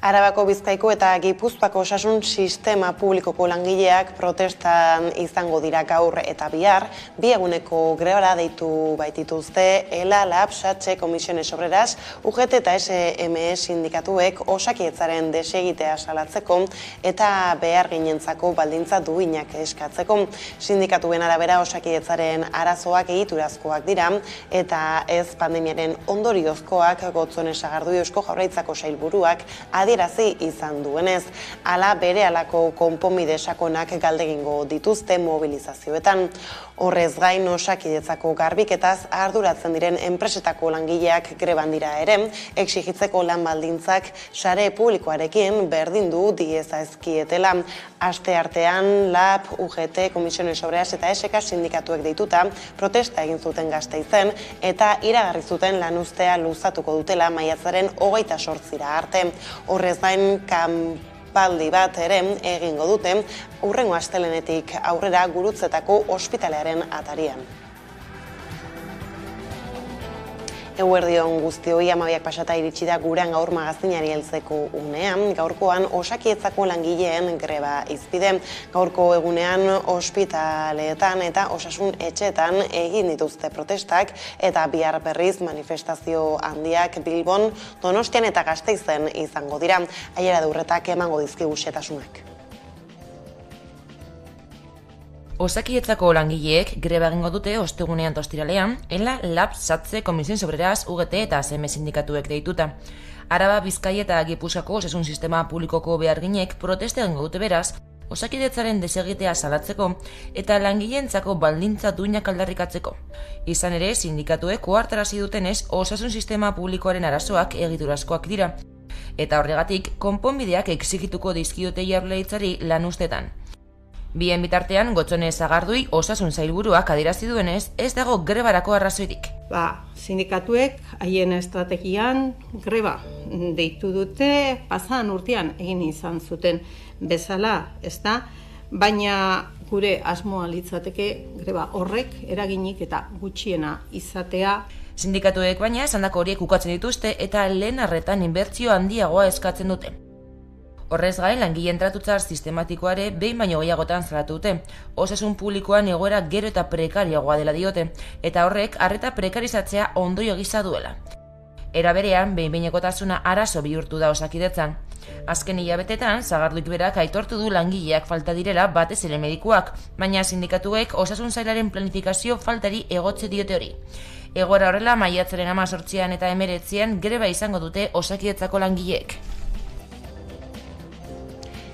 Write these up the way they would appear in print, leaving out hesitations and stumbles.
Arabako, Bizkaiko eta Gipuzkoako osasun sistema publikoko langileak protestan izango dira gaur eta bihar, bi eguneko grebara deitu baitituzte ELA, LAB, SATSE, Comisiones Obreras, UGT eta SMS sindikatuek Osakidetzaren desegitea salatzeko eta beharginentzako baldintza duinak eskatzeko. Sindikatuen arabera Osakidetzaren arazoak egiturazkoak dira eta ez pandemiaren ondoriozkoak. Gotzone Sagardui Eusko Jaurlaritzako sailburuak adierazi izan duenez, hala berehalako konponbide sakonak galdegingo dituzte mobilizazioetan. Horrez gain, Osakidetzako garbiketaz arduratzen diren enpresetako langileak greban dira ere, exigitzeko lan baldintzak sare publikoarekin berdindu diezaizkietela. Aste artean, LAB, UGT, Comisiones Obreras eta SK sindikatuek deituta protesta egin zuten Gasteizen eta iragarri zuten lanuztea luzatuko dutela maiatzaren 28 arte. Horrez gain, kanpaldi bat ere egingo dute hurrengo astelehenetik aurrera Gurutzetako ospitalearen atarian. Eguerdion guztioi, 12 pasata iritsi da gurean gaur magazinari heltzeko unean. Gaurkoan Osakidetzako langileen greba izpide. Gaurko egunean ospitaleetan eta osasun etxeetan egin dituzte protestak eta bihar berriz manifestazio handiak Bilbon, Donostian eta Gasteizen izango dira. Aiera Durretak emango dizkigu xehetasunak. Osakidetzako langileek greba egingo dute ostegunean eta ostiralean, ELA, LAB, SATSE, Comisiones Obreras, UGT eta SMS sindikatuek deituta. Araba, Bizkaia eta Gipuzkoako osasun sistema publikoko beharginek protesta egingo dute beraz, Osakidetzaren desegitea salatzeko eta langileentzako baldintza duinak aldarrikatzeko. Izan ere, sindikatuek ohartarazi dutenez, osasun sistema publikoaren arazoak egiturazkoak dira, eta horregatik konponbideak exigituko dizkiote Jaurlaritzari lanuztetan. Bien bitartean, Gotzone Sagardui osasun sailburuak adierazi duenez, ez dago grebarako arrazoirik. Sindikatuek haien estrategian greba deitu dute, pasadan urtean egin izan zuten bezala, ezta? Baina gure asmoa litzateke greba horrek eraginik eta gutxiena izatea. Sindikatuek baina esandako horiek ukatzen dituzte eta lehen arretan inbertsio handiagoa eskatzen dute. Horrez gain, langileen tratutzar sistematikoare behin baino gehiagotan salatu dute. Osasun publikoan egoera gero eta prekarioagoa dela diote, eta horrek arreta prekarizatzea ondorio gisa duela. Era berean, behin-behinekotasuna arazo bihurtu da Osakidetzan. Azken hilabetetan, Sagarduik berak aitortu du langileak falta direla batez ere medikuak, baina sindikatuek osasun sailaren planifikazio faltari egotze diote hori. Egoera horrela, maiatzaren 18 eta 19 greba izango dute Osakidetzako langileek.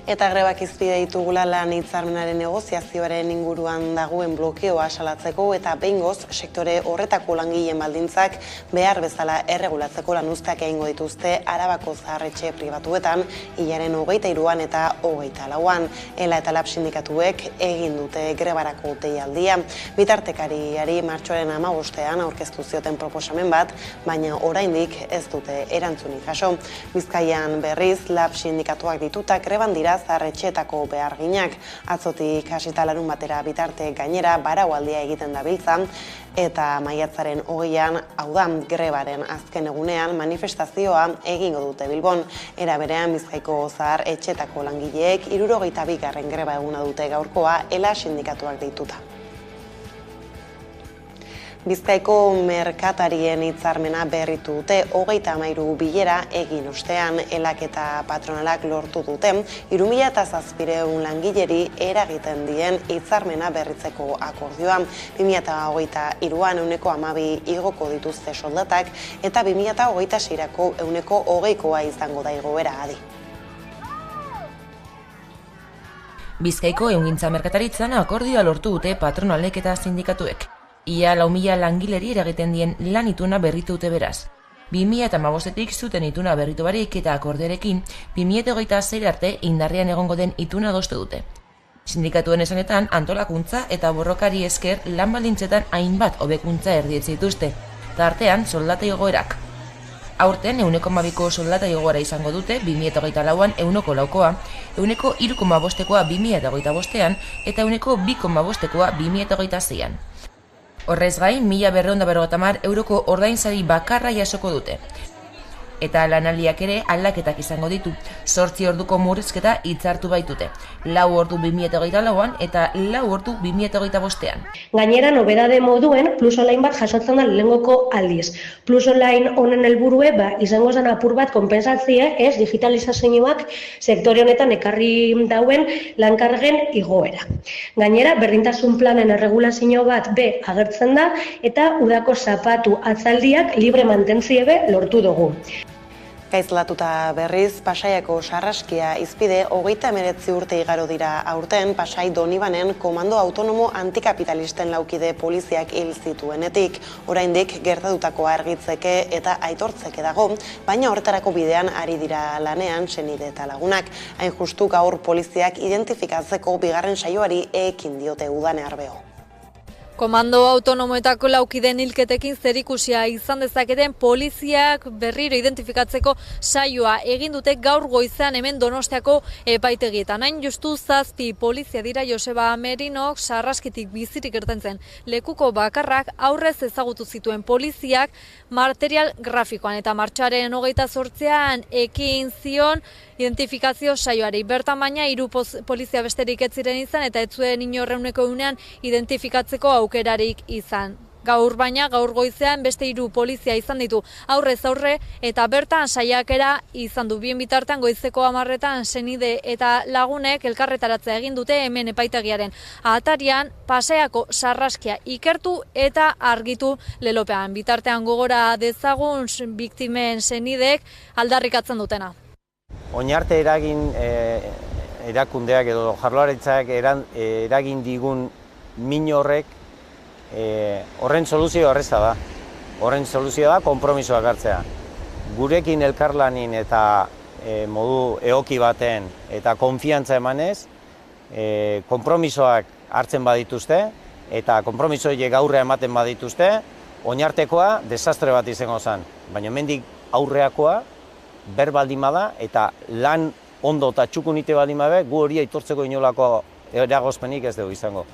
Eta grebak izpide ditugula lan hitzarmenaren negoziazioaren inguruan dagoen blokeoa salatzeko eta behingoz sektore horretako langileen baldintzak behar bezala erregulatzeko lanuzteak egingo dituzte Arabako zaharretxe pribatuetan hilaren 23an eta 24an. ELA eta LAB sindikatuek egin dute grebarako deialdia. Bitartekariari martxoaren 15ean aurkeztu zioten proposamen bat, baina oraindik ez dute erantzunik jaso. Bizkaian berriz LAB sindikatuak dituta greban dira zaharretxeetako beharginak. Atzotik hasita larun batera bitarte gainera baraualdia egiten dabiltza eta maiatzaren 20an, hau da, grebaren azken egunean manifestazioa egingo dute Bilbon. Era berean Bizkaiko zaharretxeetako langileek 62. greba eguna dute gaurkoa ELA sindikatuak deituta. Bizkaiko merkatarien hitzarmena berritu dute 33 bilera egin ostean ELAk eta patronalak lortu dute 3700 langileri eragiten dien hitzarmena berritzeko akordioa. 2023an 12% igoko dituzte soldatak eta 2026ako 20%koa izango da igoera adi. Bizkaiko ehungintza merkataritzan akordioa lortu dute patronalek eta sindikatuek. Ia 4.000 langileri eragiten dien lan ituna berritu dute beraz. 2015etik zuten ituna berritu barik eta akordioarekin 2026 arte indarrean egongo den ituna adostu dute. Sindikatuen esanetan antolakuntza eta borrokari esker lan baldintzetan hainbat hobekuntza erdietze dituzte, tartean soldata igoerak. Aurten 1,2ko soldata igoera izango dute 2024an 1,4koa, 3,5koa 2025ean eta 2,5koa 2026an. Horrez gain, 1.250 euroko ordainsari bakarra jasoko dute. Eta lanaldiak ere aldaketak izango ditu. 8 orduko murrizketa hitzartu baitute. 4 ordu 2024an eta 4 ordu 2025an. Gainera, nobedade moduen Plus Online bat jasotzen da lehengoko aldiz. Plus Online honen helburue izango zen apur bat konpensatzea digitalizazioak sektore honetan ekarri dauen lankargen igoera. Gainera, berdintasun planen erregulazio bat agertzen da eta udako zapatu atzaldiak libre mantentzie lortu dugu. Gaizlatuta berriz, Pasaiako Sarraskia izpide 39 urte igaro dira aurten Pasai Donibanen komando autonomo antikapitalisten laukide poliziak hil zituenetik. Oraindik gertatutakoa argitzeke eta aitortzeke dago, baina horretarako bidean ari dira lanean senide eta lagunak. Hain justu gaur poliziak identifikatzeko bigarren saioari ekin diote Udane Arbeo. Komando autonomoetako laukideen hilketekin zerikusia izan dezaketen poliziak berriro identifikatzeko saioa egin dute gaur goizean hemen Donostiako epaitegietan. Hain justu 7 polizia dira Joseba Merinok Sarraskitik bizirik irten lekuko bakarrak aurrez ezagutu zituen poliziak material grafikoan eta martxoaren 28an ekin zion identifikazio saioari. Bertan baina 3 polizia besterik ez ziren izan eta ez zuen inorreuneko unean identifikatzeko aukerarik izan. Gaur goizean beste 3 polizia izan ditu aurrez aurre eta bertan saiakera izan du. Bien bitartean goizeko 10etan senide eta lagunek elkarretaratzea egin dute hemen epaitegiaren atarian Pasaiako Sarraskia ikertu eta argitu lelopean. Bitartean gogora dezagun biktimen senidek aldarrikatzen dutena. Oinarte erakundeak edo Jaurlaritzak eragin digun min horrek horren soluzio erraza da. Horren soluzioa da konpromisoak hartzea. Gurekin elkarlanin eta modu egoki baten eta konfiantza emanez, konpromisoak hartzen badituzte eta konpromiso horiek aurrea ematen badituzte, oinartekoa desastre bat izango zen. Baina hemendik aurreakoa berbaldin bada eta lan ondo eta txukunite baldin bada, gu hori aitortzeko inolako eragozpenik ez dugu izango.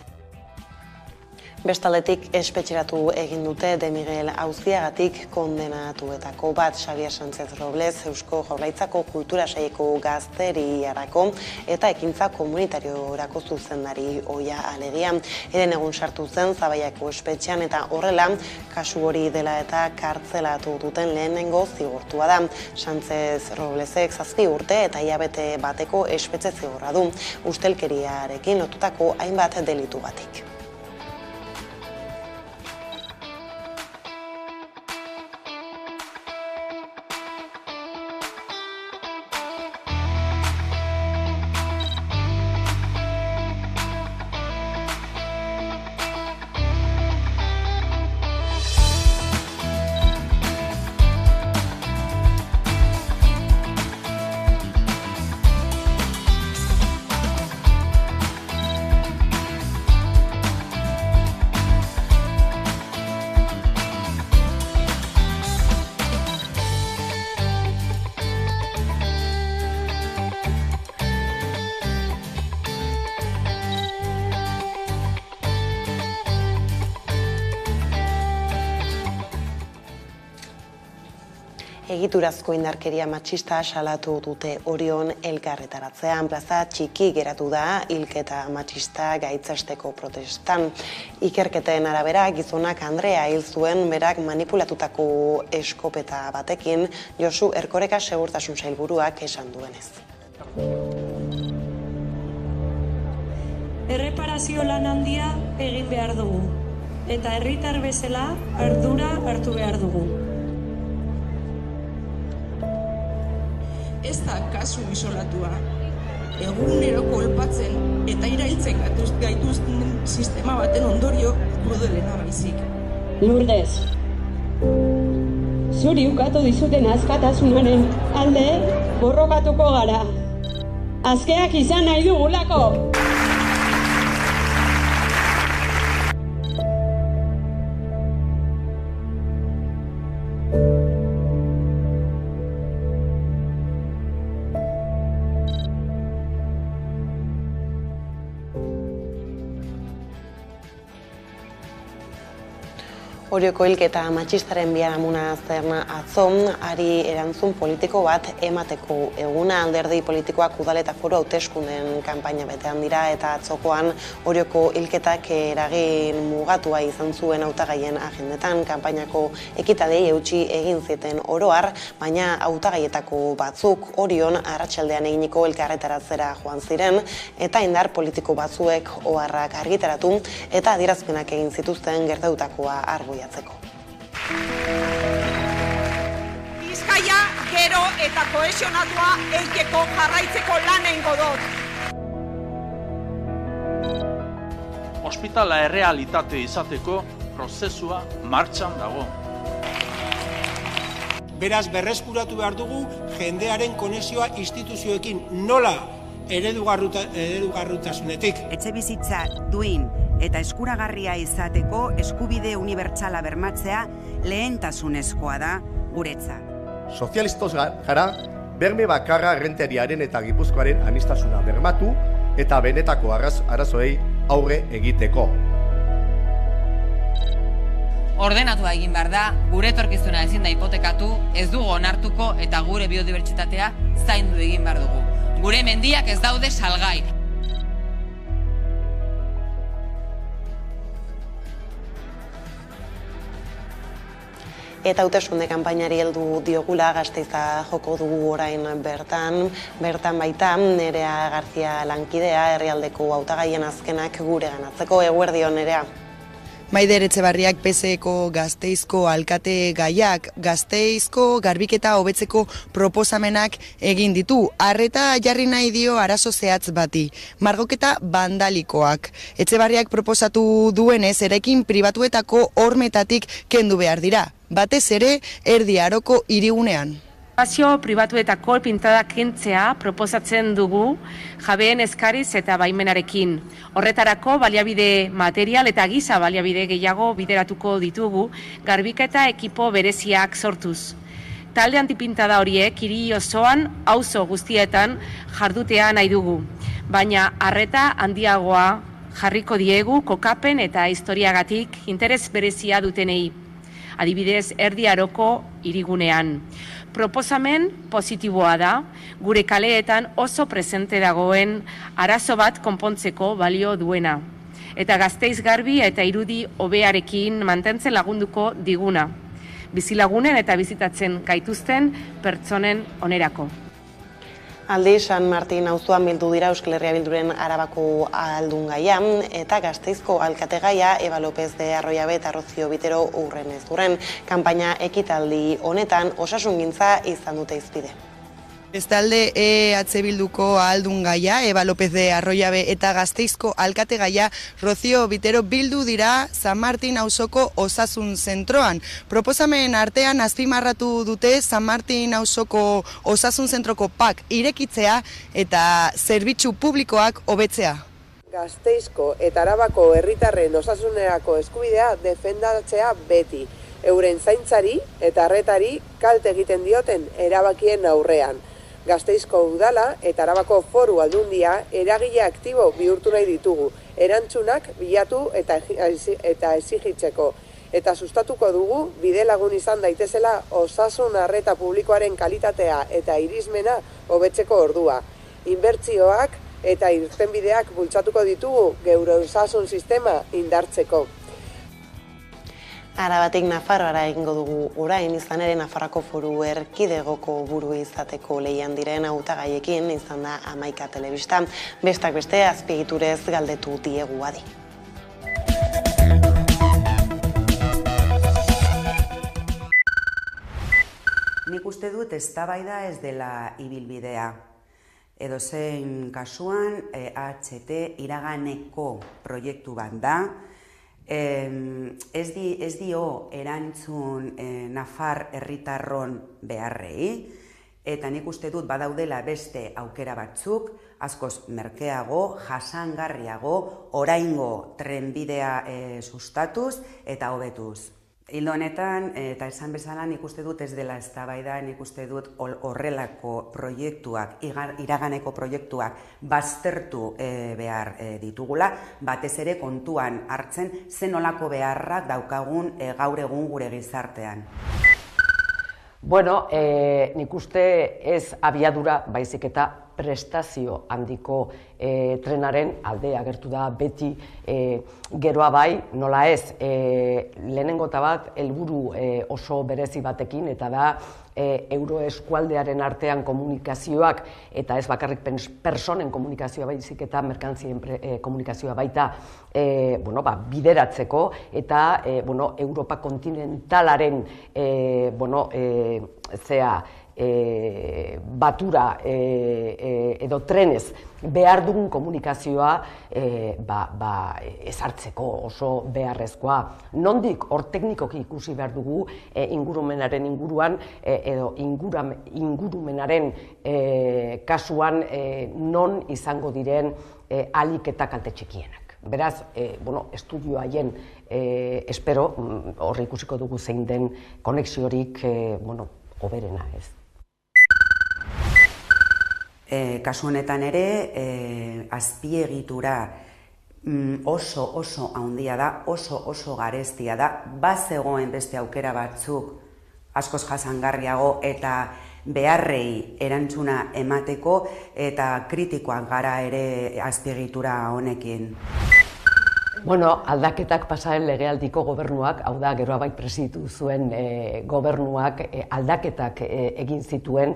Bestaldetik espetxeratu egin dute De Miguel auziagatik kondenatuetako bat Xabier Sánchez Robles Eusko Jaurlaritzako Kultura Saileko gazteriarako eta ekintza komunitariorako zuzendari ohia alegia. Eren egun sartu zen Zabaiako espetxean eta horrela kasu hori dela eta kartzelatu duten lehenengo zigortua da. Sánchez Roblesek 7 urte eta hilabete bateko espetxe zigorra du, ustelkeriarekin lotutako hainbat delitu batik. Egiturazko indarkeria matxista salatu dute Orion elkarretaratzean. Plaza txiki geratu da hilketa matxista gaitzesteko protestan. Ikerketen arabera gizonak Andrea hil zuen berak manipulatutako eskopeta batekin, Josu Erkoreka segurtasun sailburuak esan duenez. Erreparazio lan handia egin behar dugu, eta herritar bezala ardura hartu behar dugu. Ez da kasu isolatua. Egunero kolpatzen eta irailtzen gaituzten sistema baten ondorio krudelena baizik. Lourdes, zuri ukatu dizuten askatasunaren alde borrokatuko gara. Azkeak izan nahi dugulako! Orioko hilketa matxistaren biharamuna zen atzo, ari erantzun politiko bat emateko eguna. Alderdi politikoak udal eta foru hauteskundeen kanpaina betean dira eta atzokoan Orioko hilketak eragin mugatua izan zuen hautagaien agendetan. Kanpainako ekitadei eutsi egin zieten oroar, baina hautagaietako batzuk Orion arratsaldean eginiko elkarretaratzera joan ziren eta indar politiko batzuek oharrak argitaratu eta adierazpenak egin zituzten gertatutakoa argi jatzeko. Bizkaia gero eta kohesionatua eikeko jarraitzeko lan egingo dut. Ospitala errealitate izateko prozesua martxan dago. Beraz, berreskuratu behar dugu jendearen konexioa instituzioekin nola eredugarrutasunetik. Etxebizitza duin eta eskuragarria izateko eskubide unibertsala bermatzea lehentasunezkoa da guretzat. Sozialistos gara, berme bakarra errenteriaren eta Gipuzkoaren aniztasuna bermatu eta benetako arazoei aurre egiteko. Ordenatua egin behar da, gure etorkizuna ezin da hipotekatu, ez dugu onartuko eta gure biodibertsitatea zaindu egin behar dugu. Gure mendiak ez daude salgai. Eta hauteskunde kanpainari heldu diogula, Gasteiza joko dugu orain bertan baita Nerea García lankidea, herrialdeko hautagaien azkenak gure ganatzeko. Eguerdion, Nerea. Maider Etxebarriak PSeko Gasteizko alkate gaiak Gasteizko garbiketa hobetzeko proposamenak egin ditu. Arreta jarri nahi dio arazo zehatz bati, margoketa bandalikoak. Etxebarriak proposatu duenez, eraikin pribatuetako hormetatik kendu behar dira, batez ere Erdi Aroko hirigunean. Espazio pribatuetako pintadak kentzea proposatzen dugu jabeen eskariz eta baimenarekin. Horretarako baliabide material eta giza baliabide gehiago bideratuko ditugu garbiketa ekipo bereziak sortuz. Talde antipintada horiek hiri osoan auzo guztietan jardutea nahi dugu, baina arreta handiagoa jarriko diegu kokapen eta historiagatik interes berezia dutenei. Adibidez, Erdi Aroko hirigunean. Proposamen positiboa da, gure kaleetan oso presente dagoen arazo bat konpontzeko balio duena. Eta Gasteiz garbi eta irudi hobearekin mantentzen lagunduko diguna. Bizilagunen eta bizitatzen gaituzten pertsonen onerako. Aldi, San Martin auzoan bildu dira Euskal Herria Bilduren Arabako ahaldungaia eta Gasteizko alkategaia Eva López de Arroyabe eta Rocio Bitero urrenez duren. Kanpaina ekitaldi honetan osasungintza izan dute hizpide. Bestalde EH Bilduko ahaldungaia Eva López de Arroyabe eta Gasteizko alkategaia Rocio Bitero bildu dira San Martin auzoko osasun zentroan. Proposamen artean azpimarratu dute San Martin auzoko osasun zentroko PAK irekitzea eta zerbitzu publikoak hobetzea. Gasteizko eta Arabako herritarren osasunerako eskubidea defendatzea beti, euren zaintzari eta arretari kalte egiten dioten erabakien aurrean. Gasteizko udala eta Arabako foru aldundia eragile aktibo bihurtu nahi ditugu, erantzunak bilatu eta exigitzeko. Eta sustatuko dugu bide lagun izan daitezela osasun arreta publikoaren kalitatea eta irismena hobetzeko ordua. Inbertsioak eta irtenbideak bultzatuko ditugu geure osasun sistema indartzeko. Arabatik Nafarroara egingo dugu orain, izan ere Nafarroako foru erkidegoko buru izateko lehian diren hautagaiekin izan da 11 telebista. Bestak beste azpiegiturez galdetu diegu adi. Nik uste dut eztabaida ez dela ibilbidea. Edozein kasuan HT iraganeko proiektu bat da. Ez dio erantzun Nafar herritarron beharrei, eta nik uste dut badaudela beste aukera batzuk, askoz merkeago, jasangarriago, oraingo trenbidea sustatuz eta hobetuz. Ildo honetan, eta esan bezala nik uste dut ez dela eztabaida, nik uste dut horrelako proiektuak, iraganeko proiektuak baztertu behar ditugula, batez ere kontuan hartzen zen olako beharrak daukagun gaur egun gure gizartean. Bueno, nik uste ez abiadura baizik eta prestazio handiko trenaren alde agertu da beti geroa bai, nola ez, lehenengo eta bat helburu oso berezi batekin, eta da euroeskualdearen artean komunikazioak, eta ez bakarrik personen komunikazioa baizik eta merkantzien komunikazioa baita bideratzeko, eta Europa kontinentalaren batura edo trenez behar dugun komunikazioa ezartzeko oso beharrezkoa. Nondik hor teknikoki ikusi behar dugu ingurumenaren inguruan edo ingurumenaren kasuan non izango diren ahalik eta kalte txikienak. Beraz, estudio haien espero hor ikusiko dugu zein den konexiorik hoberena ez. Kasu honetan ere, azpiegitura oso handia da, oso garestia da, bazegoen beste aukera batzuk askoz jasangarriago eta beharrei erantzuna emateko eta kritikoak gara ere azpiegitura honekin. Bueno, aldaketak pasaren legealdiko gobernuak, hau da, geroa bai presiditu zuen gobernuak aldaketak egin zituen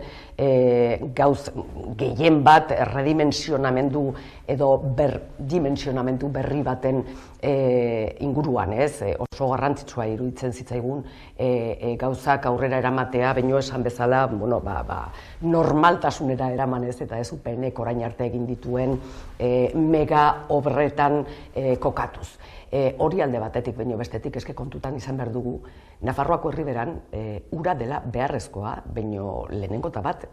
gauz gehien bat redimensionamendu edo berdimensionamendu berri baten inguruan, ez? Oso garrantzitsua iruditzen zitzaigun gauzak aurrera eramatea, baino esan bezala, normaltasunera eramanez eta ez UPNek orain arte egin dituen mega obretan kokatuz. Hori alde batetik, baino bestetik eske kontutan izan behar dugu, Nafarroako herriberan ura dela beharrezkoa, baino lehenengo eta bat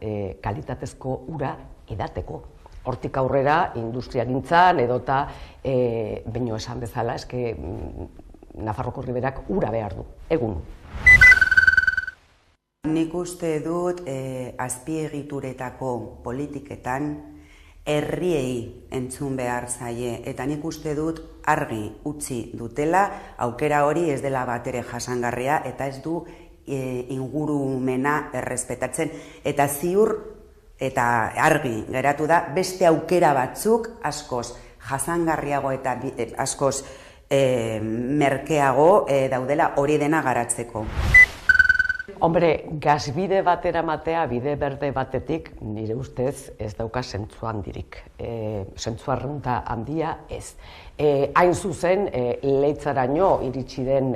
kalitatezko ura edateko. Hortik aurrera, industriagintzan edota, baino esan bezala, eske Nafarroako herriberak ura behar du, egun. Nik uste dut azpiegituretako politiketan herriei entzun behar zaie, eta nik uste dut argi utzi dutela, aukera hori ez dela batere jasangarria eta ez du ingurumena errespetatzen, eta ziur eta argi geratu da beste aukera batzuk askoz jasangarriago eta askoz merkeago daudela hori dena garatzeko. Hombre, gazbide bat eramatea bide berde batetik nire ustez ez dauka zentzu handirik. Zentzu arrunta handia ez. Hain zuzen, Leitzaraino iritsi den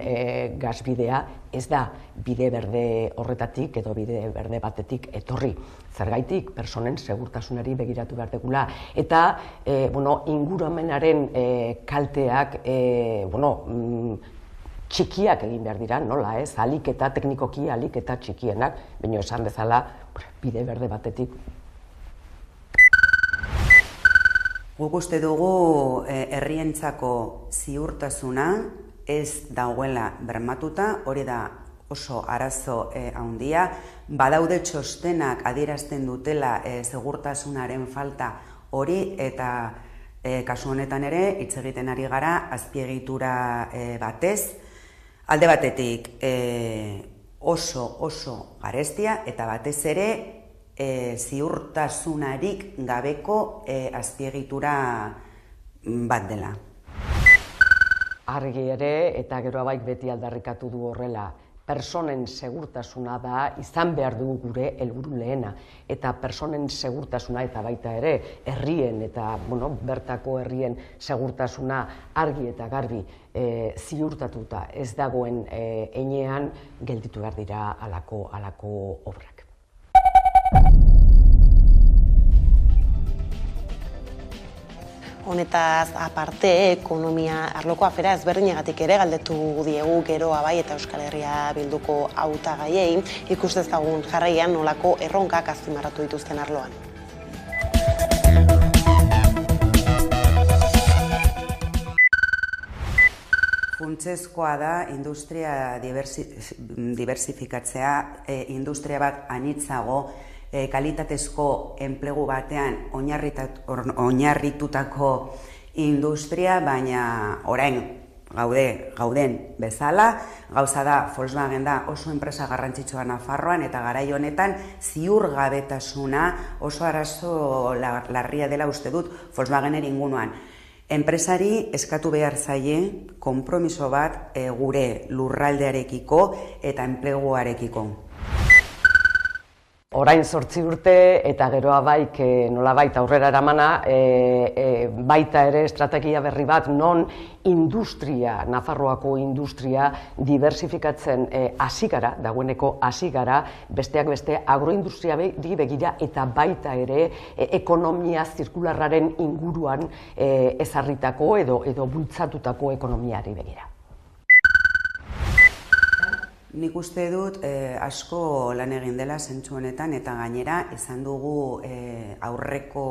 gazbidea ez da bide berde horretatik edo bide berde batetik etorri. Zergaitik, personen segurtasunari begiratu behar degula. Eta ingurumenaren kalteak txikiak egin behar dira, nola ez, alik eta teknikoki, alik eta txikienak, baina esan bezala bide berde batetik. Guk uste dugu herrientzako ziurtasuna ez dagoela bermatuta, hori da oso arazo handia, badaude txostenak adierazten dutela segurtasunaren falta hori, eta kasu honetan ere hitz egiten ari gara azpiegitura batez, alde batetik oso garestia eta batez ere ziurtasunarik gabeko azpiegitura bat dela. Argi ere eta geroabaik beti aldarrikatu du horrela, personen segurtasuna da izan behar dugu gure helburu lehena, eta personen segurtasuna eta baita ere herrien eta bertako herrien segurtasuna argi eta garbi ziurtatuta ez dagoen heinean gelditu behar dira halako obrak. Honetaz aparte, ekonomia arloko afera ezberdinagatik ere galdetu diegu Geroa Bai eta Euskal Herria Bilduko hautagaiei, ikus dezagun jarraian nolako erronkak azpimarratu dituzten arloan. funtsezkoa da industria diversifikatzea, industria bat anitzago, kalitatezko enplegu batean oinarritutako industria, baina orain gauden bezala, gauza da Volkswagen da oso enpresa garrantzitsua Nafarroan eta garai honetan ziurgabetasuna oso arazo larria dela uste dut Volkswagenen inguruan. Enpresari eskatu behar zaie konpromiso bat gure lurraldearekiko eta enpleguarekiko. Orain 8 urte eta geroa baik nolabait aurrera eramana, baita ere estrategia berri bat non industria, Nafarroako industria diversifikatzen hasi gara, dagoeneko hasi gara, besteak beste agroindustriari begira eta baita ere ekonomia zirkularraren inguruan ezarritako edo bultzatutako ekonomiari begira. Nik uste dut asko lan egin dela zentzu honetan eta gainera izan dugu aurreko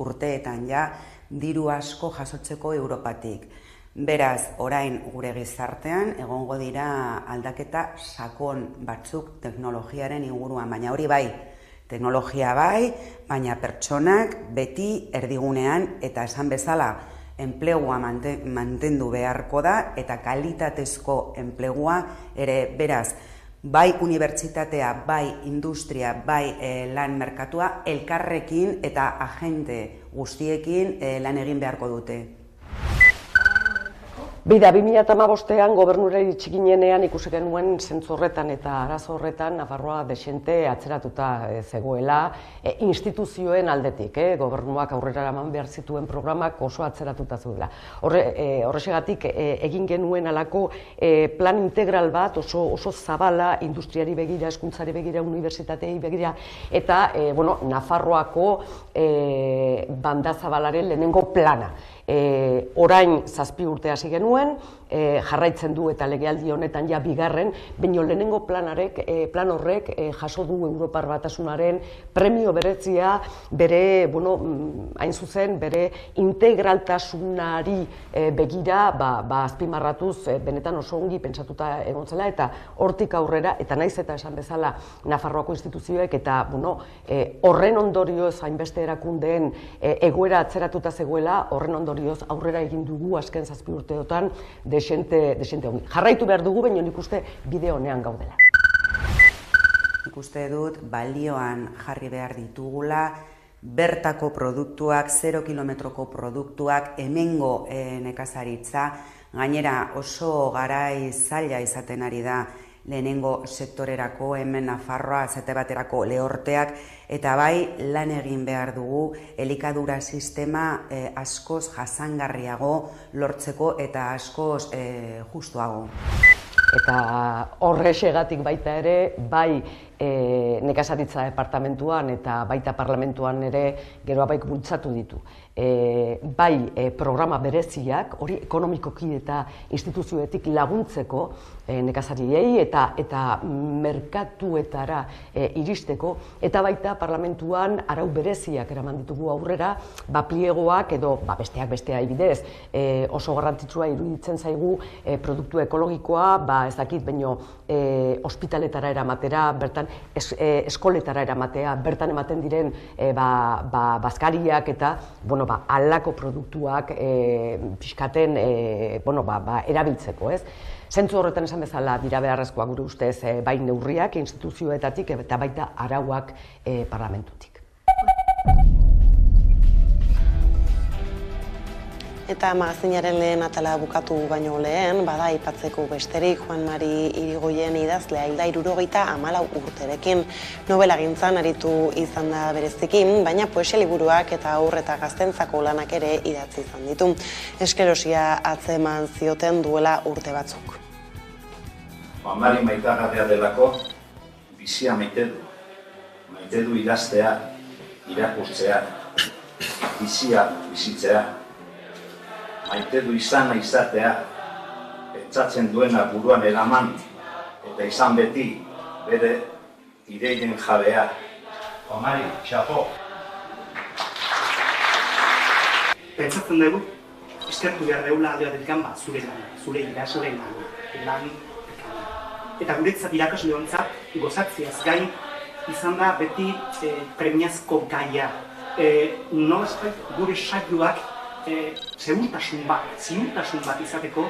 urteetan ja diru asko jasotzeko Europatik. Beraz, orain gure gizartean egongo dira aldaketa sakon batzuk teknologiaren inguruan, baina hori bai, teknologia bai, baina pertsonak beti erdigunean eta esan bezala enplegua mantendu beharko da eta kalitatezko enplegua ere, beraz, bai unibertsitatea, bai industria, bai lan merkatua elkarrekin eta agente guztiekin lan egin beharko dute. Bida, 2015an gobernura iritsi ginenean ikusi genuen zentzu horretan eta arazo horretan Nafarroa dexente atzeratuta zegoela instituzioen aldetik, gobernuak aurrera eraman behar zituen programak oso atzeratuta zuela. Horrexegatik egin genuen alako plan integral bat oso zabala industriari begira, hezkuntzari begira, unibertsitatei begira eta Nafarroako banda zabalaren lehenengo plana. Orain 7 urte hasi genuen, jarraitzen du eta legealdi honetan ja bigarren, baina lehenengo plan horrek jaso du Europar Batasunaren premio berezia bere, hain zuzen, bere integraltasunari begira azpimarratuz benetan oso ongi pentsatuta egon zela eta hortik aurrera, eta naiz eta esan bezala Nafarroako instituzioek eta horren ondorioz hainbeste erakundeen egoera atzeratuta zegoela, horren ondorioz aurrera egin dugu azken 7 urteotan desente ongi. Jarraitu behar dugu, baina nik uste bide honean gaudela. Nik uste dut balioan jarri behar ditugula, bertako produktuak, 0 kilometroko produktuak, hemengo nekazaritza, gainera oso garai zaila izaten ari da lehenengo sektorerako, hemen Nafarroa, zate baterako lehorteak, eta bai lan egin behar dugu elikadura sistema askoz jasangarriago lortzeko eta askoz justuago. Eta horrexegatik baita ere, bai nekazaritza departamentuan eta baita parlamentuan ere geroa baik bultzatu ditu. Bai programa bereziak, hori ekonomikoki eta instituzioetik laguntzeko nekazariei eta merkatuetara iristeko, eta baita parlamentuan arau bereziak eraman ditugu aurrera, pliegoak edo besteak bestea ibidez, oso garrantzitsua iruditzen zaigu produktu ekologikoa, ez dakit, baino ospitaletara eramatera, bertan eskoletara eramatea, bertan ematen diren bazkariak eta alako produktuak pixkaten erabiltzeko, ez? Zentzu horretan esan bezala dira beharrezkoa gure ustez bai neurriak instituzioetatik eta baita arauak parlamentutik. Eta magazinaren lehen atala bukatu baino lehen, bada aipatzeko besterik Juan Mari Irigoyen idazlea hilda 74 urterekin. Nobelagintzan aritu izan da berezikin, baina poesia liburuak eta haur eta gaztentzako lanak ere idatzi izan ditu. Eskerosia atzeman zioten duela urte batzuk. Juan Mari maitagarria delako, bizia maite du. Maite du idaztea, irakurtzea, bizia bizitzea. Maite du izana izatea, pentsatzen duena buruan eraman, eta izan beti bere ideien jabea. Juan Mari, txapo. Pentsatzen dugu, eskertu behar deula alde batetik zure lana, zure irasle lan. Eta guretzat irakasleontzat gozatziaz gain izan da beti premiazko gaia. Nolazpait gure saioak ziurtasun bat izateko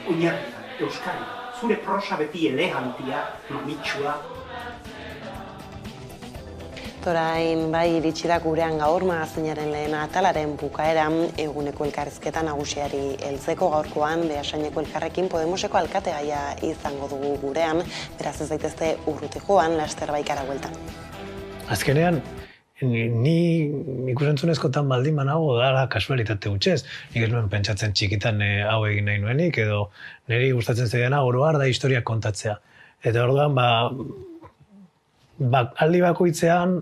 oinarria, euskari. Zure prosa beti elegantia, mamitsua. Orain bai iritsi da gurean gaur magazinaren lehen atalaren bukaeran eguneko elkarrizketa nagusiari heltzeko gaurkoan Beasaineko elkarrekin Podemoseko alkategaia izango dugu gurean, beraz ez daitezte urruti joan, laster baikara bueltan. Azkenean, ni ikusentzunezkotan baldin banago dara kasualitate hutsez. Nik ez nuen pentsatzen txikitan hau egin nahi nuenik, edo niri gustatzen zaidana oro har da historiak kontatzea. Eta orduan, aldi bakoitzean,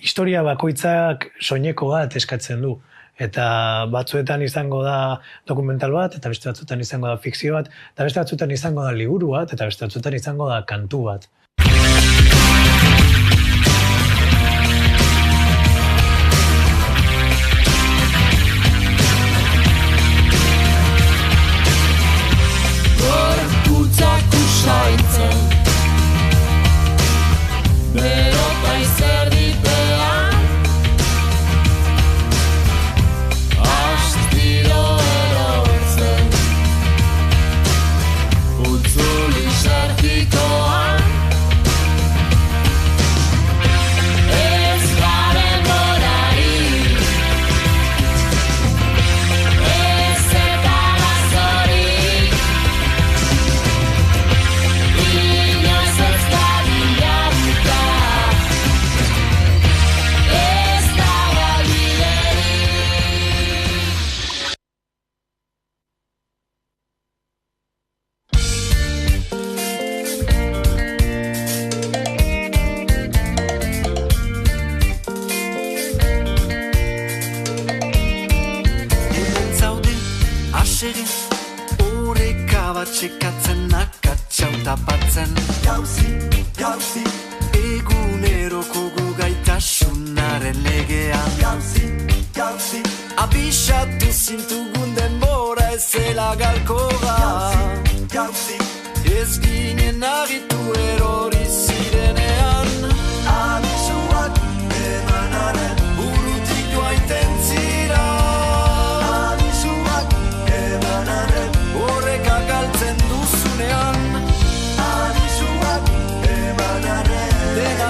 historia bakoitzak soineko bat eskatzen du. Eta batzuetan izango da dokumental bat, eta beste batzuetan izango da fikzio bat, eta beste batzuetan izango da liburu bat, eta beste batzuetan izango da kantu bat. Gorputzak usaitzen Berota izerdipean Astiro erortzen Utzuli zertikoan Ez garen morari Ez eta gazorik Inoiz ez da bilatuta Ez da galbiderik Hemen zaude, asere, oreka bat txekatzen akatxau tapatzen. Jauzi, eguneroko gugaitasunaren legean. Jauzi, abisatu zintugun denbora ezela galkoga. Jauzi, ez ginen agitu erori zirenean. Abisuak emanaren burutik joaiten zira. Abisuak emanaren horreka galtzen duzunean. Abisuak emanaren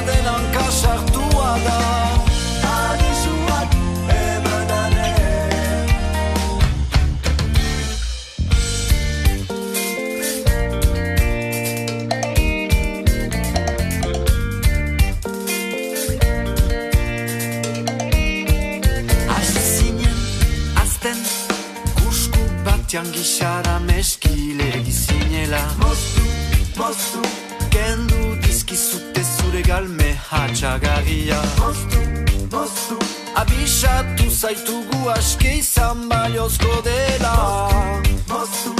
denan kasartua da. Abisuak emanaren Hasi zinen, azten, kusku batean gixara meskile gizinela. Moztu, kendu dizkizute zure galme hatxagarria. Moztu, abisatu zaitugu aske izan baliozko dela. Moztu,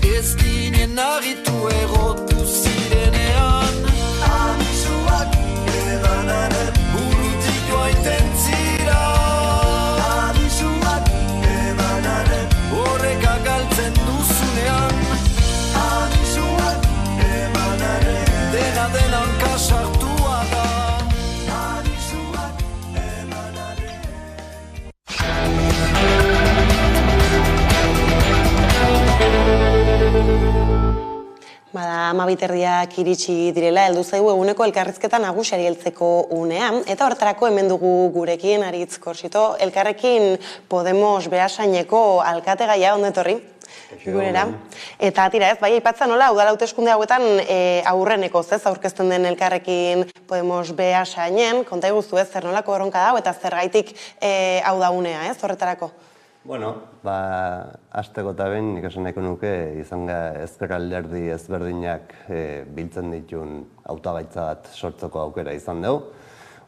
ez ginen agitu egotu zirenean. Abisuak emanaren burutik joaiten zira. Abisuak emanaren horreka galtzen duzunean. Abisuak emanaren denan kasartua da. Abisuak emanaren Bada, 12:00 iritsi direla, heldu zaigu eguneko elkarrizketa nagusiari heltzeko unean, eta horretarako hemen dugu gurekin Aritz Korsito, elkarrekin Podemos Beasaineko alkategaia, ondo etorri? Gurera. Eta tira ez, bai, aipatzen nola, udal hauteskunde hauetan aurreneko ez aurkezten den elkarrekin Podemos Beasainen, konta iguzu ez, zer nolako erronka da, eta zergaitik hau da unea ez, horretarako? Bueno, hasteko eta behin, nik esan nahiko nuke, izan ezker alderdi ezberdinak biltzen ditun hautagaitza bat sortzeko aukera izan dugu.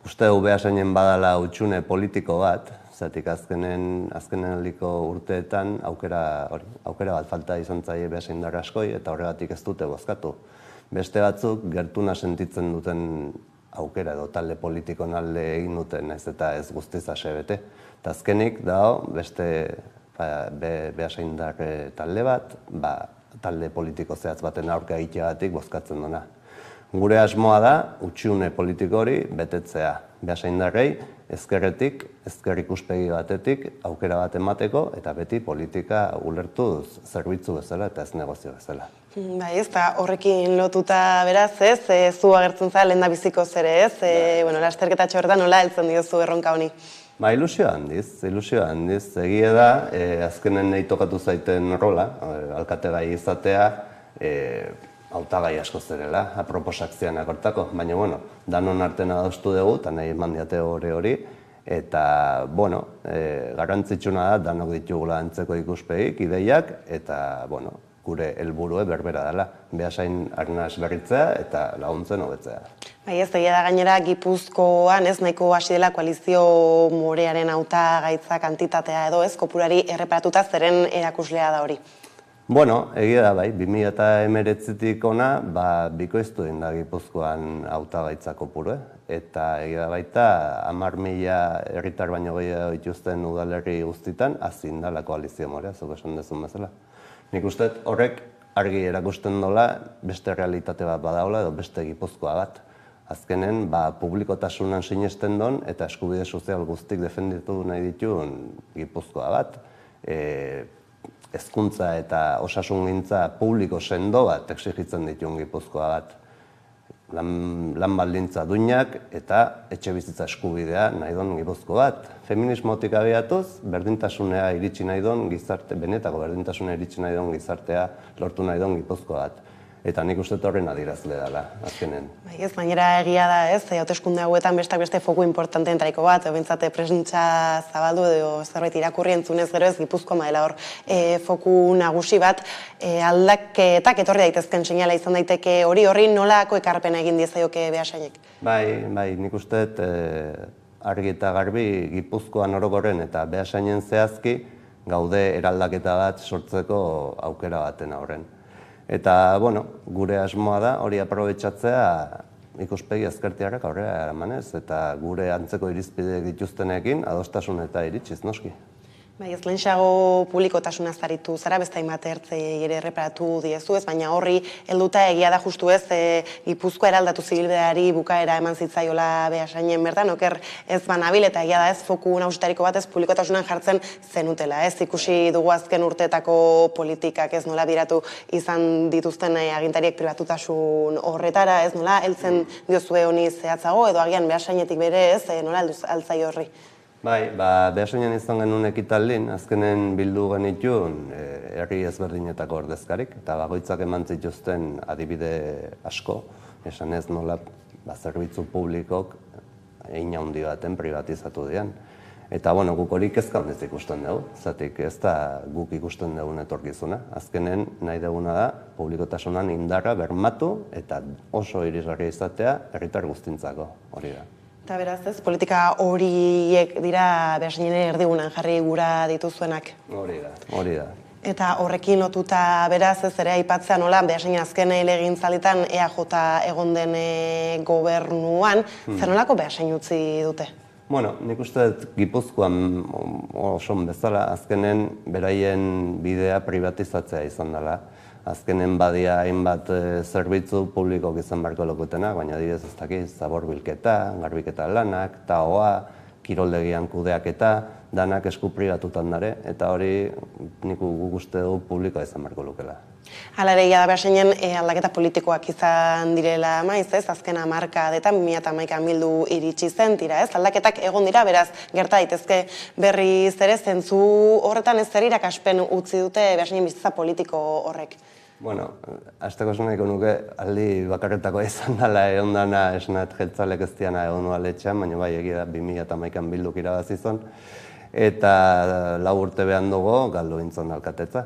Uste dugu Beasainen badala hutsune politiko bat, zatik azkeneliko urteetan aukera bat falta izan zaie Beasaindar askoi, eta horregatik ez dute bozkatu. Beste batzuk gertuna sentitzen duten aukera edo talde politikon alde egin duten, ez eta ez guztiz asebete. Eta azkenik dago beste Beasaindar talde bat, talde politiko zehatz baten aurka egiteagatik bozkatzen duna. Gure asmoa da, utxiune politiko hori betetzea. Beasaindarrei, ezkerretik, ezker ikuspegi batetik, aukera bat emateko, eta beti politika ulertuz zerbitzu bezala eta ez negozio bezala. Bai, ez da, horrekin lotuta beraz, ez, zu agertzen za lehen da biziko zere, ez, lasterketatxo horretan nola heltzen diozu erronka honi? Ba, ilusio handiz, egia da, azkenen nahi tokatu zaiten rola, alkategai izatea, hautagai asko zerela, aproposak zianak hortako, baina, bueno, danon artean adostu dugu, eta nahi eman diate hori, eta, bueno, garrantzitsuna da, danok ditugula antzeko ikuspegik, ideiak, eta, bueno, gure helburue berbera dela, Beasain arnaz berritzea eta laguntzen hobetzea. Bai, ez egia da gainera Gipuzkoan ez nahiko hasi dela koalizio morearen hautagaitza kantitatea edo ez kopurari erreparatuta zeren erakuslea da hori. Bueno, egia da bai, 2019tik ona bikoiztu egin da Gipuzkoan hautagaitza kopuru, eta egia da baita 10.000 herritar baino gehiago dituzten udalerri guztitan hazin dela koalizio morea, zuk esan dezun bezala. Nik uste horrek argi erakusten dola beste realitate bat badaula edo beste Gipuzkoa bat. Azkenen, publikotasunan sinesten don eta eskubide sozial guztik defenditu nahi dituen Gipuzkoa bat. Hezkuntza eta osasungintza publiko sendo bat exigitzen dituen Gipuzkoa bat. Lan baldintza duinak eta etxe bizitza eskubidea nahi don Gipuzko bat. Feminismotik abiatuz, berdintasunea iritsi nahi don gizarte, benetako berdintasunea iritsi nahi don gizartea lortu nahi don Gipuzko bat. Eta nik uste horren adierazle dela, azkenen. Bai, ez, gainera egia da, ez, hauteskunde hauetan besteak beste foku importanteen tariko bat, bintzate presentza zabaldu edo zerbait irakurri entzunez gero ez Gipuzkoa maila hor foku nagusi bat, aldaketak etorri daitezken seinala izan daiteke horri nolako ekarpena egin diezaioke Beasainek? Bai, nik uste argi eta garbi Gipuzkoan orokorren eta Beasainen zehazki gaude eraldaketa bat sortzeko aukera baten aurren. Eta, bueno, gure asmoa da hori aprobetxatzea ikuspegi ezkertiarrak aurrera eramanez eta gure antzeko irizpide dituztenekin adostasun eta iritsiz, noski. Bai, ez lehenxago publikotasuna zaritu zara, beste hainbat ertzei ere erreparatu diezu ez, baina horri helduta egia da justu ez, Gipuzkoa eraldatu zibilbideari bukaera eman zitzaiola Beasainen bertan, oker ez banabil eta egia da ez foku nagusitariko bat ez publikotasunan jartzen zenutela, ez ikusi dugu azken urteetako politikak ez nola biratu izan dituzten agintariek pribatutasun horretara, ez nola heltzen diozue honi zehatzago edo agian Beasainetik bere ez, nola altzai horri. Bai, Beasainen izan genuen ekitaldin, azkenen bildu genituen herri ezberdinetako ordezkarik, eta bakoitzak eman zituzten adibide asko, esan ez nola zerbitzu publikok egin handi baten privatizatu dian. Eta, bueno, guk hori kezka honez ikusten dugu, zatik ez da guk ikusten dugun etorkizuna. Azkenen nahi duguna da publikotasunan indarra bermatu eta oso irisgarria izatea herritar guztintzako hori da. Eta beraz ez, politika horiek dira Beasainen erdigunan jarri gura dituzuenak. Hori da. Eta horrekin lotuta beraz ez ere aipatzea nola Beasainen azken legegintzalditan EAJ egon den gobernuan, zer nolako Beasain utzi dute? Bueno, nik uste Gipuzkoan oso bezala azkenen beraien bidea privatizatzea izan dela. Azkenen badia hainbat zerbitzu publikok izan beharko lokutenak, baina adibidez ez dakiz zabor bilketa, garbiketa lanak, taoa, kiroldegian kudeaketa, danak esku pribatutan dare, eta hori nik guk uste du publikoa izan beharko lukela. Hala ere, da Beasainen aldaketa politikoak izan direla maiz, ez? Azken hamarkadetan 2011an bildu iritsi zen, tira, ez? Aldaketak egon dira, beraz, gerta daitezke berriz ere, zentzu horretan ez zer irakaspen utzi dute Beasainen bizitza politiko horrek. Bueno, hasteko esan nahiko nuke aldi bakarretako izan dela egon dana esnat jeltzalek ez diana egon aletxean, baina bai egia da 2011an bilduk irabazizon, eta 4 urte behan dugu galdu intzon alkatetza.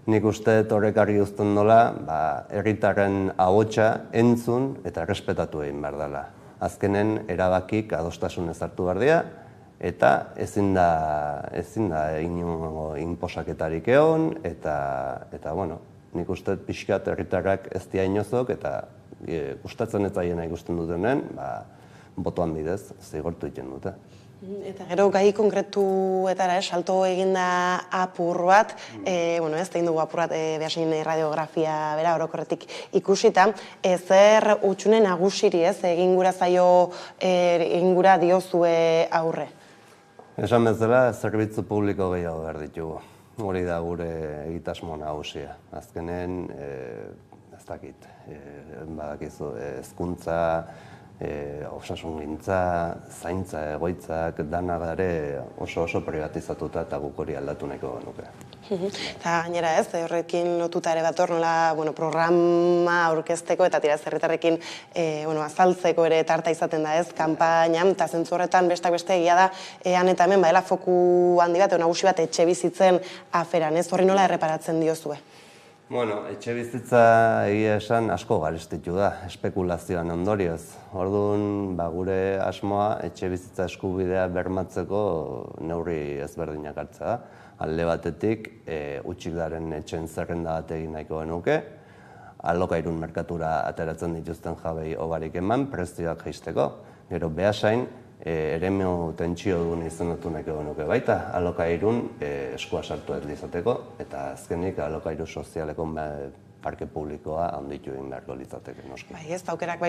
Nik uste horrek argi uzten dola, herritarren ahotsa entzun eta errespetatu egin behar dela. Azkenen erabakik adostasunez hartu behar dira, eta ezin da inongo inposaketarik egon, eta bueno, nik uste pixkat herritarrak ez dira inozok, eta gustatzen ez zaiena ikusten dutenen, botoan bidez zigortu egiten dute. Eta gero gai konkretuetara salto eginda apur bat, ez da indugu apur bat behasin radiografia bera orokorretik ikusita, zer utxune nagusiri egin gura zaio, egin gura diozue aurre? Esan bezala, zerbitzu publiko gehiago behar ditugu. Hori da gure egitasmo nagusia. Azkenen, ez dakit, badakizu, hezkuntza, osasungintza, zaintza, egoitzak, danak dare oso privatizatuta eta guk hori aldatu nahiko genuke. Eta gainera horrekin lotuta ere bator nola programa aurkezteko eta tira herritarrekin azaltzeko ere tarta izaten da kanpaina, eta zentzu horretan besteak beste egia da han eta hemen badela foku handi bat, nagusi bat etxe bizitzen aferan, horri nola erreparatzen diozue? Etxe bizitza egia esan asko garestitu da, espekulazioan ondorioz. Orduan, gure asmoa etxe bizitza eskubidea bermatzeko neurri ezberdinak hartzea da. Alde batetik, utxik daren etxen zerrenda bat egin nahiko genuke, alokairun merkatura ateratzen dituzten jabei obarik eman, prezioak jaisteko. Gero behasain, eremu tentsio duen izendatu nahiko genuke baita, alokairun eskua sartu ez izateko, eta azkenik alokairu sozialeko parke publikoa handitu egin beharko litzateke, noski. Ez, aukerak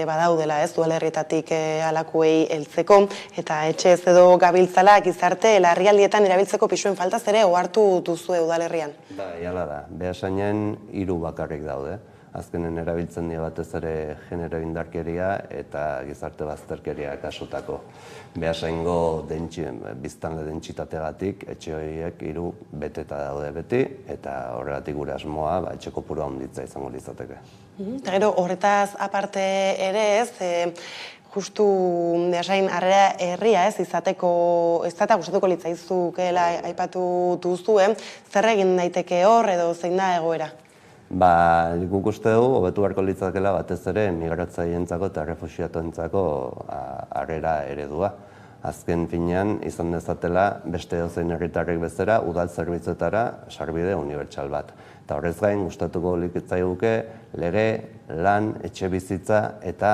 badaudela, udalerrietatik alakuei heltzeko, eta etxe ez edo gabiltzala gizarte larrialdietan erabiltzeko pisuen faltaz ere ohartu duzue udalerrian? Hala da, behasainen 3 bakarrik daude. Azkenen erabiltzen dira batez ere genero indarkeria eta gizarte bazterkeria kasutako. Behasaingo biztanle dentsitategatik etxe horiek 3 beteta daude beti, eta horregatik gure asmoa etxe kopurua handitza izango litzateke. Eta gero horretaz aparte ere justu behasain harrera herria izateko, ez da gustatuko litzaizukela aipatu duzue, zer egin daiteke hor edo zein da egoera? Guk uste dugu, hobetu beharko litzakela batez ere migratzaileentzako eta refuxiatuentzako harrera eredua. Azken finean, izan dezatela beste edozein herritarrek bezala udal zerbitzuetara sarbide unibertsal bat. Eta horrez gain, gustatuko likitzaiguke lege, lan, etxe bizitza eta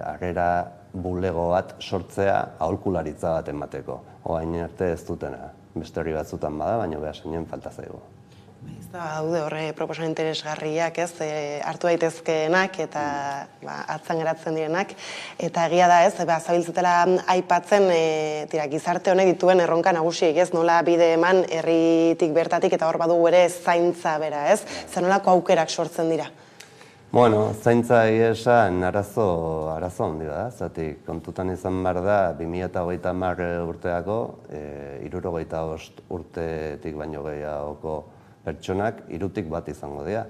harrera bulego bat sortzea aholkularitza bat emateko. Orain arte ez dutena. Beste herri batzutan bada, baina behasainen falta zaigu. Ez da, daude horre proposan interesgarriak, hartu daitezkeenak eta atzan geratzen direnak. Eta egia da, zabiltzetela aipatzen gizarte honek dituen erronka nagusiek, nola bide eman herritik bertatik eta hor badugu ere zaintza bera, zer nolako aukerak sortzen dira? Zaintza esan arazo handi da, zatik kontutan izan behar da 2030 urteako, 75 urtetik baino gehiagoko pertsonak 3tik bat izango dira.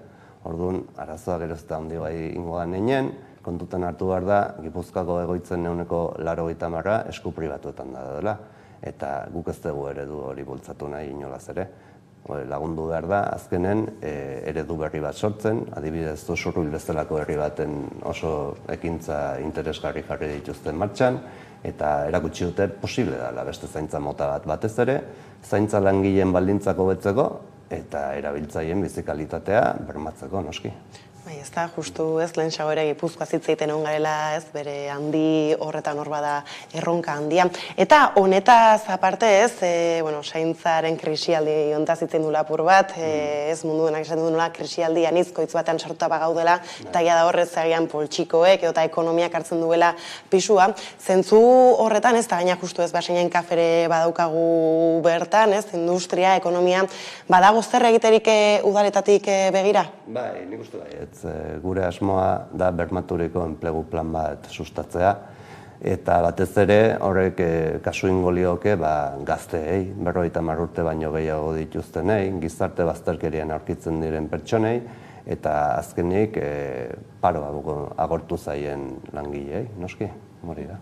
Orduan, arazoa geroz eta handi bai ingo da neinen, kontutan hartu behar da, Gipuzkoako egoitzen 80% esku pribatuetan da dela, eta guk ez dugu eredu hori bultzatu nahi inolaz ere. Lagundu behar da, azkenen eredu berri bat sortzen, adibidez Usurbil bezalako herri baten oso ekintza interesgarri jarri dituzten martxan, eta erakutsi dute posible dela beste zaintza mota bat batez ere, zaintza langileen baldintzak hobetzeko, eta erabiltzaileen bizi kalitatea bermatzeko, noski. Ez da, justu lehen xago ere Gipuzkoa zitzeiten egon garela, bere handi horretan hor bada erronka handia. Eta honetaz aparte zaintzaren krisialdi hontaz zitzen dula apur bat, mundu denak esan dula krisialdi anizkoitz batean sartuta bagaudela, eta da horrez agian poltsikoek eta ekonomiak hartzen duela pisua. Zentzu horretan ez da gaina justu baseinen kafere badaukagu bertan, industria, ekonomia, badago zer egiterik udaletatik begira? Bai, nik uste bai, gure asmoa da bermaturiko enplegu plan bat sustatzea, eta batez ere horrek kasu ingo lioke gazteei, 50 urte baino gehiago dituztenei, gizarte bazterkerian aurkitzen diren pertsonei, eta azkenik paro agortu zaien langilei, noski, hori da.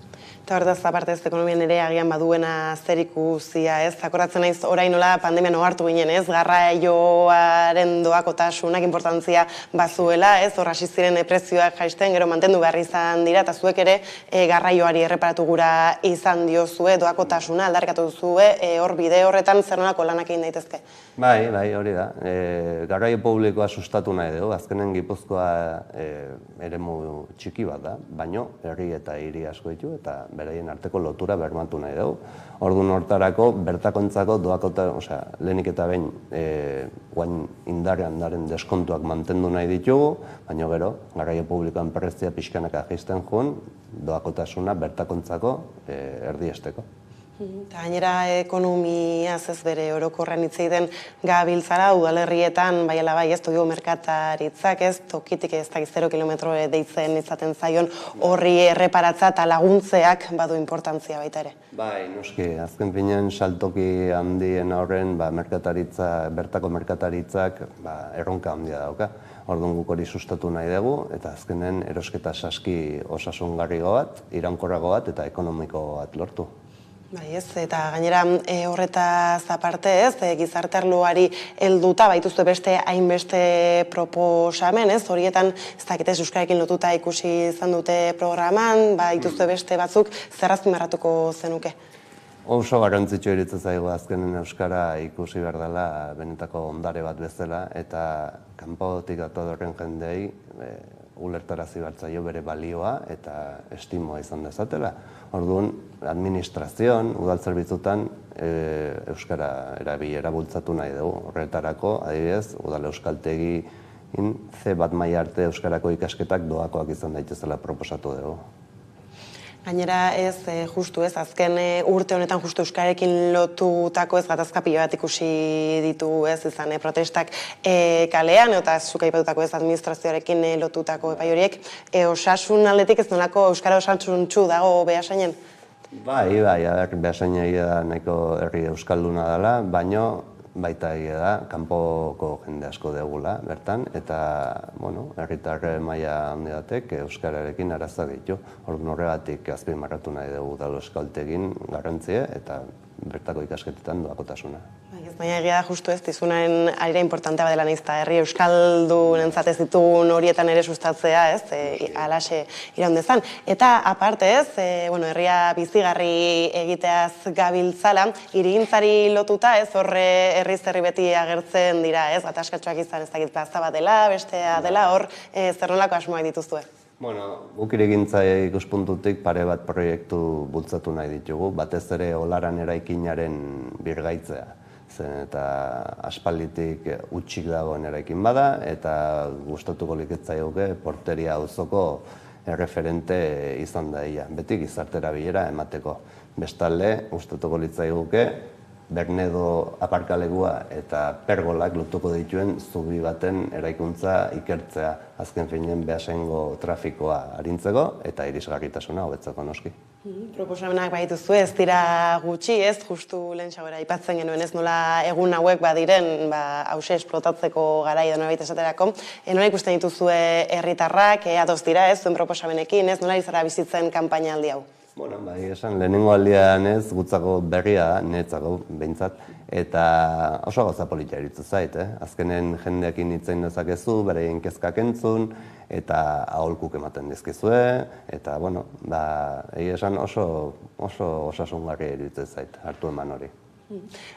Eta horretaz aparte ekonomian ere agian baduena zer ikusia, akoratzen naiz orain nola pandemian ohartu ginen, garraioaren doakotasunak inportantzia bazuela, hor hasi ziren prezioak jaisten, gero mantendu behar izan dira, eta zuek ere garraioari erreparatu gura izan diozue, doakotasuna aldarrikatu duzue, hor bide horretan zer nolako lanak egin daitezke? Bai, hori da. Garraio publikoa sustatu nahi dugu, azkenen Gipuzkoa eremu txiki bat da, baino herri eta hiria asko ditu eta beraien arteko lotura bermatu nahi dugu. Orduan hortarako bertakontzako lehenik eta behin guain indarrean daren deskontuak mantendu nahi ditugu, baina gero, garraio publikoan prezioa pixkanaka jaisten joan, doakotasuna bertakontzako erdiesteko. Eta gainera ekonomiaz ez bere orokorren hitz egiten gabiltzara udalerrietan, bai ala bai ez tokigo merkataritzak ez, tokitik ez dakiz 0 kilometro deitzen izaten zaion horri erreparatza eta laguntzeak badu importantzia baita ere. Bai, noski, azken finean saltoki handien horren bertako merkataritzak erronka handia dauka. Orduan guk hori sustatu nahi dugu eta azkenen erosketa saski osasungarriago bat, iraunkorrago bat eta ekonomiko bat lortu. Bai ez, eta gainera horretaz aparte ez, gizarte arloari helduta baituzte beste hainbeste proposamen ez, horietan ez dakitez euskararekin lotuta ikusi izan dute programan, baituzte beste batzuk zer azpimarratuko zenuke? Oso garrantzitsu iruditzen zaigu azkenen euskara ikusi behar dela benetako ondare bat bezala eta kanpotik datorren jendei ulertarazi bertzaio bere balioa eta estimoa izan dezatela. Orduan, administrazioan, udal zerbitzutan euskara erabilera bultzatu nahi dugu. Horretarako, adibidez, udal euskaltegin C bat maila arte euskarako ikasketak doakoak izan daitezela proposatu dugu. Gainera ez, justu ez, azken urte honetan justu euskararekin lotutako ez gatazka pilo bat ikusi ditu ez, izan protestak kalean, eta zuk aipatutako ez administrazioarekin lotutako epai horiek. Osasun aldetik ez nolako euskara osasuntsu dago Beasainen? Bai, Beasaina da nahiko herri euskalduna dela, baino baita egia da, kanpoko jende asko degula bertan, eta, herritar maila handi batek euskararekin arazoak ditu. Orduan horregatik azpimarratu nahi dugu udal euskaltegin garrantzia eta bertako ikasketetan doakotasuna. Baina egia da justu ez, dizunaren arira importantea badela nahizta, herri euskaldunen zatez ditugun horietan ere sustatzea, ez, alaxe iraundezan. Eta aparte ez, herria bizigarri egiteaz gabiltzala, hirigintzari lotuta ez, horre herri beti agertzen dira, ez, gatazkatxoak izan ez dakit plazta bat dela, bestea dela, hor zer nolako asmoak dituzue? Guk hirigintza ikuspuntutik pare bat proiektu bultzatu nahi ditugu, batez ere olaran eraikinaren birgaitzea. Eta aspalditik utxik dagoen eraikin bada, eta gustatuko liketzaioke porteria auzoko erreferente izan daia. Beti gizartera bilera emateko. Bestalde, gustatuko litzaiguke, Bernedo aparkalegua eta pergolak lotuko dituen zubi baten eraikuntza ikertzea. Azken finean Beasaingo trafikoa arintzeko eta irisgarritasuna hobetzeko noski. Proposamenak baituzu ez dira gutxi ez, justu lehen xagora aipatzen genuen ez nola egun hauek badiren hause esplotatzeko garai edo nolabait esaterako. Nola ikusten dituzue herritarrak, ados dira ez, zuen proposamenekin ez, nola izara bizitzen kanpaina aldi hau? Esan lehenengo aldian ez, gutzako berria, netzako behintzat, eta oso gauza politia iruditzen zait, Azkenen jendeekin hitz egin dezakezu, beraien kezkak entzun, eta aholkuk ematen dizkizue, eta, egia esan oso osasungarria iruditzen zait, hartu eman hori.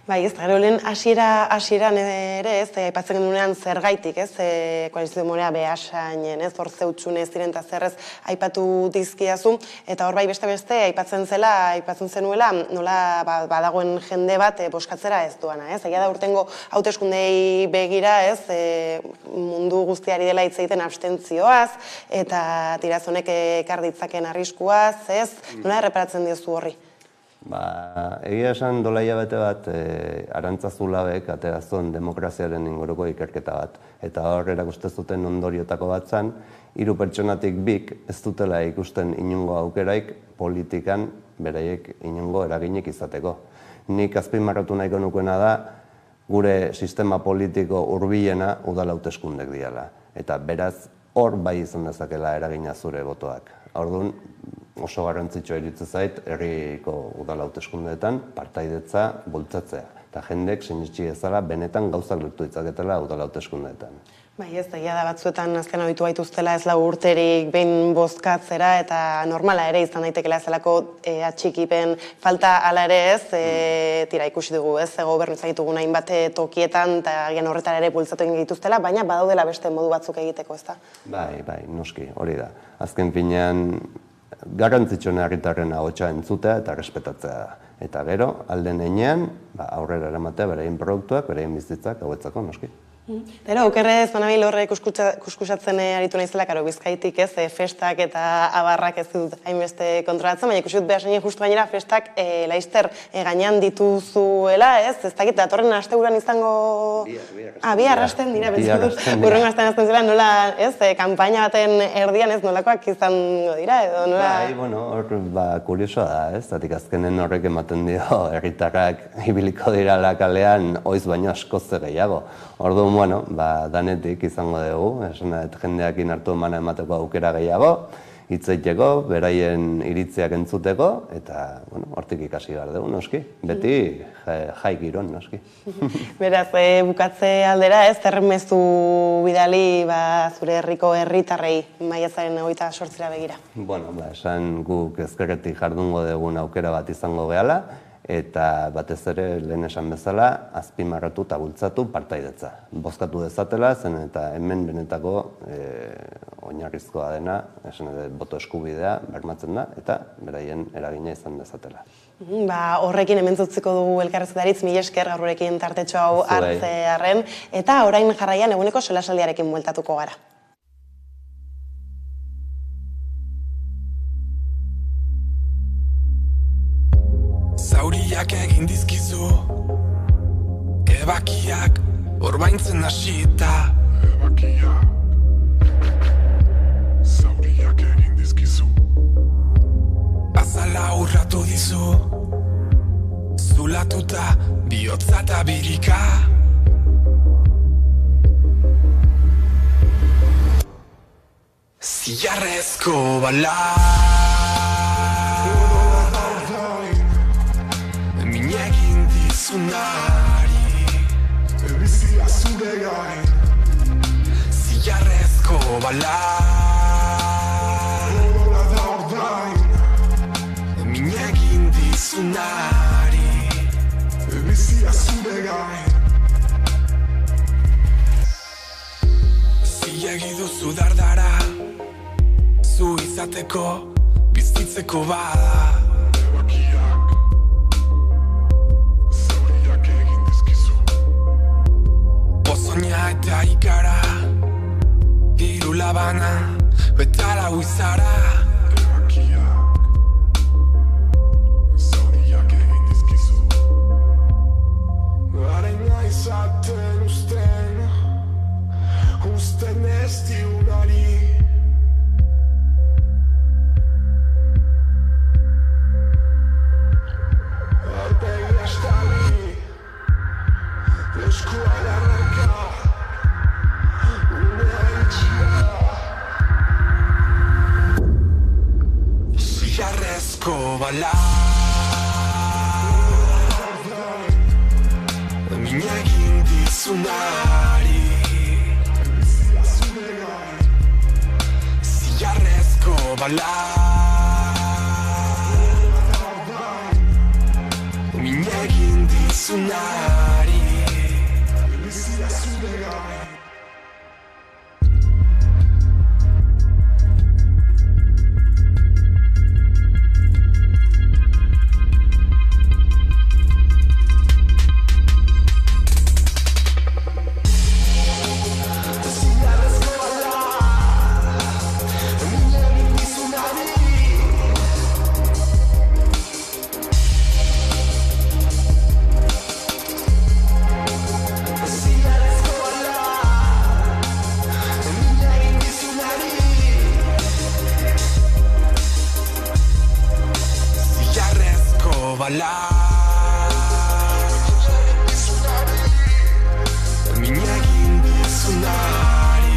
Bai, ez, gero lehen hasieran ere, ez, aipatzen genunean zergaitik, ez, koalizio morea Beasainen, ez, hor zeutxune ez diren eta zerrez aipatu dizkiazu, eta hor bai beste aipatzen zenuela, nola badagoen jende bat boskatzera ez duana, ez, egia da urtengo hauteskundei begira, ez, mundu guztiari dela hitz egiten abstentzioaz, eta tirazonek ekar ditzaken arriskuaz, ez, nola erreparatzen diozu horri? Egia esan dola hilabete bat Arantzazulabek aterazuen demokraziaren inguruko ikerketa bat. Eta hor erakusten zuten ondoriotako bat zan, 3 pertsonatik 2 ez dutela ikusten inongo aukeraik politikan beraiek inongo eraginik izateko. Nik azpimarratu nahiko nukeena da gure sistema politiko hurbilena udal hauteskundek diala. Eta beraz hor bai izan dezakela eragina zure botoak. Orduan, oso garrantzitsua iruditzen zait herriko udal hauteskundeetan partaidetza bultzatzea. Eta jendek sinetsi ezala benetan gauzak lortu ditzaketela udal hauteskundeetan. Bai, ez, egia da batzuetan azken abitu gaituztela ez 4 urterik behin bozkatzera eta normala ere izan daitekela zelako atxikipen falta ala ere ez, tira ikusi dugu ez, gobernu zaitugun hainbat tokietan eta agian horretara ere bultzatu egin dituztela, baina badaudela beste modu batzuk egiteko, ez da? Bai, noski, hori da. Azken finean garrantzitsuena herritarren ahotsa entzutea eta respetatzea da. Eta gero, alden heinean, aurrera eramatea beraien produktuak, beraien bizitzak hauetzako noski. Pero, okerrez, banabil horre kuskusatzen aritu naizela, karo, Bizkaitik ez, festak eta abarrak ez dut hainbeste kontrolatzen, baina ikusi dut behar zein justu gainera festak laizter gainean dituzuela, ez? Ez dakit, datorren asteburuan izango... Bihar hasten dira, burrengo hasten azten zela, nola, ez, kanpaina baten erdian ez nolakoak izango dira, edo nola... Bai, bueno, hor, kuriosoa da, ez? Zatik azkenen horrek ematen dio, herritarrak ibiliko dirala kalean, oiz baino askoz gehiago. Orduan, bueno, danetik izango dugu, jendeakin hartu emana emateko aukera gehiago, hitz egiteko, beraien iritziak entzuteko, eta, bueno, hortik ikasi behar dugu, noski. Beti jai giron, noski. Beraz, bukatze aldera, ez, zer mezu bidali zure herriko herritarrei maiatzaren 28 begira? Bueno, esan guk ezkerretik jardungo dugun aukera bat izango gehala, eta batez ere lehen esan bezala azpimarratu eta bultzatu partaidetza. Bozkatu dezatela, zen eta hemen benetako oinarrizkoa dena, esan boto eskubidea bermatzen da, eta beraien eragina izan dezatela. Horrekin hemen zutziko dugu elkarrezketaritz, mila esker gaurrekin tartetxo hau hartzearren, eta orain jarraian eguneko solasaldiarekin bueltatuko gara. Zauriak egin dizkizu, ebakiak orbaintzen hasita. Zauriak egin dizkizu, azala urratu dizu, zulatuta bihotza eta birika. Ziarrezko bala Zunari Bizia zure gain Ziarrezko bala Odola da ordain Minegin dizunari Bizia zure gain Ziegi duzu dardara Zu izateko bizitzeko bada Pozonia eta ikara Hiru labana Betala huizara Ebakiak Zauriak egin dizkizu Arena izaten Usten ez diunari Alpegi estali Eskua jarraka Ziarrezko bala Minegin dizunari Ziarrezko bala Minegin dizunari Bizia zure gain bala Minegin dizunari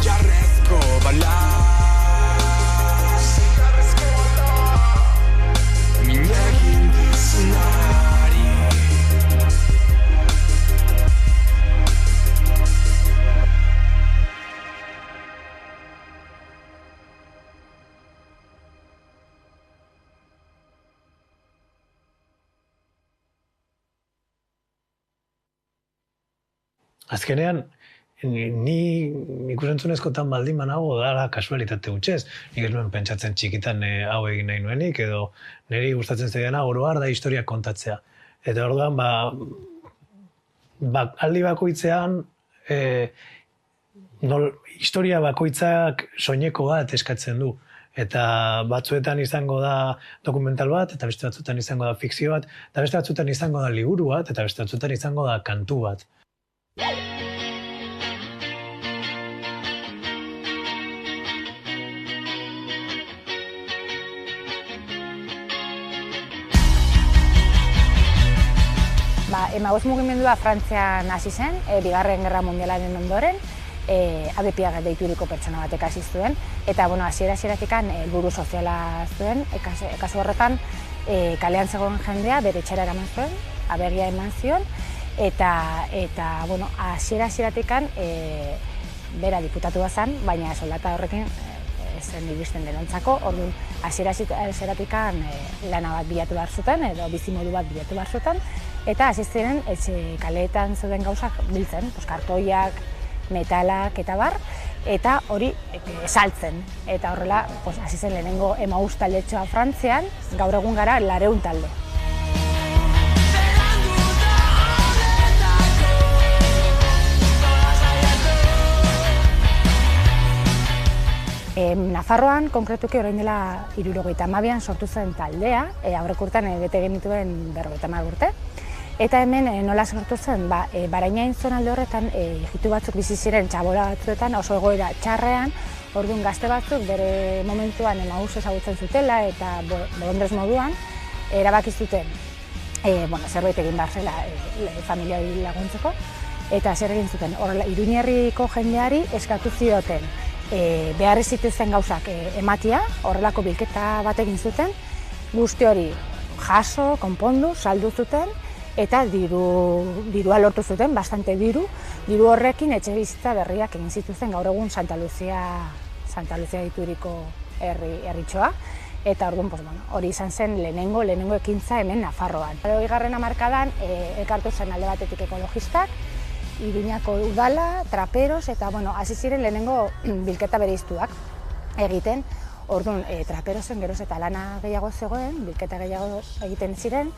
Ziarrezko bala Minegin dizunari Azkenean, ni ikusentzunezkotan baldin banago dara kasualitate hutsez. Nik ez nuen pentsatzen txikitan hau egin nahi nuenik, edo niri gustatzen zaidana oro har da historia kontatzea. Eta orduan, aldi bakoitzean, historia bakoitzak soineko bat eskatzen du. Eta batzuetan izango da dokumental bat, eta beste batzuetan izango da fikzio bat, eta beste batzuetan izango da liburu bat, eta beste batzuetan izango da kantu bat. Emaus mugimendua Frantzian hasi zen, Bigarren Gerra Mundialaren ondoren, ABPA deituriko pertsona batek hasi zuen, eta hasiera-hasieratik helburu soziala zuen, kasu horretan kalean zegoen jendea bere etxera eraman zuen, aberria eman zion, eta hasiera-hasieratik bera diputatu zen, baina soldata horrekin zen iristen denontzako, orduan hasiera-hasieratik lana bat bilatu behar zuten, edo bizimodu bat bilatu behar zuten, eta hasi ziren kaleetan zeuden gauzak biltzen, kartoiak, metalak eta bar, eta hori saltzen. Eta horrela hasi zen lehenengo Emaus taldetxoa Frantzian, gaur egun gara 400 talde. Nafarroan, konkretuki orain dela 72an sortu zen taldea, aurreko urtean bete genituen 50 urte. Eta hemen nola sortu zen, Barainain zonalde horretan egitu batzuk bizi ziren txabola batzuetan oso egoera txarrean, orduan gazte batzuk bere momentuan Emaus ezagutzen zutela eta bolondrez moduan erabaki zuten zerbait egin behar zela familiari laguntzeko, eta zer egin zuten, horrela Iruñerriko jendeari eskatu zioten beharri zituzten gauzak ematia, horrelako bilketa bat egin zuten, guzti hori jaso, konpondu, saldu zuten, eta dirua lortu zuten, bastante diru horrekin etxe bizitza berriak egin zituzten gaur egun Santa Lucia dituriko herritxoa, eta orduan hori izan zen lehenengo ekintza hemen Nafarroan. 20. hamarkadan elkartu zen alde batetik ekologistak, Iruñako udala, traperos, eta hasi ziren lehenengo bilketa bereiztuak egiten. Orduan traperosen geroz eta lana gehiago zegoen, bilketa gehiago egiten ziren,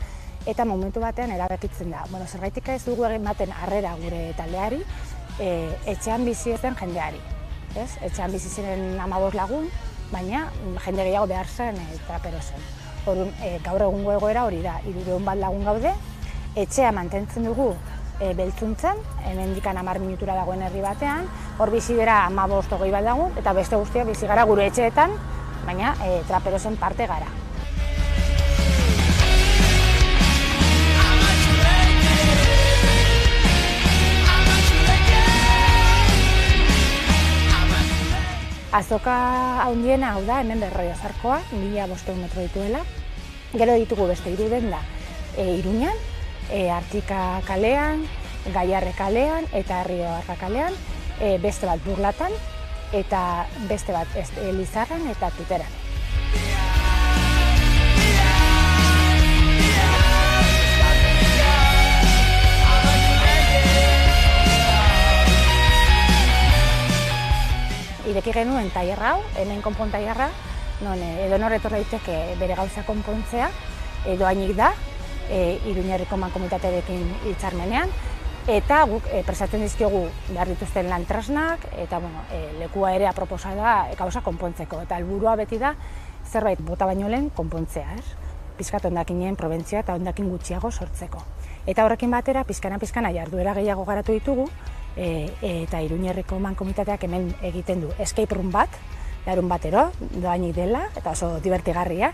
eta momentu batean erabakitzen da. Zergaitik ez dugu ematen harrera gure taldeari, etxean bizi zen jendeari. Etxean bizi ziren 15 lagun, baina jende gehiago behar zen traperosen. Gaur egungo egoera hori da, 300 bat lagun gaude, etxea mantentzen dugu beltzuntzen, hemendik 10 minutura dagoen herri batean, hor bizi dira 15-20 bat lagun, eta beste guztia bizi gara gure etxeetan, baina traperosen parte gara. Azoka handiena hau da, hemen Berroiazarkoa, 1500 metro dituela. Gero ditugu beste 3 denda Iruñan, Artika kalean, Gaiarre kalean eta Rioarra kalean, beste bat Burlatan eta beste bat Lizarran eta Tuteran. Ireki genuen tailerra hau, hemen konpon tailerra, non edonor etor daiteke bere gauza konpontzea, dohainik da, Iruñerriko mankomunitatearekin hitzarmenean, eta guk prestatzen dizkiogu behar dituzten lan tresnak, eta lekua ere aproposa da gauza konpontzeko, eta helburua beti da zerbait bota baino lehen konpontzea, pizkat hondakinen prebentzioa eta hondakin gutxiago sortzeko. Eta horrekin batera, pizkana jarduera gehiago garatu ditugu, eta Iruñerriko mankomunitateak hemen egiten du escape room bat, larun batero, doainik dela, eta oso divertigarria,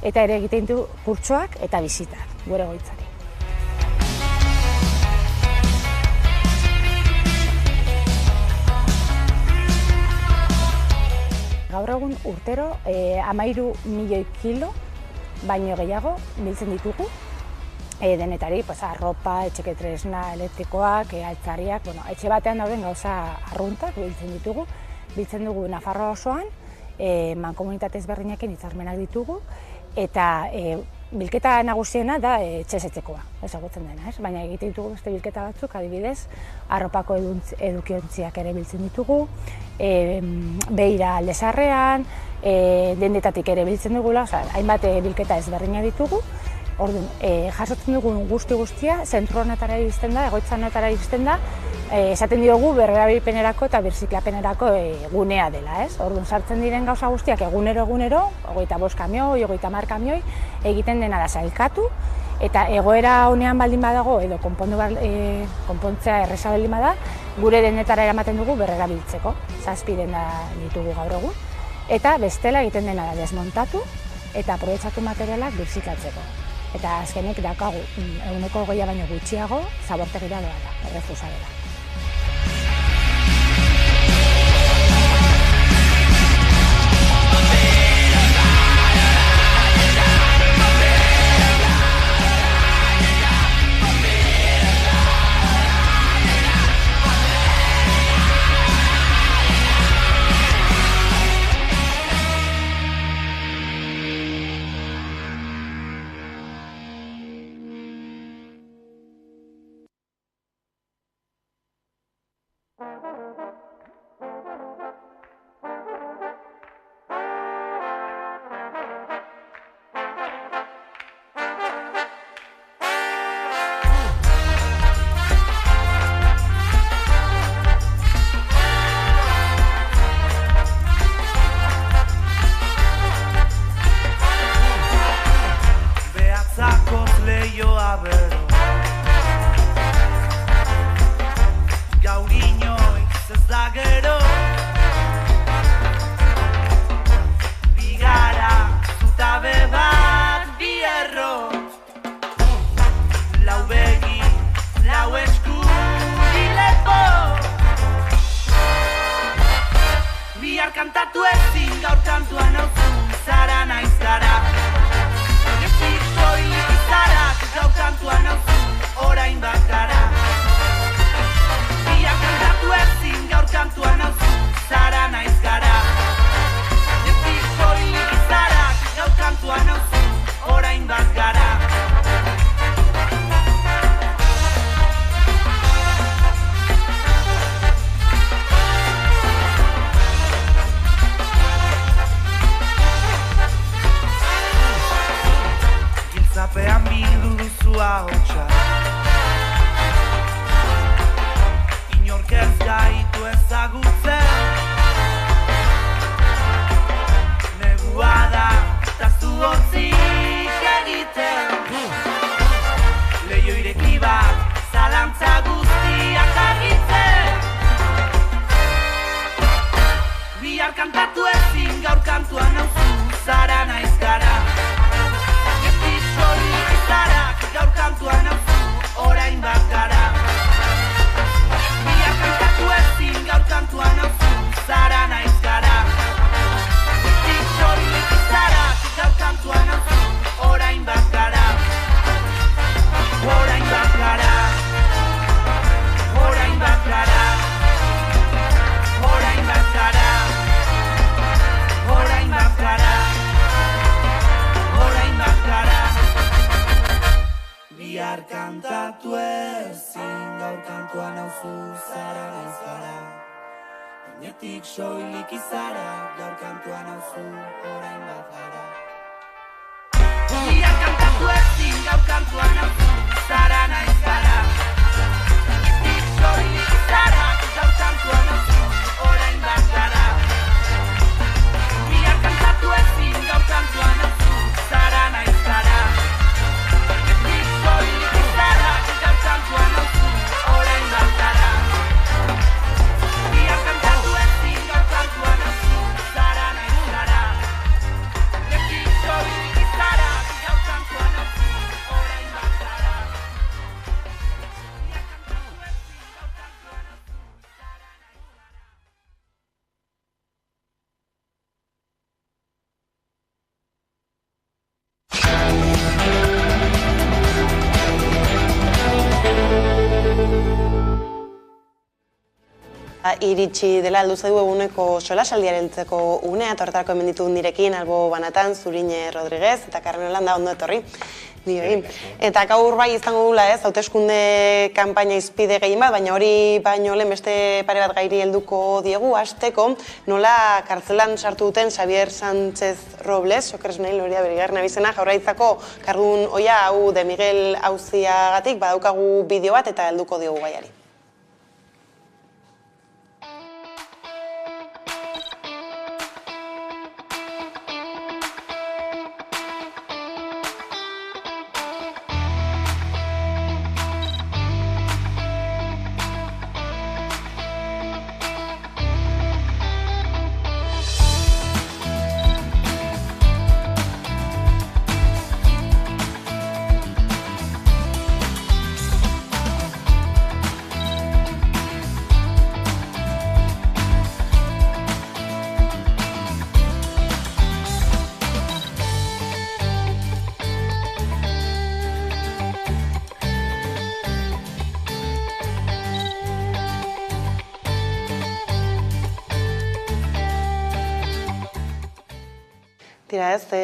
eta ere egiten du kurtsoak eta bisitak, gure egoitzari. Gaur egun urtero 13 milioi kilo baino gehiago biltzen ditugu, denetari, arropa, etxeke tresna, elektrikoak, altzariak, etxe batean dauden gauza arruntak biltzen dugu Nafarroa osoan, mankomunitate ezberdinekin hitzarmenak ditugu, eta bilketa nagusiena da etxezetzekoa, ezagutzen dena, ez? Baina egiten ditugu beste bilketa batzuk, adibidez, arropako edukiontziak ere biltzen ditugu, beira alde zaharrean, dendetatik ere biltzen dugula, hainbat bilketa ezberdina ditugu. Orduan, jasotzen dugun guztia, zentru honetara iristen da, egoitza honetara iristen da, esaten diogu berrerabilpenerako eta birziklapenerako gunea dela, ez? Orduan, sartzen diren gauza guztiak egunero, 25 kamioi, 30 kamioi, egiten dena da sailkatu, eta egoera honean baldin badago, edo konpontzea erreza baldin bada, gure denetara eramaten dugu berrerabiltzeko, 7 denda ditugu gaur egun, eta bestela egiten dena da desmontatu eta aprobetxatu materialak birziklatzeko. Eta azkenik daukagu 20% baino gutxiago zabortegira doa da, errefusadera. Kantatu ezin gaur kantua nauzu, zara naiz gara. Gezik soilik izarak gaur kantua nauzu, orain bakara. Biak kantatu ezin gaur kantua nauzu, zara naiz gara. Gezik soilik izarak gaur kantua nauzu, orain bakara. Zapean bildu duzu ahotsa, inork ez gaitu ezagutzen. Negua da, eta zu hotzik egiten. Leio ireki bat, zalantza guztiak argitzen. Bihar kantatu ezin gaur kantua nauzu, zara naiz gara. Gaur kantua nauzu, orain bakara. Biak kantatu ezin gaur kantua nauzu, zara naiz gara. Gezik soilik izarak gaur kantua nauzu, orain bakara. Orain bakara. Orain bakara. Orain bakara. Orain bakara. Orain bakara. Bihar kantatu ezin gaur kantua nauzu, zara naiz gara. Gainetik soilik izara, gaur kantua nauzu, orain bakara. Bihar kantatu ezin gaur kantua nauzu, zara naiz gara. Gainetik soilik izara, gaur kantua nauzu, orain bakara. Bihar kantatu ezin gaur kantua nauzu, zara naiz gara. Soilik izarak gaur kantua nauzu, orain bakara. Bihar kantatu ezin gaur kantua nauzu, zara naiz gara. Gezik soilik izarak gaur kantua nauzu, orain bakara. Iritsi dela heldu zaigu eguneko solasaldiaren heltzeko unea, eta horretarako hemen ditugu nirekin Albo Banatan, Zurine Rodriguez eta Carmen Holanda, ondo etorri. Eta gaur bai izango dugula hauteskunde kanpaina izpide gehien bat, baina hori baino lehen beste pare bat gairi helduko diegu, hasteko nola kartzelan sartu duten Xabier Sánchez Robles, Okeresnei Loria Berigarren abizena, Jaurlaritzako kargudun ohia hau de Miguel auziagatik, badaukagu bideo bat eta helduko diogu gaiari.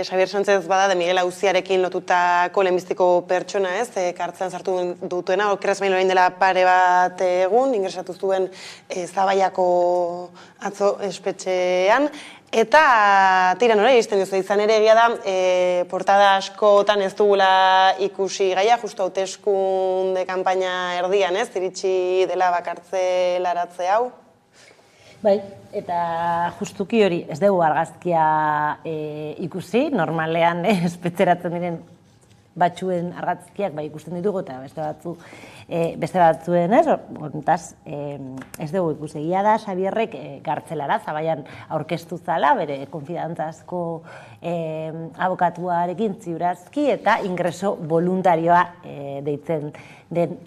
Xabier Sánchez bada de Miguel auziarekin lotutako lehenbiziko pertsona, kartzelan sartu dutuena, Okeresnei orain dela pare bat egun, ingresatu zuen Zabaiako atzo espetxean, eta tira nora iristen duzu, izan ere egia da, portada askotan ez dugula ikusi gaia, justu hauteskunde kanpaina erdian, iritsi dela kartzelaratze hau. Bai, eta justuki hori ez dugu argazkia ikusi, normalean espetzeratzen diren batzuen argazkiak ikusten ditugu eta beste batzuen horretaz ez dugu ikusi. Egia da, Xabierrek kartzelara, Zabaian aurkeztu zala, bere konfidantzazko abokatuarekin ziurazki eta ingreso voluntarioa deitzen den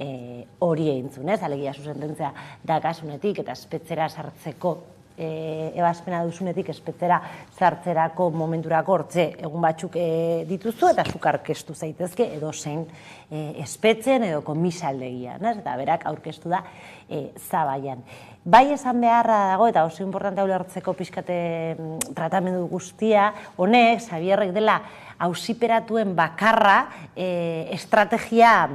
hori eintzun, alegia zuzententzia da kasunetik eta espetzera sartzeko ebazpena duzunetik espetzera sartzerako momenturako hortze egun batzuk dituzu eta zuk aurkeztu zaitezke edo zein espetzen edo komisaldegian, eta berak aurkeztu da Zabaian. Bai esan beharra dago eta oso importante ulertzeko pixkate tratamendu guztia, honek, Xabierrek dela auziperatuen bakarra estrategia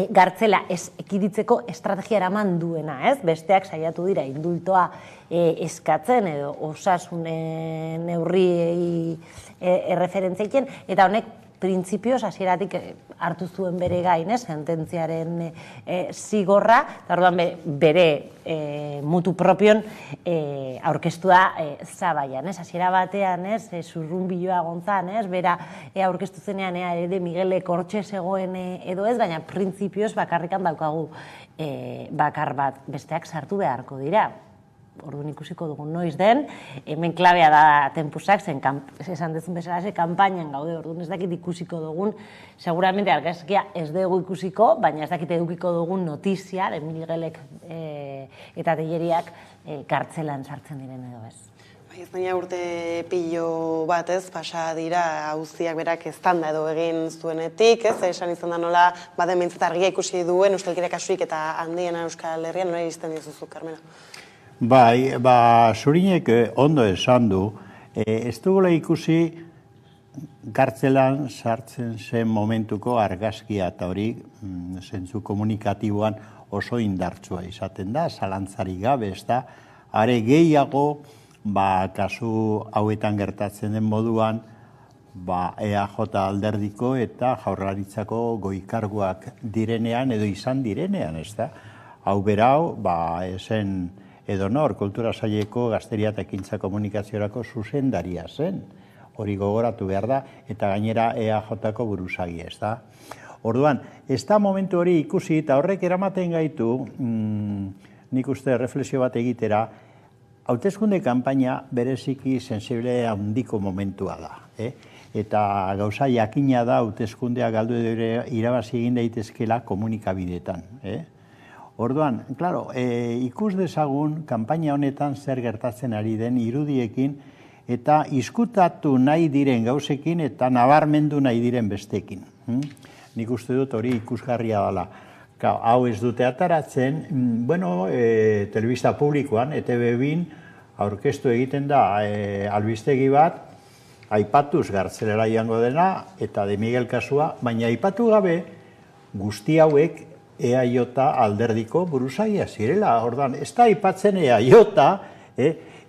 gartzela ez ekiditzeko estrategia eraman duena, besteak saiatu dira indultoa eskatzen edo osasun neurriei erreferentziatzen, eta honek printzipioz hasieratik hartu zuen bere gain, sententziaren zigorra, eta orduan bere mutu propion aurkeztu da Zabaian, hasiera batean, zurrunbiloa gontzan, bera aurkeztu zenean de Miguelek hortxe zegoen edo ez, baina printzipioz bakarrikan daukagu bakar bat, besteak sartu beharko dira. Orduan ikusiko dugun noiz den, hemen klabea da tempusak, esan dezun bezala, kanpainan gaude, orduan ez dakit ikusiko dugun, seguramente argazkia ez dugu ikusiko, baina ez dakit edukiko dugun notizia, de Miguelek eta Telleriak kartzelan sartzen diren edo ez. Ez baina urte pilo bat pasa dira auziak berak eztanda edo egin zuenetik, esan izan da nola baden behintzat argia ikusi duen Euskalkire kasurik eta handiena Euskal Herrian, nola iristen dizuzu, Carmena? Bai, Zurinek ondo esan du, ez dugula ikusi kartzelan sartzen zen momentuko argazkia eta hori zentzu komunikatiboan oso indartsua izaten da, zalantzari gabe, ez da, are gehiago, kasu hauetan gertatzen den moduan, EAJ alderdiko eta Jaurlaritzako goikarguak direnean edo izan direnean, ez da. Hau berau, esen edonor, kultura saileko gazteria eta ekintza komunikaziorako zuzendaria zen. Hori gogoratu behar da, eta gainera EAJ-ko buruzagi, ez da. Orduan, ez da momentu hori ikusi, eta horrek eramaten gaitu, nik uste reflexio bat egitera, hauteskunde kanpaina bereziki sensible handiko momentua da. Eta gauza jakina da hauteskundea galdu edo irabazi egin daitezkela komunikabideetan. Orduan, klaro, ikus dezagun kanpaina honetan zer gertatzen ari den irudiekin eta izkutatu nahi diren gauzekin eta nabarmendu nahi diren bestekin. Nik uste dut hori ikusgarria dela. Hau ez dute ataratzen, telebista publikoan, ETV-bin, aurkeztu egiten da albistegi bat, aipatuz Gartzelera joango dena, eta De Miguel kasua, baina aipatu gabe guzti hauek EAJ alderdiko buruzagia zirela. Ordan, ez da aipatzen EAJ,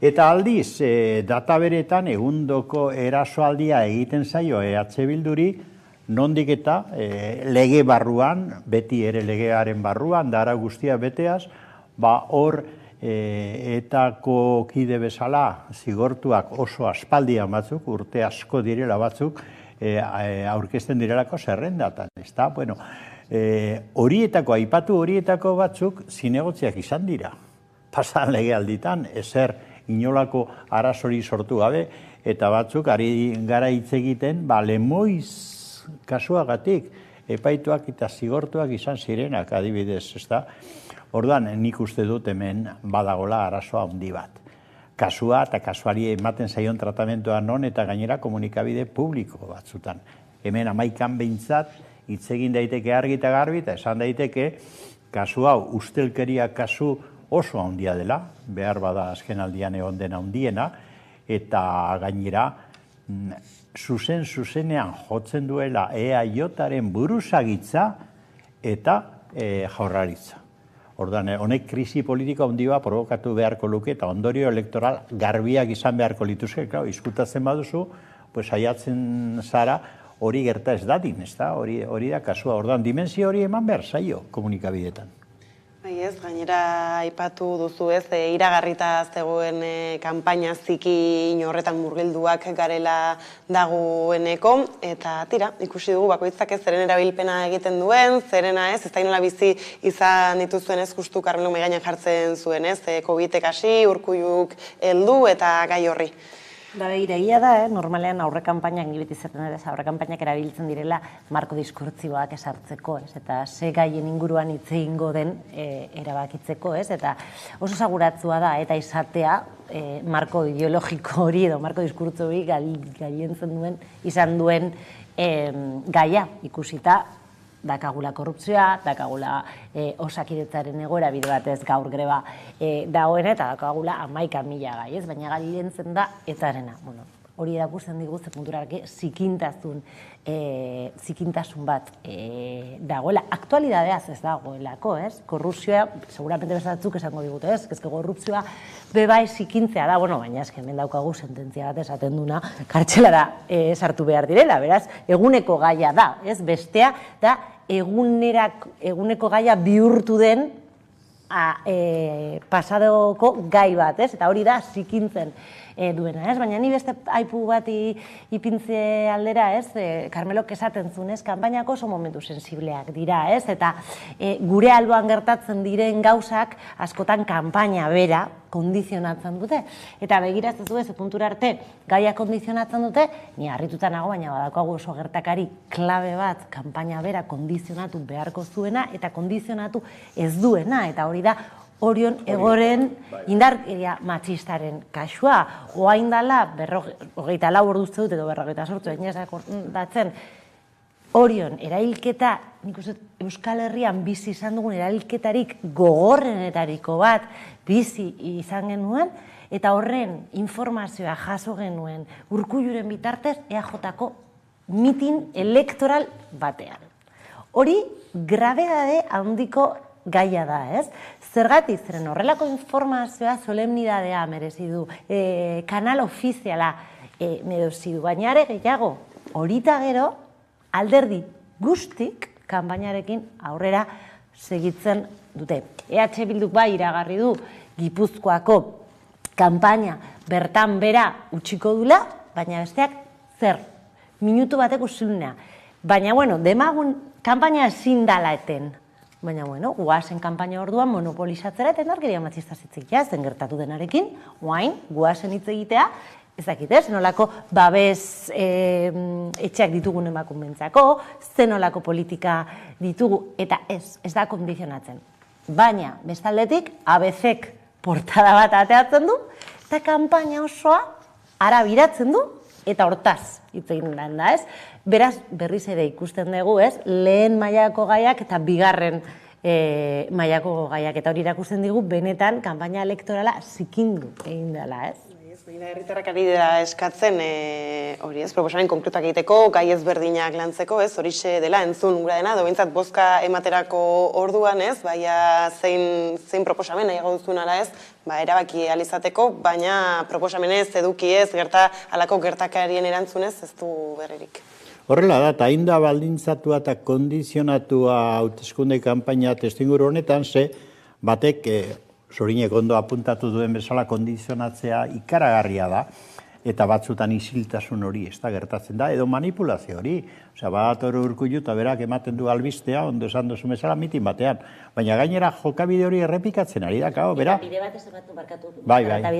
eta aldiz, data beretan egundoko erasoaldia egiten zaio EH Bilduri, nondik eta lege barruan, beti ere legearen barruan, dara guztia beteaz, hor etako kide bezala zigortuak oso aspaldian batzuk, urte asko direla batzuk, aurkezten direlako zerrendatan, ezta? Bueno, aipatu horietako batzuk zinegotziak izan dira. Pasan legealditan, ezer inolako arazori sortu gabe, eta batzuk ari gara hitz egiten, Lemoiz kasuagatik, epaituak eta zigortuak izan zirenak, adibidez, ezta? Orduan, nik uste dut hemen badagola arazoa handi bat. Kasua eta kasuari ematen zaion tratamentoa non eta gainera komunikabide publiko batzutan. Hemen 11 behintzat hitz egin daiteke argi eta garbi eta esan daiteke kasu hau ustelkeria kasu oso handia dela, behar bada azken aldian egon dena handiena, eta gainera zuzenean jotzen duela EAJ-aren buruzagitza eta jaurlaritza. Ordan, honek krisi politiko handia provokatu beharko luke eta ondorio elektoral garbiak izan beharko lituzke, izkutatzen baduzu, saiatzen zara hori gerta ez dadin, hori da kasua. Ordan, dimensio hori eman behar zaio komunikabidetan. Gainera aipatu duzu iragarrita zegoen kanpaina zikin horretan murgilduak garela dagoeneko, eta ikusi dugu bakoitzak zeren erabilpena egiten duen, zerena ez da inola bizi izan dituzuen justu Carmelo mahai gainean jartzen zuen, COVID-ek hasi, Urkulluk heldu eta gai horri. Egia da, normalean aurre kanpainak, ni beti zaten ere, aurre kanpainak erabiltzen direla marko diskurtziboak esartzeko, eta ze gaien inguruan hitz egingo den erabakitzeko, eta oso saguratzua da, eta izatea marko ideologiko hori edo marko diskurtzo hori gaientzen duen, izan duen gaia ikusita, dakagula korrupzioa, dakagula osakidetzaren egoera bide batez gaur greba dagoena, eta dakagula 11.000 gai, baina gaientzen da etarena. Hori erakusten digu ze punturarki zikintasun bat dagoela. Aktualidadeaz ez dagoelako, korrupzioa, seguramente bezatzuk esango digute, korrupzioa bebai zikintzea da, baina hemen daukagu sententzia bat esaten duna kartxelara sartu behar direla, beraz, eguneko gaia da, bestea, da eguneko gaia bihurtu den pasadoko gai bat, eta hori da zikintzen duena, baina ni beste aipu bat ipintze aldera, Carmelok esaten zuen, kanpainako oso momentu sensibleak dira, eta gure alboan gertatzen diren gauzak askotan kanpaina bera kondizionatzen dute, eta begiratzen du ze puntura arte gaia kondizionatzen dute, ni harrituta nago, baina badaukagu oso gertakari klabe bat kanpaina bera kondizionatu beharko zuena, eta kondizionatu ez duena, eta hori da Orion Egoren indarkeria matxistaren kasua. Oain dala, 24 orduzte dut edo 48 datzen, Orion erailketa, nik uste Euskal Herrian bizi izan dugun erailketarik gogorrenetariko bat bizi izan genuen, eta horren informazioa jaso genuen Urkulluren bitartez EAJ-ko mitin elektoral batean. Hori grabedade handiko gaia da, Zergatik, zeren horrelako informazioa solemnidadea merezi du, kanal ofiziala merezi du, baina ere gehiago, horita gero, alderdi guztik kanpainarekin aurrera segitzen dute. EH Bilduk bai iragarri du Gipuzkoako kanpaina bertan bera utziko dula, baina besteak zer, minutu bateko zunea. Baina, demagun kanpaina ezin dala eten. Baina, guazen kanpaina orduan monopolizatzera eta indarkeria matxista zitzekia, zen gertatu denarekin, guazen hitz egitea, ez dakit, zenolako babes etxeak ditugun emakumentzako, zenolako politika ditugu, eta ez da kondizionatzen. Baina, bestaldetik, ABCek portada bat ateatzen du, eta kanpaina osoa arabiratzen du, eta hortaz hitz egin da, Beraz, berriz ere ikusten dugu, lehen mailako gaiak eta bigarren mailako gaiak, eta hori irakusten digu, benetan, kanpaina elektorala zikindu egin dela, ez? Herritarrak ari dira eskatzen, hori ez, proposamen konkretuak egiteko, gai ezberdinak lantzeko, ez, horixe dela entzun gura dena, edo behintzat bozka ematerako orduan, ez, baina zein proposamen nahiago duzun ala ez, erabaki alizateko, baina proposamenez, edukiez, halako gertakarien erantzunez, ez du berririk. Horrela da, eta hain da baldintzatua eta kondizionatua hauteskunde kanpaina testuinguru honetan, ze batek Zorinek ondo apuntatu duen bezala kondizionatzea ikaragarria da, eta batzutan isiltasun hori ez da gertatzen da, edo manipulazio hori. Osea, bat hori Urkullu eta berak ematen du albistea, ondo esan duzu bezala mitin batean. Baina gainera jokabide hori errepikatzen ari da, kao, bera? Bide batez ematen barkatu. Bai. Eta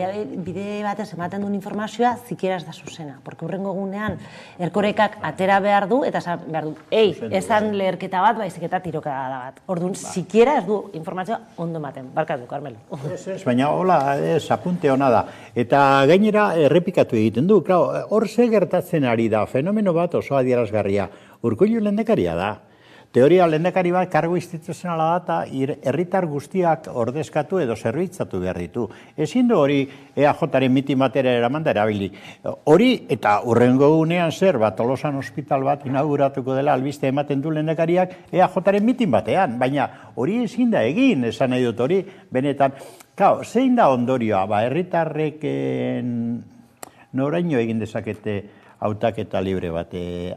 bide batez ematen duen informazioa zikera ez da zuzena. Porque hurrengo gunean, Erkorekak atera behar du, eta behar du, esan leherketa bat, baizik eta tirokada bat. Orduan, zikera ez du informazioa ondo ematen. Barkatu, Carmelo. Baina, hola, apunte hona da. Eta gainera errepikatu egiten du. Hor ze gertatzen ari da, fenomeno bat oso adierazgarria. Urkullu lehendakaria da. Teoria lehendakari bat kargu instituzionala da eta herritar guztiak ordezkatu edo zerbitzatu behar ditu. Ezin du hori EAJaren mitin batera eramanda erabili. Hori eta hurrengo gunean zer bat Tolosan ospital bat inauguratuko dela albiste ematen du lehendakariak EAJaren mitin batean. Baina hori ezin da egin, esan nahi dut hori, benetan. Zein da ondorioa? Herritarrek noraino egin dezakete hautaketa libre bat,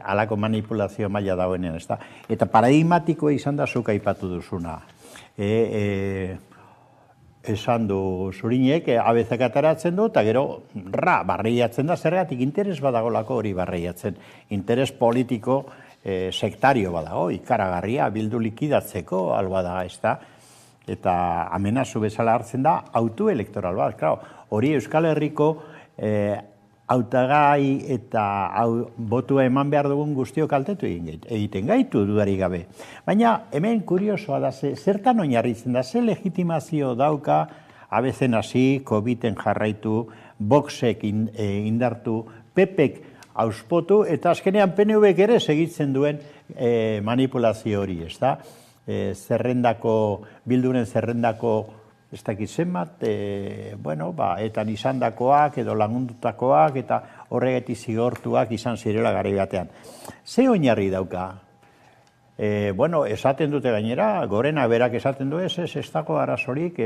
halako manipulazio maila dagoenean, ez da? Eta paradigmatikoa izan da zuk aipatu duzuna. Esan du Zurinek, abezak ataratzen du, eta gero, barreiatzen da, zergatik interes badagolako hori barreiatzen. Interes politiko sektario badago, ikaragarria, bildu likidatzeko, alba da, ez da? Eta amenazu bezala hartzen da, autoelektoral bat, hori Euskal Herriko hautagai eta botua eman behar dugun guztiok kaltetu egiten gaitu dudarik gabe. Baina hemen kuriosoa da, zertan oinarritzen da, ze legitimazio dauka abezen hasi, COVID-en jarraitu, Voxek indartu, PPek auspotu, eta azkenean PNVek ere segitzen duen manipulazio hori, ez da? Bilduren zerrendako ez dakit zenbat, etan izandakoak edo lagundutakoak eta horregatik zigortuak izan zirela garai batean. Ze oinarri dauka? Esaten dute gainera, Gorena berak esaten du ez dago arazorik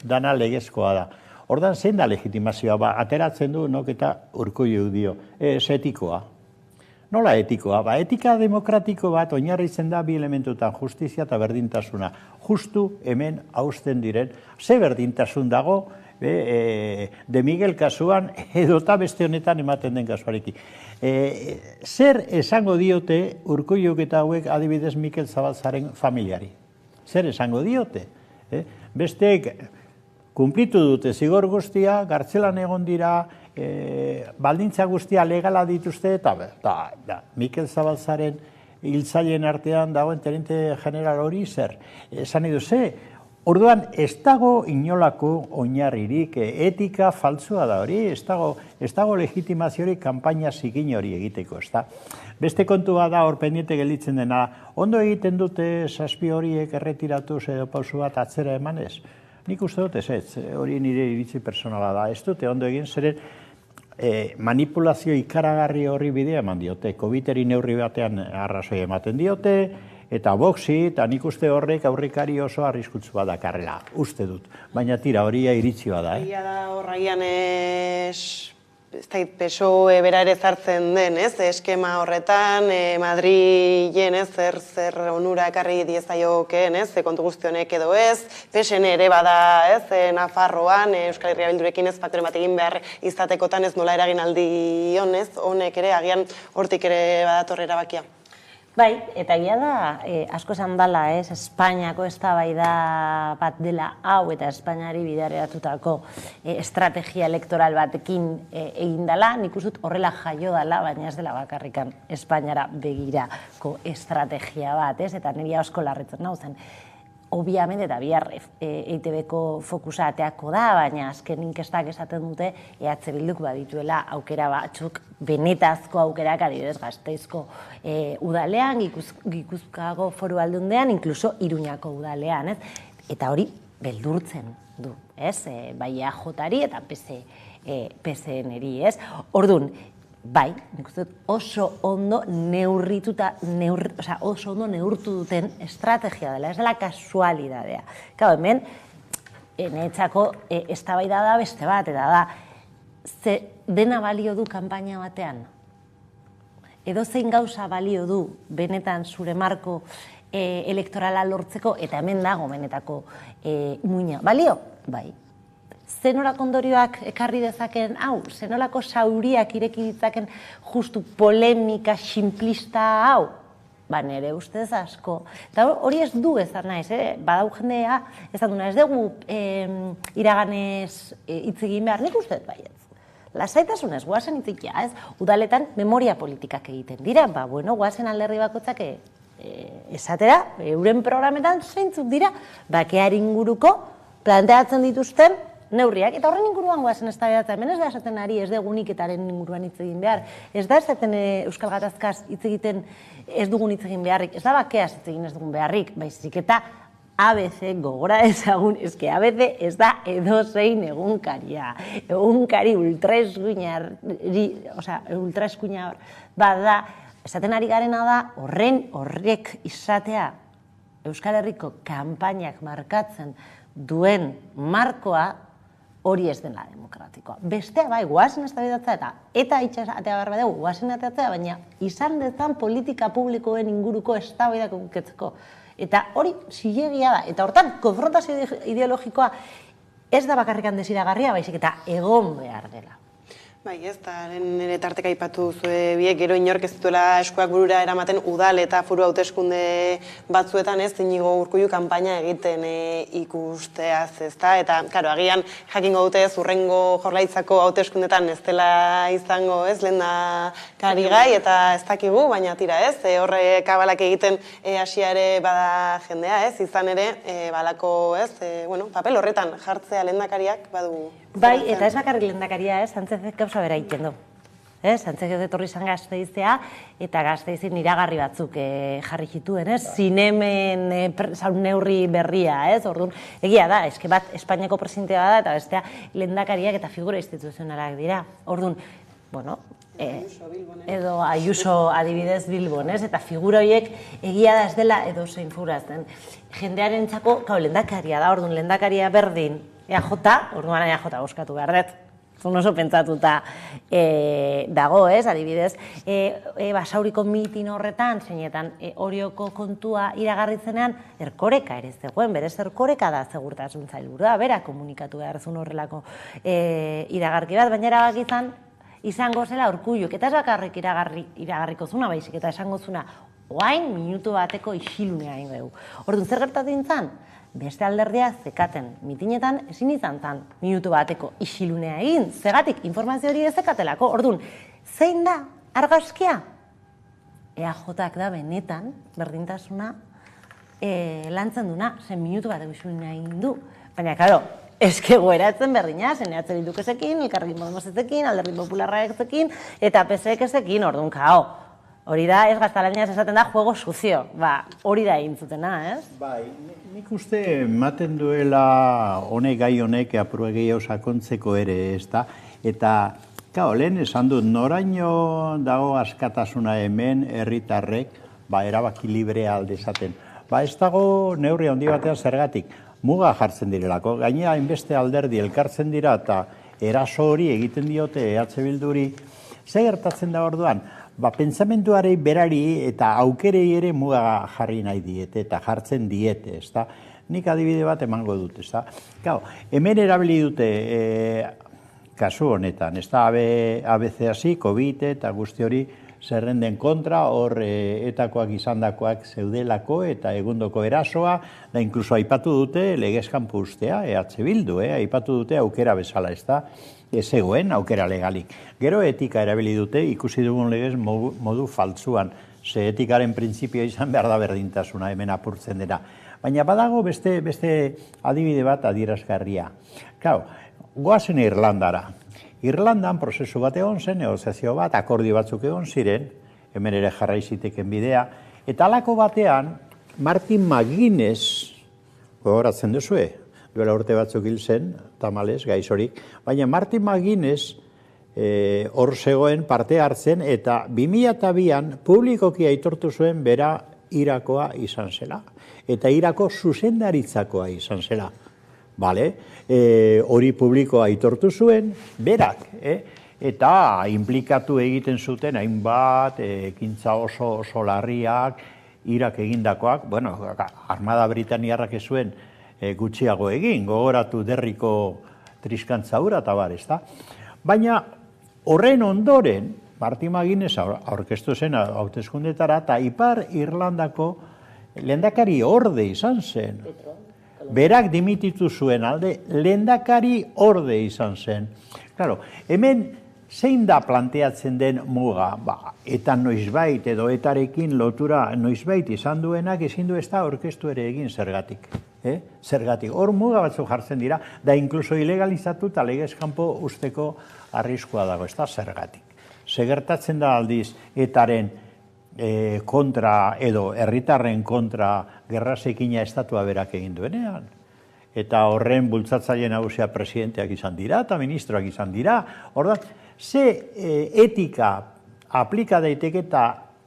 dana legezkoa da. Ordan zein da legitimazioa, ateratzen du nok eta Urkullu dio, ez etikoa. Nola etikoa? Etika demokratiko bat oinarritzen da bi elementutan, justizia eta berdintasuna. Justu hemen hausten diren, ze berdintasun dago, de Miguel kasuan edota beste honetan ematen den kasuarekin. Zer esango diote Urkulluk eta hauek adibidez Mikel Zabalzaren familiari? Zer esango diote? Besteek kumplitu dute zigor guztia, gartzelan egon dira, baldintza guztia legala dituzte, eta Mikel Zabalzaren hiltzaileen artean dagoen tenente general hori zer. Esan nahi duze, orduan ez dago inolako oinarririk, etika faltsua da hori, ez dago legitimaziorik kanpaina zikin hori egiteko, ez da. Beste kontua da hor pendiente gelditzen dena, ondo egiten dute zazpi horiek erretiratuz edo pausu bat atzera emanez. Nik uste dut ez, hori nire iritzi personala da, ez dute ondo egin zeren manipulazio ikaragarri horri bidea eman diote, COVID-eri neurri batean arrazoi ematen diote, eta Voxi, eta nik uste horrek aurrikari oso arriskutsua dakarrela, uste dut. Baina tira, hori iritzioa da. Ia da horraian PSOE bera ere zartzen den, eskema horretan, Madrilen zer onura ekarri diezaiokeen, kontu guztionek edo ez, PSN ere bada, Nafarroan, Euskal Herria Bildurekin ez faktore bat egin behar izatekotan ez nola eragin aldi honez, honek ere, agian hortik ere badator erabakia. Bai, eta egia da, asko esan dala, Espainiako eztabaida bat dela hau eta Espainiari bideratutako estrategia elektoral batekin egin dela, nik uste dut horrela jaio dela, baina ez dela bakarrikan Espainiara begirako estrategia bat, eta niri asko larritzen nahu zen. obviamente, eta bihar EITB-ko fokusa ateako da, baina azken inkestak esaten dute EH Bilduk badituela aukera batzuk, benetazko aukerak adibidez Gasteizko udalean, Gipuzkoako Foru Aldundian, inkluso Iruñako udalean, ez? Eta hori beldurtzen du, ez? Bai EAJ-ari eta PSN-eri, ez? Orduan, bai, nik uste oso ondo oso ondo neurtu duten estrategia dela, ez dela kasualidadea. Gau, hemen, netzako eztabaida da beste bat, eta da, ze dena balio du kanpaina batean? Edo zein gauza balio du benetan zure marko elektorala lortzeko, eta hemen dago benetako muina. Balio? Bai. Zenolako ondorioak ekarri dezaken, zenolako sauriak ireki ditzaken justu polemika simplista hau, nire ustez asko. Eta hori ez du ezan naiz, badau jendea, ezan duna, ez dugu iraganez hitz egin behar, nik ustez baietz. Lasaitasunez, guazen hitz egitea, ez? Udaletan memoria politikak egiten dira, guazen alderdi bakoitzak esatera, euren programetan zeintzuk dira, bakearen inguruko planteatzen dituzten neurriak, eta horren inguruan guazen eztabaidatzen, hemen ez da esaten ari ez dugunik etaren inguruan hitz egin behar, ez da esaten Euskal Gatazkaz hitz egiten ez dugun hitz egin beharrik, ez da bakeaz hitz egin ez dugun beharrik, baizik eta ABC gogora ezagun, eske ABC ez da edozein egunkaria, egunkari ultraeskuinar bada, esaten ari garena da horrek izatea Euskal Herriko kanpainak markatzen duen markoa hori ez dela demokratikoa. Bestea bai, guazen eztabaidatzea eta itxasatea behar badegu, guazen ateatzea, baina izan dezan politika publikoen inguruko eztabaidak uketzeko. Eta hori zilegia da, eta hortan konfrontazio ideologikoa ez da bakarrikan desiragarria, baizik eta egon behar dela. Bai, ez da, nire tarteka aipatu zue biek, gero inork ez dituela eskuak burura eramaten udal eta foru hauteskunde batzuetan ez, Iñigo Urkullu kanpaina egiten ikusteaz, ez da, eta, karo, agian jakingo dute hurrengo Jaurlaritzako hauteskundetan ez dela izango, ez, lehendakari gai, eta ez dakigu, baina tira, ez, horre kabalak egiten hasia ere bada jendea, ez, izan ere, balako, ez, papel horretan jartzea lehendakariak badu. Bai, eta ez bakarrik lehendakaria, Sánchezek gauza bera egiten du. Sánchezek etorri izan Gasteizea, eta Gasteizin iragarri batzuk jarri zituen, zinemen neurri berria, orduan, egia da, eske bat Espainiako presidentea da, eta bestea lehendakariak eta figura instituzionalak dira. Orduan, edo Ayuso adibidez Bilbon, eta figura horiek egia da ez dela edo zein furazten. Jendearen txako, lehendakaria da, orduan, lehendakaria berdin, EAJ, orduan EAJ boskatu behar dut. Zun oso pentsatuta dago, adibidez, Basauriko mitin horretan, zeinetan Orioko kontua iragarritzenean, Erkoreka ere zegoen, berez Erkoreka da segurtasun zailburua, bera komunikatu behar zuen horrelako iragarki bat, baina erabak izango zela Urkulluk, eta ez bakarrik iragarriko zuna, baizik eta esango zuna, oain minutu bateko isilunea egin dugu. Orduan, zer gertatzen zan? Beste alderdia zekaten mitinetan ezin izan zan minutu bateko isilunea egin, zegatik informazio hori ez zekatelako. Orduan, zein da argazkia? EAJak da benetan berdintasuna lantzen duna, zen minutu bateko isilunea egin du. Baina, karo, eske goeratzen berdina, zen EH Bilduk ezekin, Elkarrekin Podemos ezekin, Alderdi Popularra ezekin, eta PSek ezekin, orduan, kao. Hori da, ez gaztelaniaz esaten da, juego sucio. Hori da egin zutena, ez? Bai, nik uste ematen duela gai honek apurua sakontzeko ere, ez da? Eta, lehen esan dut, noraino dago askatasuna hemen herritarrek, erabaki librea alde esaten. Ez dago neurri handi batean zergatik, muga jartzen direlako. Gainera, hainbeste alderdi elkartzen dira eta eraso hori egiten diote EH Bilduri. Zer gertatzen da orduan? Pentsamenduarei berari eta aukerei ere muga jarri nahi diete eta jartzen diete, ez da? Nik adibide bat emango dut, ez da? Hemen erabili dute kasu honetan, ez da? ABC hasi, COVID eta guzti hori zerrenden kontra, hor etakoak izandakoak zeudelako eta egundoko erasoa, da inkluso aipatu dute legez kanpo ustea, EH Bildu, aipatu dute aukera bezala, ez da? Ez egoen aukera legalik. Gero etika erabili dute, ikusi dugun legez modu faltzuan, ze etikaren printzipioa izan behar da berdintasuna hemen apurtzen dena. Baina badago beste adibide bat adierazgarria. Claro, goazen Irlandara. Irlandan prozesu bat egon zen, negoziazio bat, akordio batzuk egon ziren, hemen ere jarrai ziteken bidea, eta halako batean, Martin McGuinness, gogoratzen duzue, duela urte batzuk hil zen, tamalez, gaizorik, baina Martin McGuinness hor zegoen parte hartzen, eta 2002an publikoki aitortu zuen bera Irakoa izan zela, eta Irako zuzendaritzakoa izan zela. Hori publikoa aitortu zuen, berak, eta inplikatu egiten zuten hainbat, ekintza oso larriak, Irak egindakoak, Armada Britaniarrak ez zuen gutxiago egin, gogoratu Derriko triskantza hura eta bar, ezta? Baina horren ondoren, Martin McGuinness aurkeztu zen hauteskundetara, eta Ipar Irlandako lehendakari orde izan zen. Berak dimititu zuen alde, lehendakari orde izan zen. Claro, hemen zein da planteatzen den muga? Eta noizbait edo etarekin lotura noizbait izan duenak ezin du ez da aurkeztu ere egin zergatik. Zergatik. Hor muga batzuk jartzen dira, da inkluso ilegalizatu eta legez kanpo usteko arriskua dago, ez da zergatik. Segertatzen da aldiz etaren kontra edo herritarren kontra gerrazekina estatua berak egin duenean. Eta horren bultzatzaile nagusia presidenteak izan dira eta ministroak izan dira. Ordan, ze etika aplika daiteke eta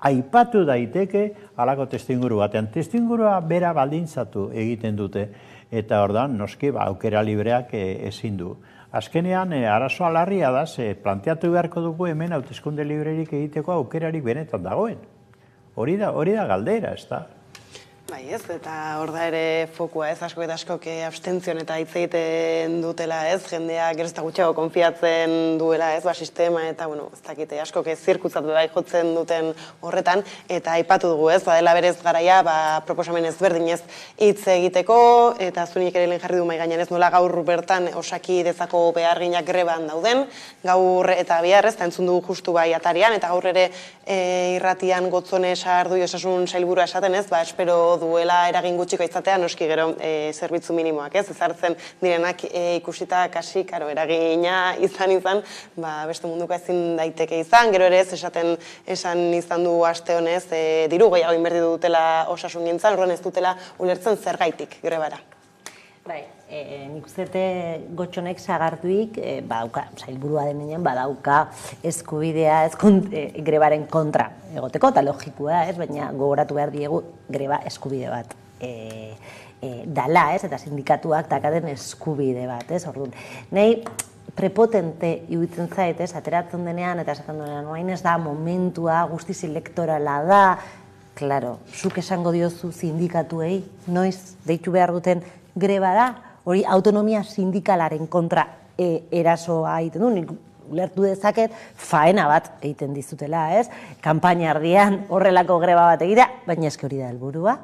aipatu daiteke halako testuinguru batean. Testuingurua bera baldintzatu egiten dute eta ordan noski aukera libreak ezin du. Azkenean, arazoa larria da, planteatu beharko dugu hemen hauteskunde librerik egiteko aukerarik benetan dagoen. Hori da galdera, ez da? Bai ez, eta hor da ere fokua ez, asko eta askok abstentzion eta hitz egiten dutela ez, jendeak geroz eta gutxiago konfiatzen duela ez, sistema eta, ez dakite, askok zirkutzat bai jotzen duten horretan, eta aipatu dugu ez, badela berez garaia, proposamen ezberdinez hitz egiteko, eta zunik ere lehen jarri du mai gainean ez, nola gaur bertan osaki dezako beharginak greban dauden, gaur eta bihar ez, eta entzun dugu justu bai atarian, eta gaur ere irratian Gotzone Saardui osasun sailburua esaten ez, espero duela eragin gutxiko izatea, noski gero zerbitzu minimoak ez, ezartzen direnak ikusita kasi, eragina izan, beste munduko ezin daiteke izan, gero ere ez esan izan du aste honez, diru gehiago inberti dutela osasun gintzan, horren ez dutela ulertzen zergaitik grebara. Bai, nik uzete Gotxonek sagartuik, sailburua denean, badauka eskubidea grebaren kontra egoteko, eta logikua, baina gogoratu behar diegu greba eskubide bat dala, eta sindikatuak dakaden eskubide bat, orduan. Nahi, prepotente iruditzen zait, ateratzen denean, eta esaten denean, oain ez da momentua, guztiz elektorala da, klaro, zuk esango diozu sindikatuei, noiz deitu behar duten greba da, hori autonomia sindikalaren kontra erasoa egiten du, nik ulertu dezaket faena bat egiten dizutela, kanpaina ardian horrelako greba bat egitea, baina eske hori da helburua.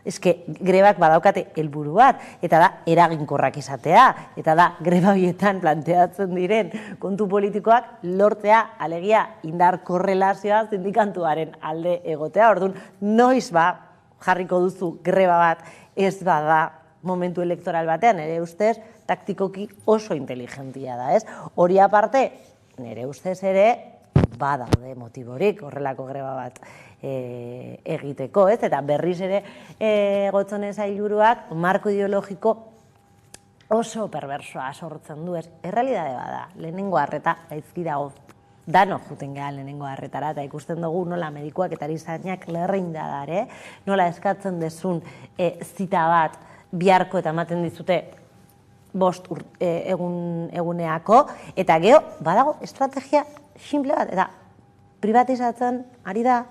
Eske grebak badaukate helburu bat, eta da eraginkorrak izatea, eta da greba horietan planteatzen diren kontu politikoak lortzea, alegia indar korrelazioa sindikantuaren alde egotea, orduan noiz jarriko duzu greba bat ez bada momentu elektoral batean, nire ustez, taktikoki oso inteligentia da, Hori aparte, nire ustez ere, badaude motiborik horrelako greba bat egiteko, eta berriz ere Gotzone sailburuak marko ideologiko oso perversoa sortzen du, errealidade bada, lehenengo arreta gaizki dago, dano juten geha lehenengo arretara, eta ikusten dugu nola medikuak eta erizainak lerrein dadare, nola eskatzen dezun zita bat biharko eta ematen dizute 5 eguneako, eta geho, badago estrategia simple bat, eta privatizatzen ari da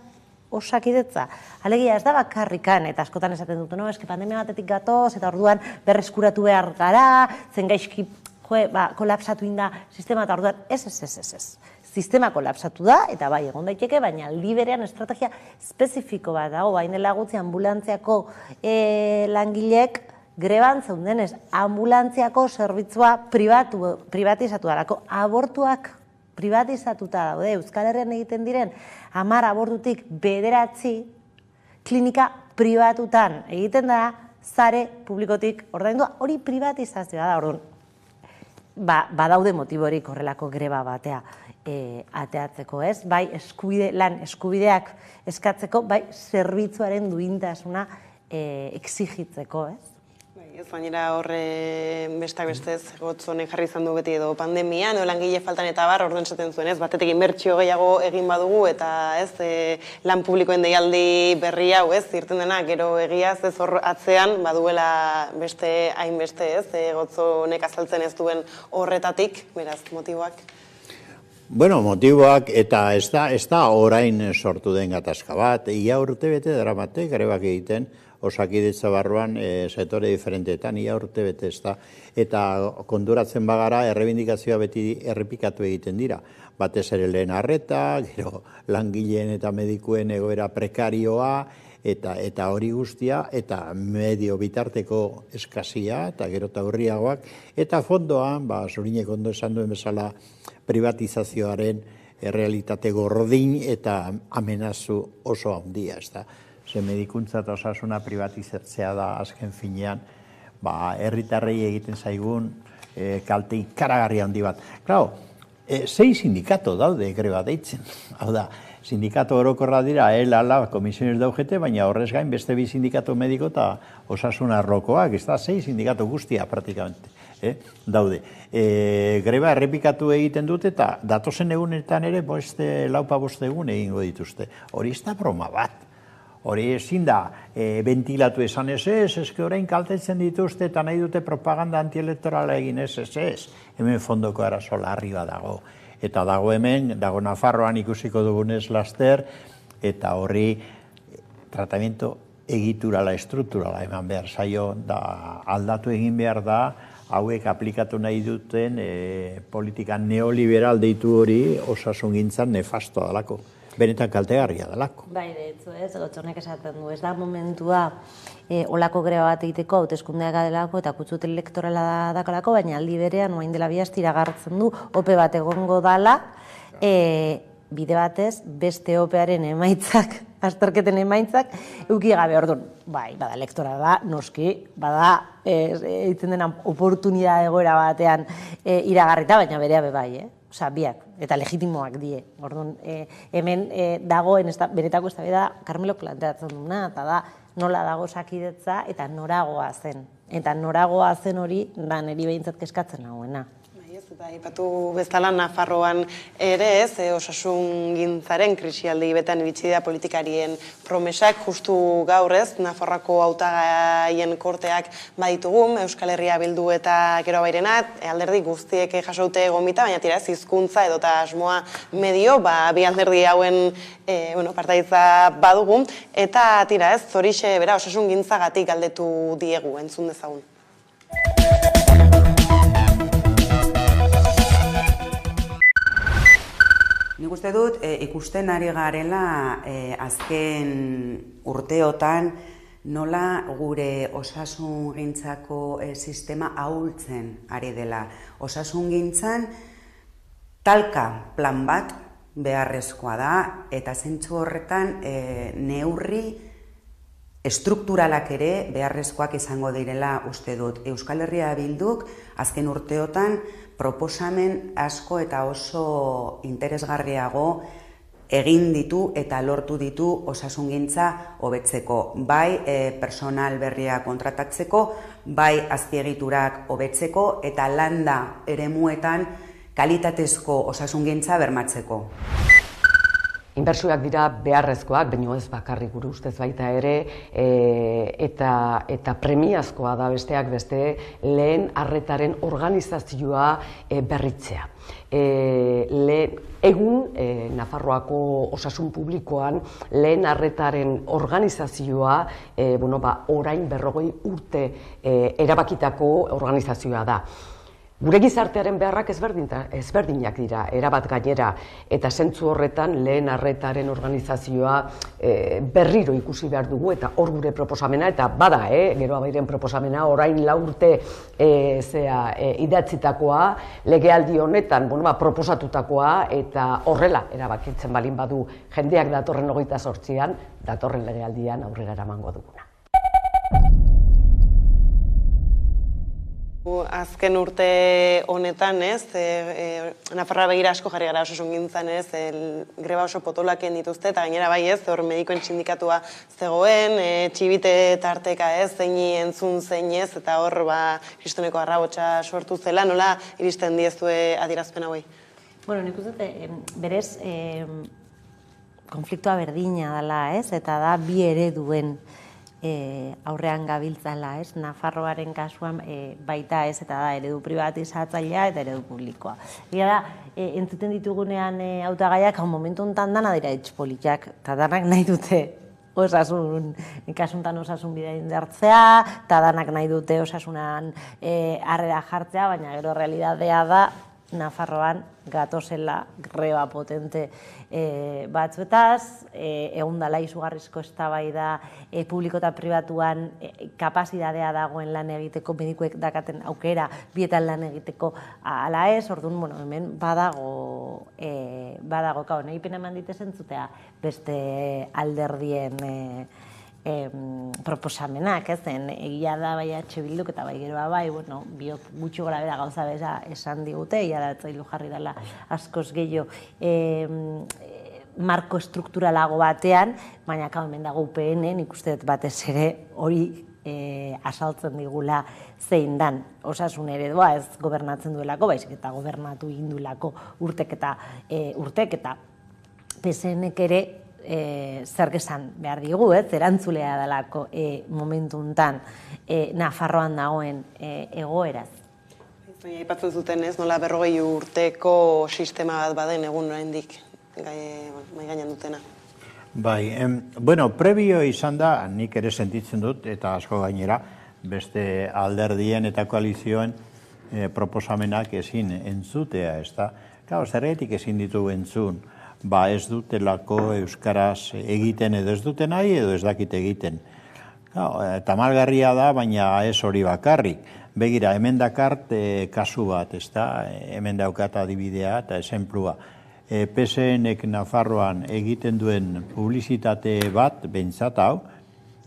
osakidetza. Alegia ez da bakarrikan, eta askotan esaten dut, eske pandemia batetik gatoz, eta orduan berreskuratu behar gara, zen gaizki, kolapsatu inda sistema, eta orduan, ez. Sistema kolapsatu da, eta bai egon daiteke, baina aldi berean estrategia spezifiko bat dago, bain dela gutzi ambulantziako langileek greban zeundenez, ambulantziako zerbitzua privatizatu darako, abortuak privatizatuta daude, Euskal Herrian egiten diren 10 abortutik 9 klinika pribatutan egiten da, sare publikotik ordaindua, hori privatizazioa da, orduan. Badaude motiborik horrelako greba batea ateatzeko, ez? Bai, lan eskubideak eskatzeko, bai, zerbitzuaren duintasuna exigitzeko, ez? Ez gainera horre bestak bestez gotzonek jarri izan du beti edo pandemia, langile faltan eta bar, orduan esaten zuen, ez? Batetik inbertsio gehiago egin badugu eta ez lan publikoen deialdi berri hau, ez? Irten dena, gero egiaz ez hor atzean baduela beste hainbeste, ez? Gotzonek azaltzen ez duen horretatik, beraz, motiboak. Bueno, motiboak eta ez da orain sortu den gatazka bat, ia urte bete daramate grebak egiten, Osakidetza barruan sektore diferenteetan, ia urte bete ez da, eta konturatzen bagara errebindikazioa beti errepikatu egiten dira. Batez ere lehen arreta, gero langileen eta medikuen egoera prekarioa, eta hori guztia, eta medio bitarteko eskazia, eta gero eta urriagoak, eta fondoan, Zurinek ondo esan duen bezala, privatizazioaren errealitate gordin eta amenazu oso handia, ez da. Ze medikuntza eta osasuna privatizatzea da azken finean, herritarrei egiten zaigun kalte ikaragarri handi bat. Claro, 6 sindikato daude greba deitzen. Hau da, sindikato orokorra dira, ELA, Komisiones de UGT, baina horrez gain beste 2 sindikato mediko eta osasun arlokoak, ez da, 6 sindikato guztia praktikamente. Daude. Greba errepikatu egiten dute eta datozen egunetan ere laupa boste egun egingo dituzte. Hori ez da broma bat. Hori ezin da ventilatu esan ez, orain kaltetzen dituzte eta nahi dute propaganda antielektorala egin ez. Hemen fondoko arazo larri bat dago. Eta dago hemen, dago Nafarroan ikusiko dugunez laster, eta horri tratamiento egiturala, estrukturala eman behar zaio, da aldatu egin behar da, hauek aplikatu nahi duten politika neoliberal deitu hori osasungintzan nefastoa dalako. Benetan kaltegarria dalako. Bai, deitzu ez, Gotzonek esaten du, ez da momentua olako greba bat egiteko hauteskundeak delako eta kutsut elektorala dakalako, baina aldi berean orain dela 2 aste iragartzen du ope bat egongo dala, bide batez beste opearen emaitzak, azterketen emaitzak, euki gabe orduan. Bai, bada elektorala, noski, bada eitzen dena oportunidade egoera batean iragarrita, baina berea bai, Osa, biak, eta legitimoak die. Orduan, hemen dagoen benetako eztabaida Karmelok planteatzen duna, eta da nola dago Osakidetza eta noragoa zen. Eta noragoa zen hori da niri behintzat kezkatzen nagoena. Eta aipatu bezala Nafarroan ere ez, osasungintzaren krisialdi betan iritsi da politikarien promesak, justu gaur ez, Nafarroako hautagaien korteak baditugu, Euskal Herria Bildu eta Gero Bairenat, alderdi guztiek jasoute gomita, baina tira ez, hizkuntza edota asmoa medio, bi alderdi hauen partaitza badugu, eta tira ez, horixe bera osasungintzagatik galdetu diegu, entzun dezagun. Nik uste dut, ikusten ari garela azken urteotan nola gure osasungintzako sistema ahultzen ari dela. Osasungintzan talka plan bat beharrezkoa da eta zentzu horretan neurri estrukturalak ere beharrezkoak izango direla uste dut. Euskal Herria Bilduk azken urteotan proposamen asko eta oso interesgarriago egin ditu eta lortu ditu osasungintza hobetzeko. Bai personal berria kontratatzeko, bai azpiegiturak hobetzeko eta landa eremuetan kalitatezko osasungintza bermatzeko. Inbertsioak dira beharrezkoak, baina ez bakarrik gure ustez baita ere, eta premiazkoa da besteak beste lehen arretaren organizazioa berritzea. Egun, Nafarroako osasun publikoan lehen arretaren organizazioa orain 40 urte erabakitako organizazioa da. Gure gizartearen beharrak ezberdinak dira, erabat gainera, eta zentzu horretan lehen arretaren organizazioa berriro ikusi behar dugu, eta hor gure proposamena, eta bada, Gero Bairen proposamena, orain 4 urte idatzitakoa, legealdi honetan proposatutakoa, eta horrela erabakitzen balin badu jendeak datorren 28an, datorren legealdian aurrera eramango duguna. Azken urte honetan, Nafarroa begira asko jarri gara osasungintzan, greba oso potolaken dituzte, eta gainera bai hor medikoen sindikatua zegoen, txibite tarteka zeini entzun zein ez, eta hor kristoneko arrabotsa sortu zela, nola iristen diezue adierazpen hauei? Bueno, nik uste, berez, konfliktoa berdina dela, eta da bi ereduen aurrean gabiltzala, Nafarroaren kasuan baita eta da eredu privatizatzailea eta eredu publikoa. Egia da, entzuten ditugunean hautagaiak, momentu honetan dana dira etxpolitiak, eta danak nahi dute kasuntan osasun bidea indartzea, eta danak nahi dute osasunan harrera jartzea, baina gero realidadea da, Nafarroan gatozela greba potente batzuetaz, egun dela izugarrizko eztabaida publiko eta pribatuan kapazitatea dagoen lan egiteko, medikuek dakaten aukera bietan lan egiteko ala ez, orduan, hemen badago, nahi pena eman ditezen zutea beste alderdien proposamenak, egia da bai Bilduk eta bai geroa bai, biok gutxi gora bera gauza beza esan digute, egia da etzailu jarri dela askoz gehiago marko estrukturalago batean, baina hemen dago UPN, nik uste dut batez ere hori asaltzen digula zein dan osasun eredua, ez gobernatzen duelako, baizik eta gobernatu indulako urtek eta PSNek ere zer gesan behar digu, erantzulea delako momentu untan Nafarroan dagoen egoeraz. Aipatzen zuten nola 40 urteko sistema bat baden egun oraindik mai gainean dutena. Bai, prebio izan da, nik ere sentitzen dut, eta asko gainera, beste alderdien eta koalizioen proposamenak ezin entzutea, ez da? Zergatik ezin ditugu entzun, ez dutelako euskaraz egiten edo ez duten nahi edo ez dakit egiten. Tamalgarria da, baina ez hori bakarrik. Begira, hemen dakart kasu bat, ez da? Hemen daukat adibidea eta esenplua. PSNek Nafarroan egiten duen publizitate bat, behintzat hau,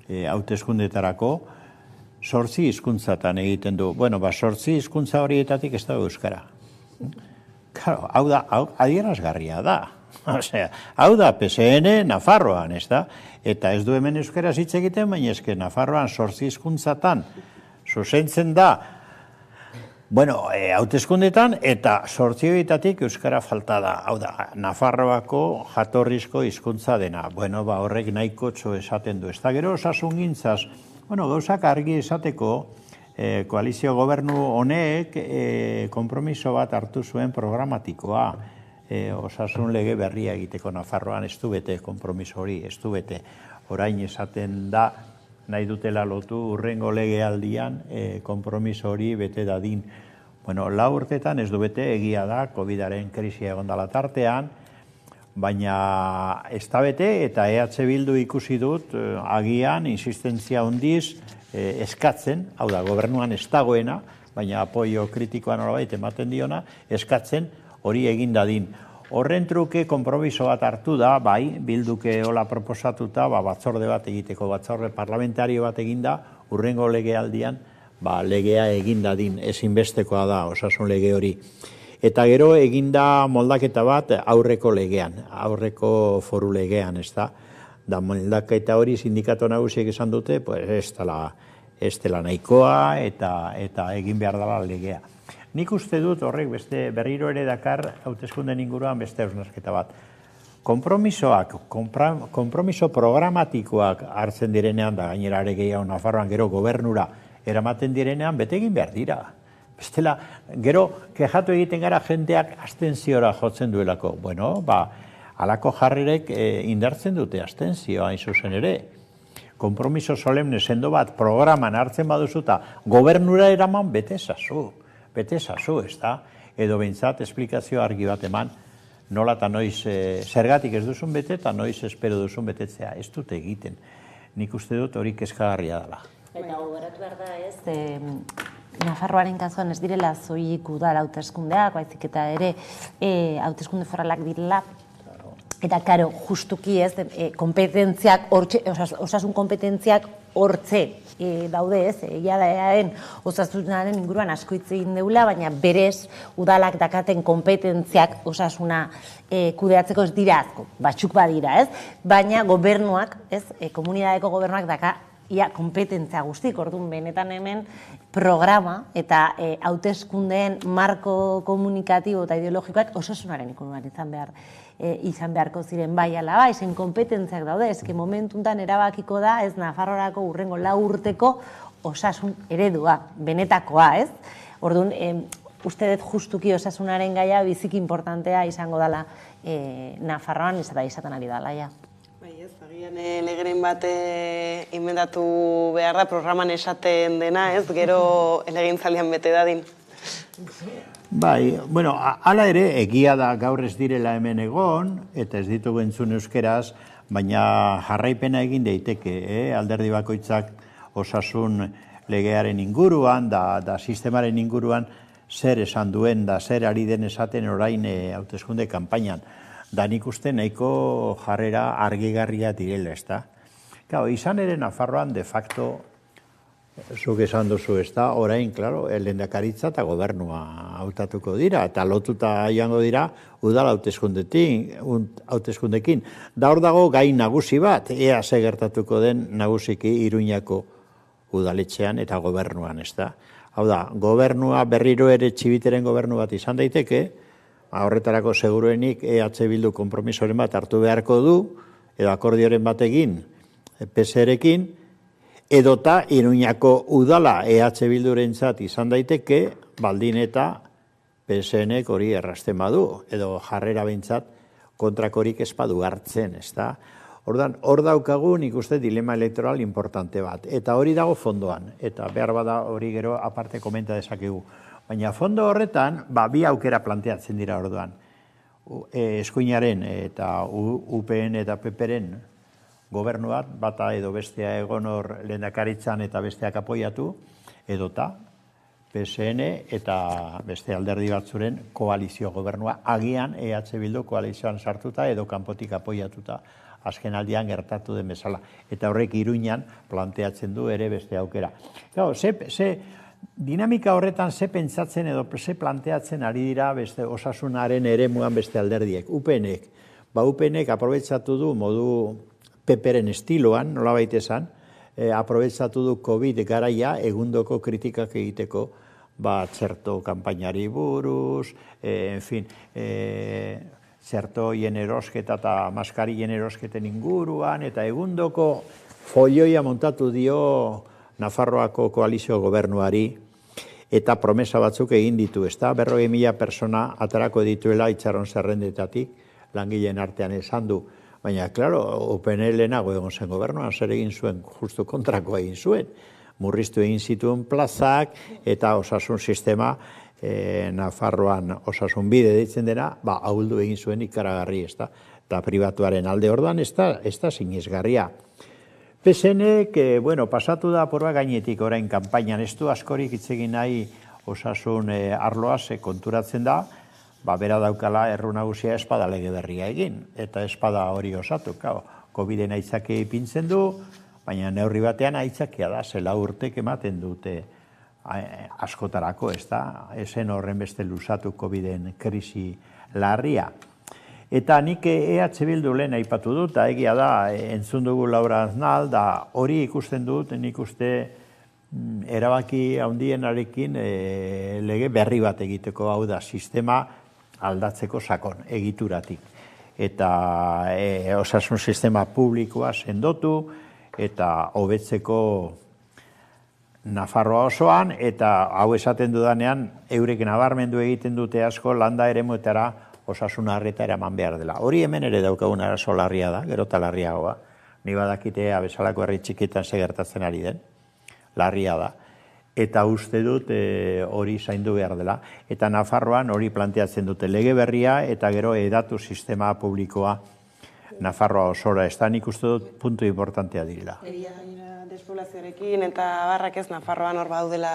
hauteskundetarako, 8 hizkuntzatan egiten du. 8 hizkuntza horietatik ez da euskara. Hau da, adierazgarria da. Hau da PSN Nafarroan, ez da? Eta ez du hemen euskaraz hitz egiten, baina eske Nafarroan 8 hizkuntzatan zuzentzen da, hauteskundetan, eta 8 horietatik euskara falta da. Hau da, Nafarroako jatorrizko hizkuntza dena. Horrek nahiko txo esaten du. Ez da gero osasungintzaz, gauzak argi esateko, koalizio gobernu honek konpromiso bat hartu zuen programatikoa. Osasun lege berria egiteko Nafarroan ez du bete konpromiso hori, ez du bete. Orain esaten da, nahi dutela lotu urrengo legealdian konpromiso hori bete dadin. 4 urtetan ez du bete, egia da, COVID-aren krisia egon dela tartean, baina ez da bete eta EH Bildu ikusi dut agian insistentzia handiz eskatzen, hau da, gobernuan ez dagoena, baina apoio kritikoa nolabait ematen diona, eskatzen hori egin dadin. Horren truke konpromiso bat hartu da, Bilduke hola proposatuta, batzorde bat egiteko, batzorde parlamentario bat eginda, urrengo legealdian, legea egin dadin, ezinbestekoa da, osasun lege hori. Eta gero eginda moldaketa bat aurreko legean, aurreko foru legean, ez da? Da moldaketa hori sindikato nagusiek esan dute, ez dela nahikoa eta egin behar dela legea. Nik uste dut horrek beste berriro ere dakar hauteskunden inguruan beste hausnarketa bat. Konpromiso programatikoak hartzen direnean, da gainera ere gehiago Nafarroan gero gobernura eramaten direnean, bete egin behar dira. Bestela, gero kexatu egiten gara jendeak abstentziora jotzen duelako. Halako jarrerek indartzen dute abstentzioa hain zuzen ere. Konpromiso solemne sendo bat programan hartzen baduzuta gobernura eraman bete ezazu, ez da? Edo behintzat esplikazio argi bat eman nola eta noiz zergatik ez duzun bete eta noiz espero duzun betetzea. Ez dute egiten. Nik uste dut hori kezkagarria dela. Eta gogoratu behar da ez, Nafarroaren kasuan ez direla zoik udal hauteskundeak, baizik eta ere hauteskunde foralak direla. Eta, justuki ez, kompetentziak, osasun kompetentziak hortze daude, ez, egiaren osasunaren inguruan asko hitz egin deula, baina berez udalak dakaten kompetentziak osasuna kudeatzeko ez dira asko, batzuk badira, ez, baina gobernuak, ez, komunidadeko gobernuak daka ia kompetentzia guztik, orduan benetan hemen programa eta hauteskundeen marko komunikatibo eta ideologikoak osasunaren inguruan izan beharko ziren bai ala bai, zen kompetentziak daude, ezke momentuntan erabakiko da, ez Nafarroarako hurrengo 4 urteko osasun eredua, benetakoa, ez? Orduan, uste dut justuki osasunaren gaia biziki importantea izango dela Nafarroan izaten ari dela, ja. Bai, ez, agian legeren bat inventatu behar da programan esaten dena, ez, gero legintzaldian bete dadin. Bai, bueno, hala ere, egia da gaur ez direla hemen egon, eta ez ditugu entzun euskeraz, baina jarraipena egin daiteke, alderdi bakoitzak osasun legearen inguruan, da sistemaren inguruan, zer esan duen, da zer ari den esaten orain hauteskunde kanpainan. Da nik uste nahiko jarrera argigarria direla, ez da. Claro, izan ere Nafarroan de facto, zuk esan duzu, ez da, orain, claro, lehendakaritza eta gobernua hautatuko dira, eta lotuta joango dira udal hauteskundekin. Da hor dago gai nagusi bat, ea ze gertatuko den nagusiki Iruñako udaletxean eta gobernuan, ez da. Hau da, gobernua berriro ere Txibiteren gobernu bat izan daiteke, horretarako seguruenik EH Bildu konpromisoren bat hartu beharko du, edo akordioren bat egin PSRekin, edota Iruñako udala EH Bildurentzat izan daiteke, baldin eta PSNek hori errasten badu, edo jarrera behintzat kontrakorik ez badu hartzen, ez da. Ordan, hor daukagu nik uste dilema elektoral importante bat, eta hori dago fondoan, eta behar bada hori gero aparte komenta dezakegu. Baina fondo horretan, bi aukera planteatzen dira orduan. Eskuinaren eta UPN eta PPren gobernu bata edo bestea egon hor lehendakaritzan eta besteak apoiatu, edota PSN eta beste alderdi batzuren koalizio gobernua, agian EH Bildu koalizioan sartuta edo kanpotik apoiatuta, azken aldian gertatu den bezala. Eta horrek Iruñan planteatzen du ere beste aukera. Dinamika horretan ze pentsatzen edo ze planteatzen ari dira beste osasunaren eremuan beste alderdiek. UPNek. UPNek aprobetsatu du modu PPren estiloan, nolabait esan, aprobetsatu du COVID garaia egundoko kritikak egiteko txerto kanpainari buruz, en fin, txertoien erosketa eta maskarien erosketen inguruan, eta egundoko folioia montatu dio Nafarroako koalizio gobernuari, eta promesa batzuk egin ditu, ez da, 40.000 persona atarako dituela itxaron zerrendetatik, langileen artean esan du. Baina, klaro, UPN lehenago egon zen gobernuan, zer egin zuen, justu kontrakoa egin zuen. Murriztu egin zituen plazak, eta osasun sistema, Nafarroan osasun bide deitzen dena, ahuldu egin zuen ikaragarri, ez da. Eta pribatuaren alde orduan, ez da sinesgarria. PSNek, pasatu da porba gainetik orain kanpainan, ez du askorik hitz egin nahi osasun arloaz konturatzen da, bera daukala erru nagusia espada lege berria egin, eta espada hori osatu, COVID-en aitzake ipintzen du, baina neurri batean aitzakia da, 4 urtek ematen dute askotarako, ez da, esen horren beste luzatu COVID-en krisi larria. Eta nik EH Bildu lehen aipatu dut, eta egia da, entzun dugu Laura Aznal, da hori ikusten dut, nik uste erabaki handienarekin lege berri bat egiteko, hau da, sistema aldatzeko sakon, egituratik. Eta osasun sistema publikoa sendotu, eta hobetzeko Nafarroa osoan, eta hau esaten dudanean, eurek nabarmendu egiten dute asko landa eremuetara osasun arreta eraman behar dela. Hori hemen ere daukagun arazo larria da, gero eta larriagoa. Ni badakitea bezalako herri txikitan segertatzen ari den, larria da. Eta uste dut hori zaindu behar dela. Eta Nafarroan hori planteatzen dute lege berria eta gero edatu sistema publikoa Nafarroa osora. Ez da nik uste dut puntu importantea direla. Despoblazioarekin eta barrak ez Nafarroan hor baudela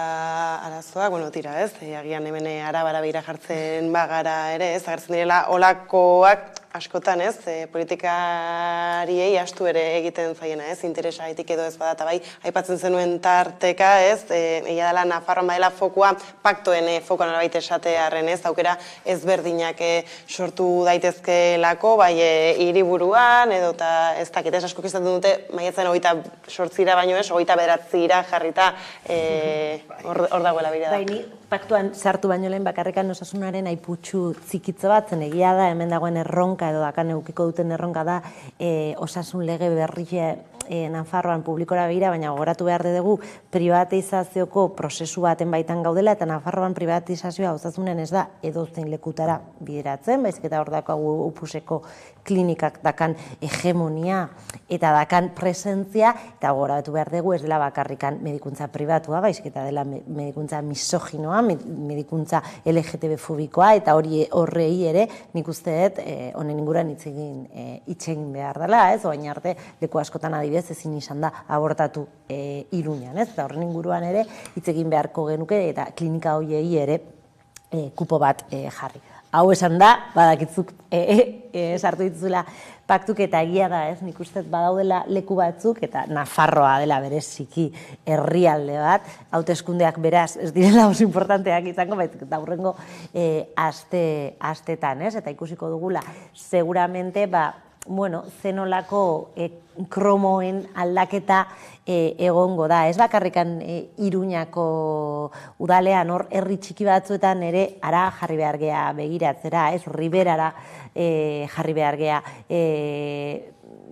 arazoak, tira ez, agian hemen arabara beira jartzen bagara ere ez, agertzen direla olakoak askotan, ez, politikariei astu ere egiten zaiena, ez, interesaitik edo ez bada, eta bai, aipatzen zenuen tarteka, ez, egia dela Nafarroan badela fokua, paktoen fokoan alabait esatearen, ez, aukera ezberdinak sortu daitezkelako, bai, hiriburuan, edo eta ez dakit, ez, asko izaten dute, maiatzen 28ra baino ez, 29ra jarrita, hor dagoela bira da. Baini, paktuan sartu baino lehen bakarrekan osasunaren aiputxu txikitze bat, zen egia da, hemen dagoen erronka edo dakan eukiko duten erronka da osasun lege berria Nafarroan publikora begira, baina gogoratu behar dugu privatizazioko prozesu baten baitan gaudela, eta Nafarroan privatizazioa osasunen ez da edozein lekutara bideratzen, baizik eta hor dakagu upuseko klinikak dakan hegemonia eta dakan presentzia, eta gogoratu behar dugu ez dela bakarrikan medikuntza pribatua, baizik eta dela medikuntza misoginoa, medikuntza LGTB-fobikoa, eta horrei ere nik uste dut honen inguruan hitz egin behar dela, ez, oain arte leku askotan adibidez ezin izan da abortatu Iruñan, ez, eta horren inguruan ere hitz egin beharko genuke eta klinika horiei ere kupo bat jarri. Hau esan da, badakitzuk sartu dituzula paktuk eta egia da, ez, nik uste badaudela leku batzuk eta Nafarroa dela bereziki herrialde bat, hauteskundeak beraz ez direla oso importanteak izango, baizik eta aurrengo astetan, ez, eta ikusiko dugula seguramente, zenolako kromoen aldaketa egongo da. Ez bakarrikan Iruñako udalean, hor herri txiki batzuetan ere ara jarri behar gea begiratzera, ez, Riberara jarri behar gea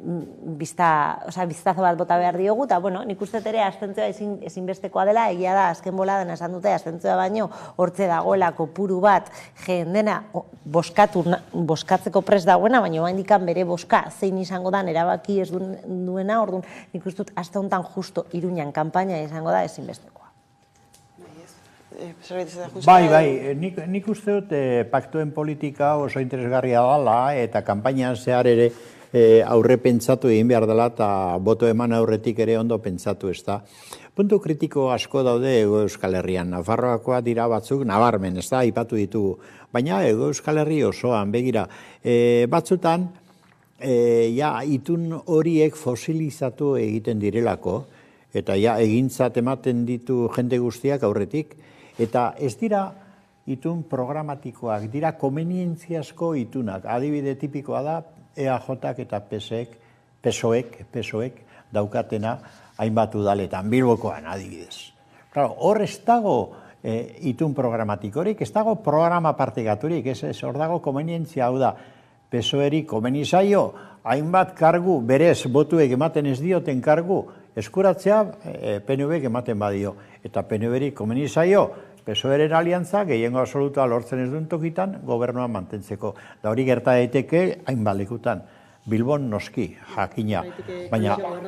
biztazo bat bota behar diogu, eta nik uste ere abstentzioa ezinbestekoa dela, egia da, azken boladan esan dute, abstentzioa baino hortze dagoela kopuru bat jendena boskatzeko prest dagoena, baina handikan bere boska zein izango da erabaki ez duena, orduan nik uste dut aste honetan justo Iruñan kanpaina izango da ezinbestekoa. Bai, nik uste dut paktuen politika oso interesgarria dela, eta kanpainan zehar ere aurre pentsatu egin behar dela eta boto eman aurretik ere ondo pentsatu, ez da. Puntu kritiko asko daude Hego Euskal Herrian. Nafarroakoa dira batzuk nabarmen, ez da, aipatu ditugu. Baina Hego Euskal Herri osoan, begira, batzutan, itun horiek fosilizatu egiten direlako, eta egintzat ematen ditu jende guztiak aurretik, eta ez dira itun programatikoak, dira komenientziazko itunak. Adibide tipikoa da, EAJak eta PSOEk daukatena hainbat udaletan, Bilbokoan adibidez. Hor ez dago itun programatikorik, ez dago programa partekaturik, ez hor dago komenientzia, hau da, PSOEri komenizaio, hainbat kargu, berez botuek ematen ez dioten kargu, eskuratzea PNVek ematen badio, eta PNVri komenizaio, PSOEren aliantza, gehiengo absolutua lortzen ez duen tokitan, gobernuan mantentzeko. Da hori gerta daiteke hainbat lekutan. Bilbon noski, jakina. Baina... Gauza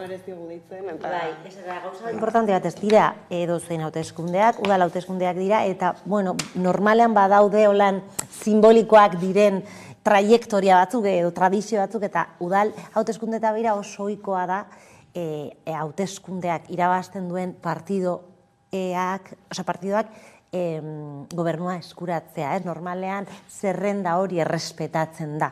importante bat ez dira edozein hauteskundeak, udal hauteskundeak dira, eta, normalean badaude holan simbolikoak diren trajektoria batzuk edo tradizio batzuk, eta udal hauteskunde eta bira oso ohikoa da hauteskundeak irabazten duen partidoak gobernua eskuratzea, normalean zerrenda hori errespetatzen da.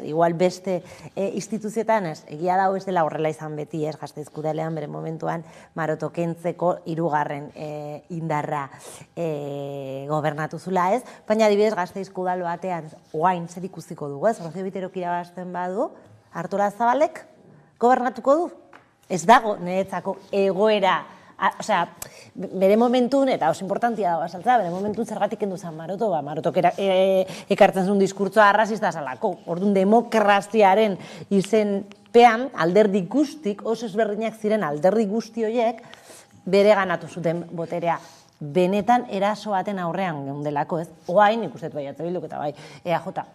Igual beste instituzioetan egia dago ez dela horrela izan beti, Gasteizko udalean bere momentuan Maroto kentzeko 3. indarra gobernatu zula, baina adibidez Gasteizko udal batean oain zer ikusiko dugu, Rocío Biterok irabazten badu, Artolazabalek gobernatuko du? Ez dago niretzako egoera, bere momentun, eta oso importantia dago azaltza, bere momentun zergatik kendu zen Maroto, Marotok ekartzen zuen diskurtsoa arrazista zalako. Orduan demokraziaren izenpean alderdi guztik, oso ezberdinak ziren alderdi guzti horiek, bere ganatu zuten boterea. Benetan eraso baten aurrean geundelako, ez? Oain, ikustet bai Bilduk eta bai EAJ,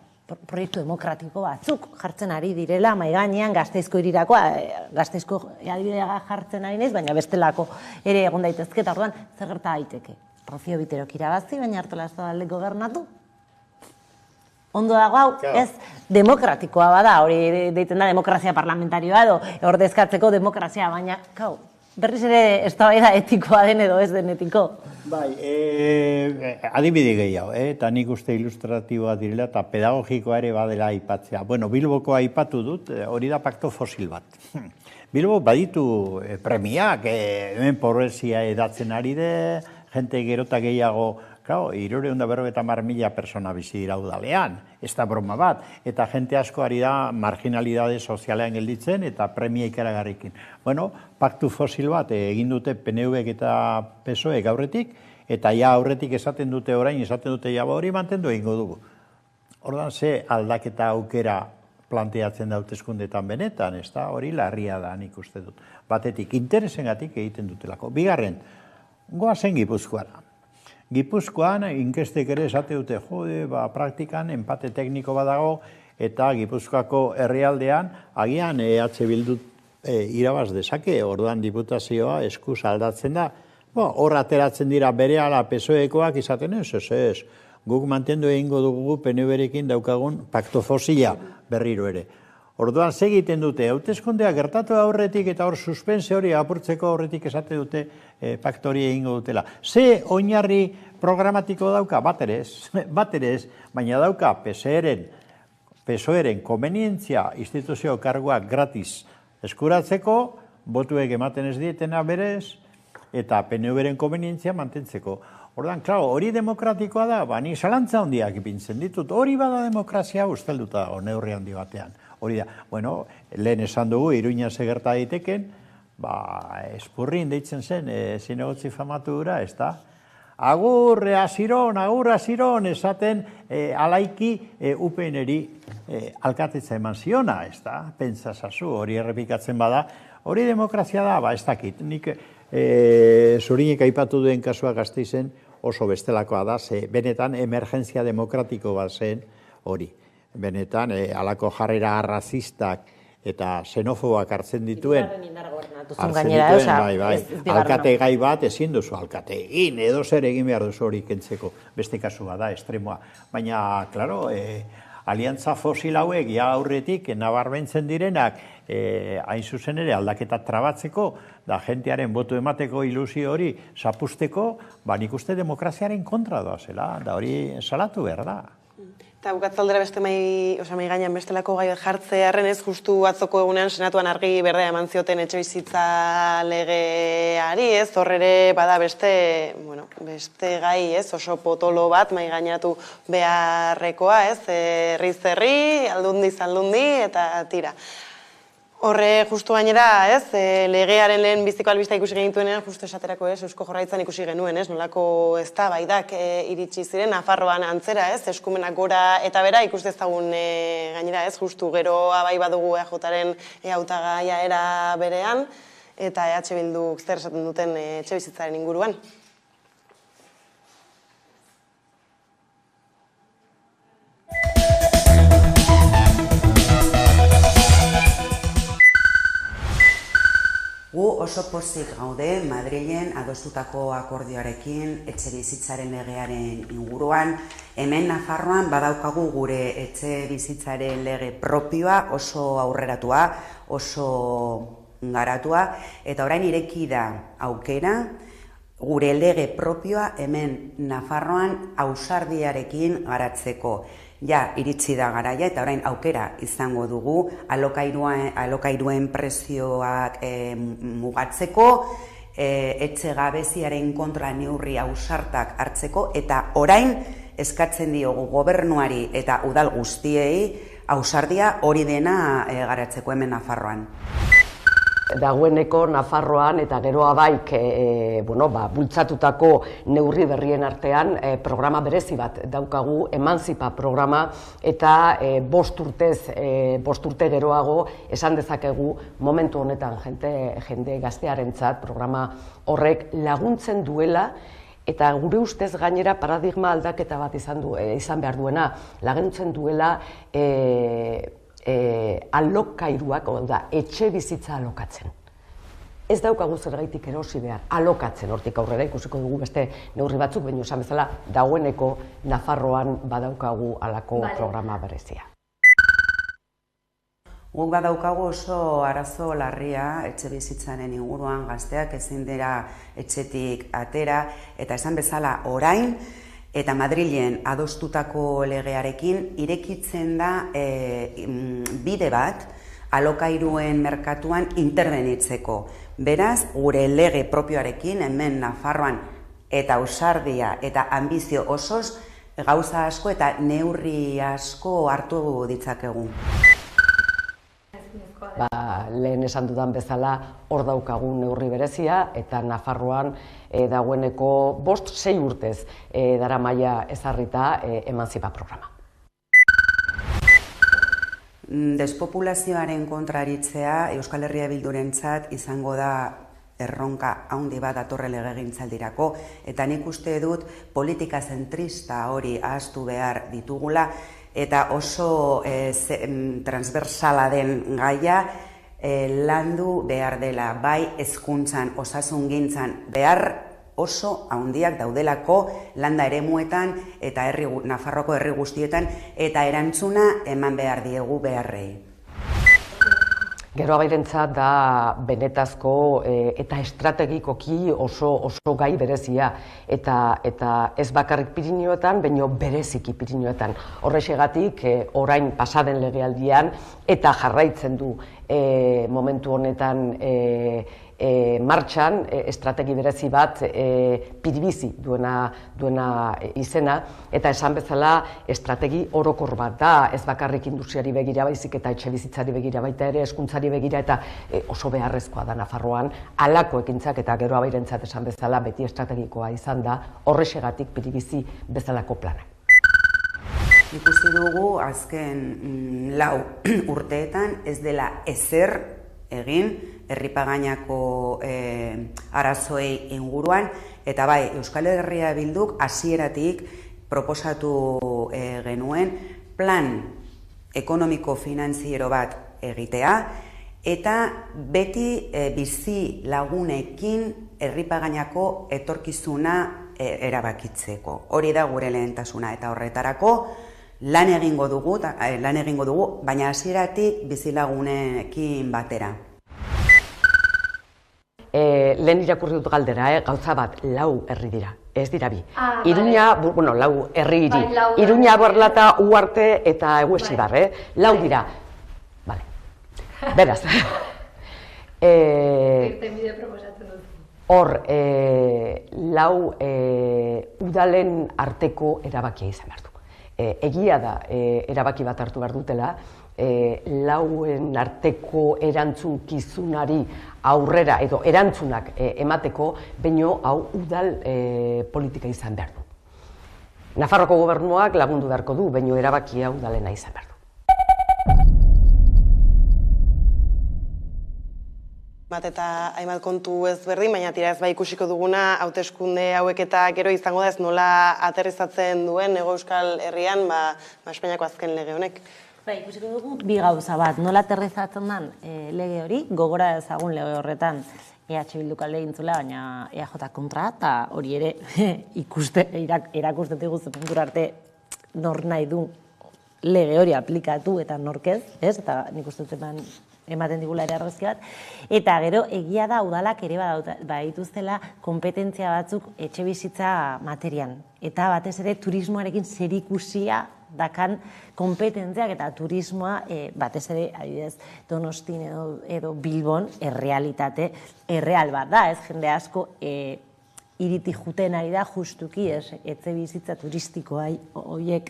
proiektu demokratiko batzuk jartzen ari direla, mai gainean Gasteizko irirakoa, Gasteizko adibidea jartzen ari naiz, baina bestelako ere egon daitezke, eta orduan zer gerta daiteke. Rocío Biterok irabazi, baina Artolazabalek gobernatu. Ondo dago hau, ez demokratikoa bada, hori deitzen da demokrazia parlamentarioa edo ordezkatzeko demokrazia, baina Berriz ere eztabaida etikoa den edo ez den etiko. Bai, adibide gehiago, eta nik uste ilustratiboa direla eta pedagogikoa ere badela aipatzea. Bueno, Bilbokoa aipatu dut, hori da pakto fosil bat. Bilbo baditu premiak, hemen pobrezia edatzen ari de, jente gerota gehiago, claro, 350.000 persona bizi dira udalean, ez da broma bat, eta jente asko ari da marginalidade sozialean gelditzen eta premia ikaragarrikin. Bueno, paktu fosil bat egin dute PNV eta PSOE aurretik, eta ja aurretik esaten dute orain, esaten dute ja hori mantendu egingo dugu. Ordan ze aldaketa aukera planteatzen da hauteskundeetan benetan, ez da, hori larria da nik uste dut. Batetik, interesengatik egiten dutelako. Bigarren, goazen Gipuzkoara. Gipuzkoan, inkestek ere esate dute, praktikan empate tekniko badago, eta Gipuzkoako herrialdean, agian EH Bildu irabaz dezake, orduan diputazioa eskuz aldatzen da. Hor ateratzen dira berehala PSOEkoak izaten ez. Guk mantendu egingo dugu PNV-rekin daukagun pakto fosila berriro ere. Orduan, segiten dute, hauteskundeak gertatu aurretik eta hor suspense hori apurtzeko aurretik esate dute pakto hori egingo dutela. Ze oinarri programatiko dauka? Bat ere ez, baina dauka PSOE-ren komenientzia instituzio karguak gratis eskuratzeko, botuek ematen ez dietena berez, eta PNV-ren komenientzia mantentzeko. Ordan, klaro, hori demokratikoa da, ni zalantza handiak ipintzen ditut, hori bada demokrazia ustelduta neurri handi batean. Hori da, bueno, lehen esan dugu, Iruña gerta daiteken, espurrin deitzen zen, zinegotzi famatu dura, ez da? Agur aziron, esaten alaiki UPN-eri alkatetza eman ziona, ez da? Pentsa zazu, hori errepikatzen bada, hori demokrazia da, ez dakit. Nik Zurinek aipatu duen kasua Gasteizen oso bestelakoa da, ze benetan emergentzia demokratiko bat zen hori. Benetan, alako jarrera arrazistak eta xenofoboak hartzen dituen, alkate gai bat ezin duzu alkate egin, edo zer egin behar duzu hori kentzeko, beste kasua da, estremoa. Baina, klaro, aliantza fosil hauek ja aurretik nabarmentzen direnak hain zuzen ere aldaketa trabatzeko, da jentearen botu emateko ilusio hori zapusteko, nik uste demokraziaren kontra doazela, da hori salatu behar da. Eta bukatzaldera beste mai gainean bestelako gai jartzearen ez justu atzoko egunean senatuan argi berdea eman zioten etxebizitza legeari, ez? Hor ere bada beste gai, ez? Oso potolo bat mai gainatu beharrekoa, ez? Herriz herri, aldundiz aldundi eta tira. Horre justu gainera, ez, legearen lehen biziko albista ikusi genituenean, justu esaterako, ez, Eusko Jaurlaritzan ikusi genuen, ez, nolako eztabaidak iritsi ziren, Nafarroan antzera, ez, eskumenak gora eta bera, ikuste ezagun gainera, ez, justu gero abai badugu EJ-ren hautagaia era berean, eta EH Bilduk zer esaten duten etxebizitzaren inguruan. Gu oso pozik gaude Madrilen adostutako akordioarekin etxebizitzaren legearen inguruan. Hemen Nafarroan badaukagu gure etxebizitzaren lege propioa, oso aurreratua, oso garatua, eta orain ireki da aukera gure lege propioa hemen Nafarroan ausardiarekin garatzeko. Ja, iritsi da garaia eta orain aukera izango dugu alokairuen prezioak mugatzeko, etxe gabeziaren kontra neurri ausartak hartzeko eta orain eskatzen diogu gobernuari eta udal guztiei ausardia hori dena garatzeko hemen Nafarroan. Dagoeneko Nafarroan eta geroa baik bultzatutako neurri berrien artean programa berezi bat daukagu, Emantzipa programa, eta 5 urte geroago esan dezakegu momentu honetan jende gaztearentzat programa horrek laguntzen duela, eta gure ustez gainera paradigma aldaketa bat izan behar duena, laguntzen duela alokairuak, etxe bizitza alokatzen. Ez daukagu zergaitik erosi behar, alokatzen hortik aurrera ikusiko dugu beste neurri batzuk, baina esan bezala dagoeneko Nafarroan badaukagu alako programa berezia. Guk badaukagu oso arazo larria etxe bizitzaren inguruan, gazteak ezin dira etxetik atera, eta esan bezala orain, eta Madrilen adostutako legearekin irekitzen da bide bat alokairuen merkatuan interbenitzeko. Beraz, gure lege propioarekin, hemen Nafarroan, eta ausardia eta ambizio osoz, gauza asko eta neurri asko hartu ditzakegu. Lehen esan dudan bezala hor daukagun neurri berezia eta Nafarroan dagoeneko 5-6 urtez daramaia ezarrita emantzipa programa. Despopulazioaren kontraritzea Euskal Herria Bildurentzat izango da erronka handi bat datorre legegintzaldirako, eta nik uste dut politika zentrista hori ahaztu behar ditugula, eta oso transversala den gaia landu behar dela, bai hezkuntzan, osasungintzan behar oso handiak daudelako landa eremuetan eta Nafarroko herri guztietan, eta erantzuna eman behar diegu beharrei. Gero abairentzat da benetazko eta estrategikoki oso gai berezia, eta ez bakarrik Pirinioetan, baino bereziki Pirinioetan. Horrexegatik orain pasaden legealdian eta jarraitzen du momentu honetan martxan estrategi berezi bat Piribizi duena izena, eta esan bezala estrategi orokor bat da, ez bakarrik industriari begira baizik eta etxe bizitzari begira baita ere, hezkuntzari begira, eta oso beharrezkoa da Nafarroan halako ekintzak, eta gero abairentzat esan bezala beti estrategikoa izan da horrexegatik Piribizi bezalako plana. Ikusi dugu azken 4 urteetan ez dela ezer egin herripagainako arazoei inguruan, eta bai, Euskal Herria Bilduk hasieratik proposatu genuen plan ekonomiko finantziero bat egitea, eta beti bizi lagunekin herripagainako etorkizuna erabakitzeko. Hori da gure lehentasuna, eta horretarako lan egingo dugu, baina hasieratik bizilagunekin batera. Lehen irakurri dut galdera, gauza bat, 4 herri dira, ez dira 2. Iruña, 4 herri hiri. Iruña, Borlata, Uarte eta Eguesibar, 4 dira. Vale. Beraz. Irtenbide proposatzen dut. Hor, 4 udalen arteko erabakia izan behar du. Egia da erabaki bat hartu behar dutela, 4 arteko erantzunkizunari aurrera edo erantzunak emateko, baino hau udal politika izan behar du. Nafarroko gobernuak lagundu beharko du, baino erabakia udalena izan behar du. Bat eta hainbat kontu ezberdin, baina tira ez bai ikusiko duguna, hauteskunde hauek eta gero izango da ez nola aterrizatzen duen Hego Euskal Herrian, Espainiako azken lege honek. Ikusiko dugu, 2 gauza bat, nola aterrizatzen den lege hori, gogora ezagun lege horretan EH Bilduk alde gintzula, baina EJ kontra, eta hori ere erakusten diguzu puntura arte nor nahi du lege hori aplikatu eta norkez, eta nik uste dut ematen digula ere argazki bat, eta gero egia da udalak ere badituztela kompetentzia batzuk etxe bizitza materian, eta batez ere turismoarekin zerikusia dakan kompetentziak, eta turismoa batez ere adibidez Donostin edo Bilbon errealitate erreal bat da, ez jende asko iritik juten ari da justuki etxe bizitza turistikoa horiek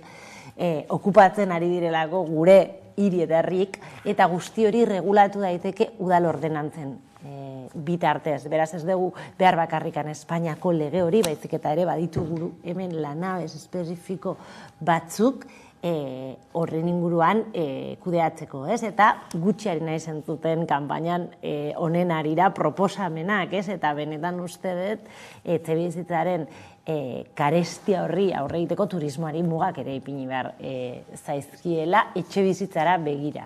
okupatzen ari direlako gure hiri eta herrik, eta guzti hori regulatu daiteke udal ordenantzen bitartez. Beraz ez dugu behar bakarrikan Espainiako lege hori, baizik eta ere baditugu hemen lanabes espezifiko batzuk horren inguruan kudeatzeko, eta gutxiari nahi zentzuten kanpainan honen arira proposamenak, eta benetan uste dut etxebizitzaren karestia horri aurre egiteko turismoari mugak ere ipini behar zaizkiela etxebizitzara begira.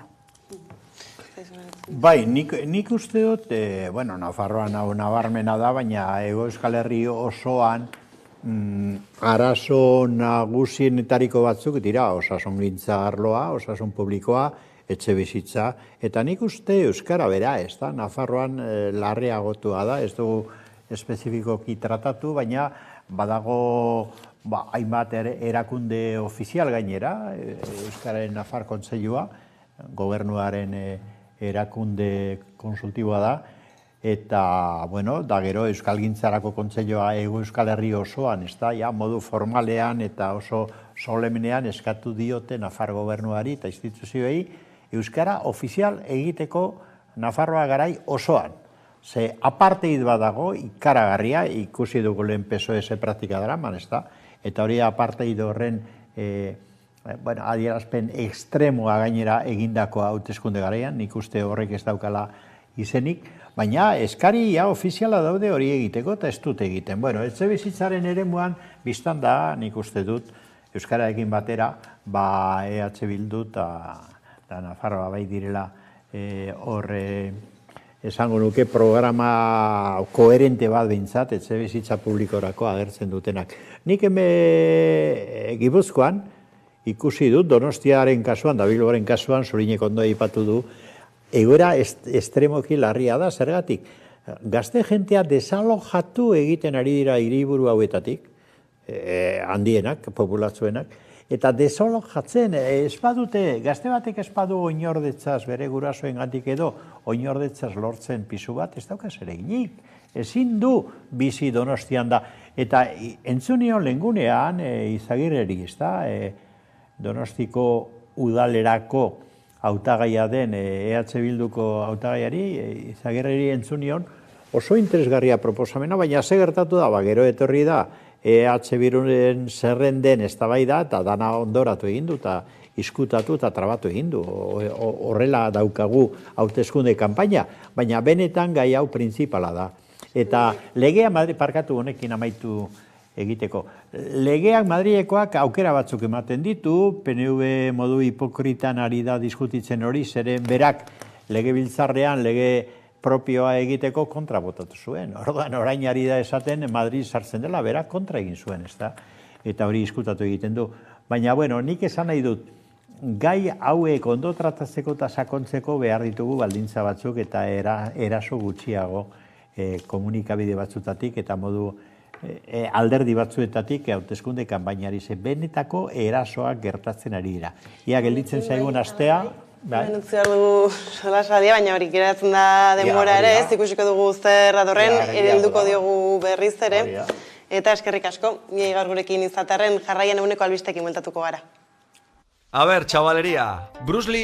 Bai, nik uste dut, Nafarroan hau nabarmena da, baina Hego Euskal Herri osoan arazo nagusienetariko batzuk dira osasungintza arloa, osasun publikoa, etxe bizitza, eta nik uste euskara bera, ez da, Nafarroan larriagotua da, ez dugu espezifikoki tratatu, baina badago hainbat erakunde ofizial gainera, Euskararen Nafar Kontseilua, gobernuaren erakunde konsultiboa da, eta, bueno, da gero Euskalgintzarako Kontseilua Euskal Herri osoan, ez da, ja, modu formalean eta oso solemnean eskatu diote Nafar gobernuari eta instituzioei euskara ofizial egiteko Nafarroa garai osoan. Ze apartheid badago, ikaragarria, ikusi dugu lehen PSOE praktika daraman, ez da, eta hori apartheid horren adierazpen ekstremoa gainera egindako hauteskunde garaian, nik uste horrek ez daukala izenik, baina eskari ofiziala daude hori egiteko eta ez dut egiten. Bueno, etxe bizitzaren eremuan biztan da, nik uste dut, euskararekin batera, EH Bildu eta Nafarroa bai direla horre esango nuke programa koherente bat behintzat, etxe bizitza publikorako agertzen dutenak. Nik Gipuzkoan ikusi dut, Donostiaren kasuan, da Bilboren kasuan, Zurinek ondo aipatu du, egoera estremoki larria da, zergatik. Gazte jentea desalojatu egiten ari dira hiriburu hauetatik, handienak, populatzuenak, eta desalojatzen, gazte batek ez badu oinordetzaz, bere gurasoen gandik edo, oinordetzaz lortzen pisu bat, ez daukaz ere ginik. Ezin du bizi Donostian da. Eta entzunion lehengunean, Izagirreri, ez da, Donostiko udalerako hautagaia den EH Bilduko hautagaiari, Izagirreri entzunion, oso interesgarria proposamena, baina ze gertatu da, gero etorri da, EH Bilduren zerrenden eztabaida eta dana ondoratu egin du, eta izkutatu eta trabatu egin du. Horrela daukagu hauteskunde kanpaina, baina benetan gai hau printzipala da. Eta legea parkatu honekin amaitu egiteko. Legeak Madrilekoak aukera batzuk ematen ditu, PNV modu hipokritan ari da diskutitzen hori, zeren berak legebiltzarrean lege propioa egiteko kontra botatu zuen. Orduan, orain ari da esaten Madrid sartzen dela, berak kontra egin zuen, ez da? Eta hori diskutatu egiten du. Baina, bueno, nik esan nahi dut, gai hauek ondo tratatzeko eta sakontzeko behar ditugu baldintza batzuk eta eraso gutxiago komunikabide batzutatik eta modu alderdi batzuetatik hauteskunde kanpainari ze benetako erasoak gertatzen ari dira. Ia gelditzen zaigun astea, Utzi behar dugu solasaldia, baina hori geratzen da denbora ere, ez ikusiko dugu zer datorren, helduko diogu berriz ere. Eta eskerrik asko, miei gaur gurekin izatearren jarraian eguneko albistekin bueltatuko gara. A ver, chavalería, Bruce Lee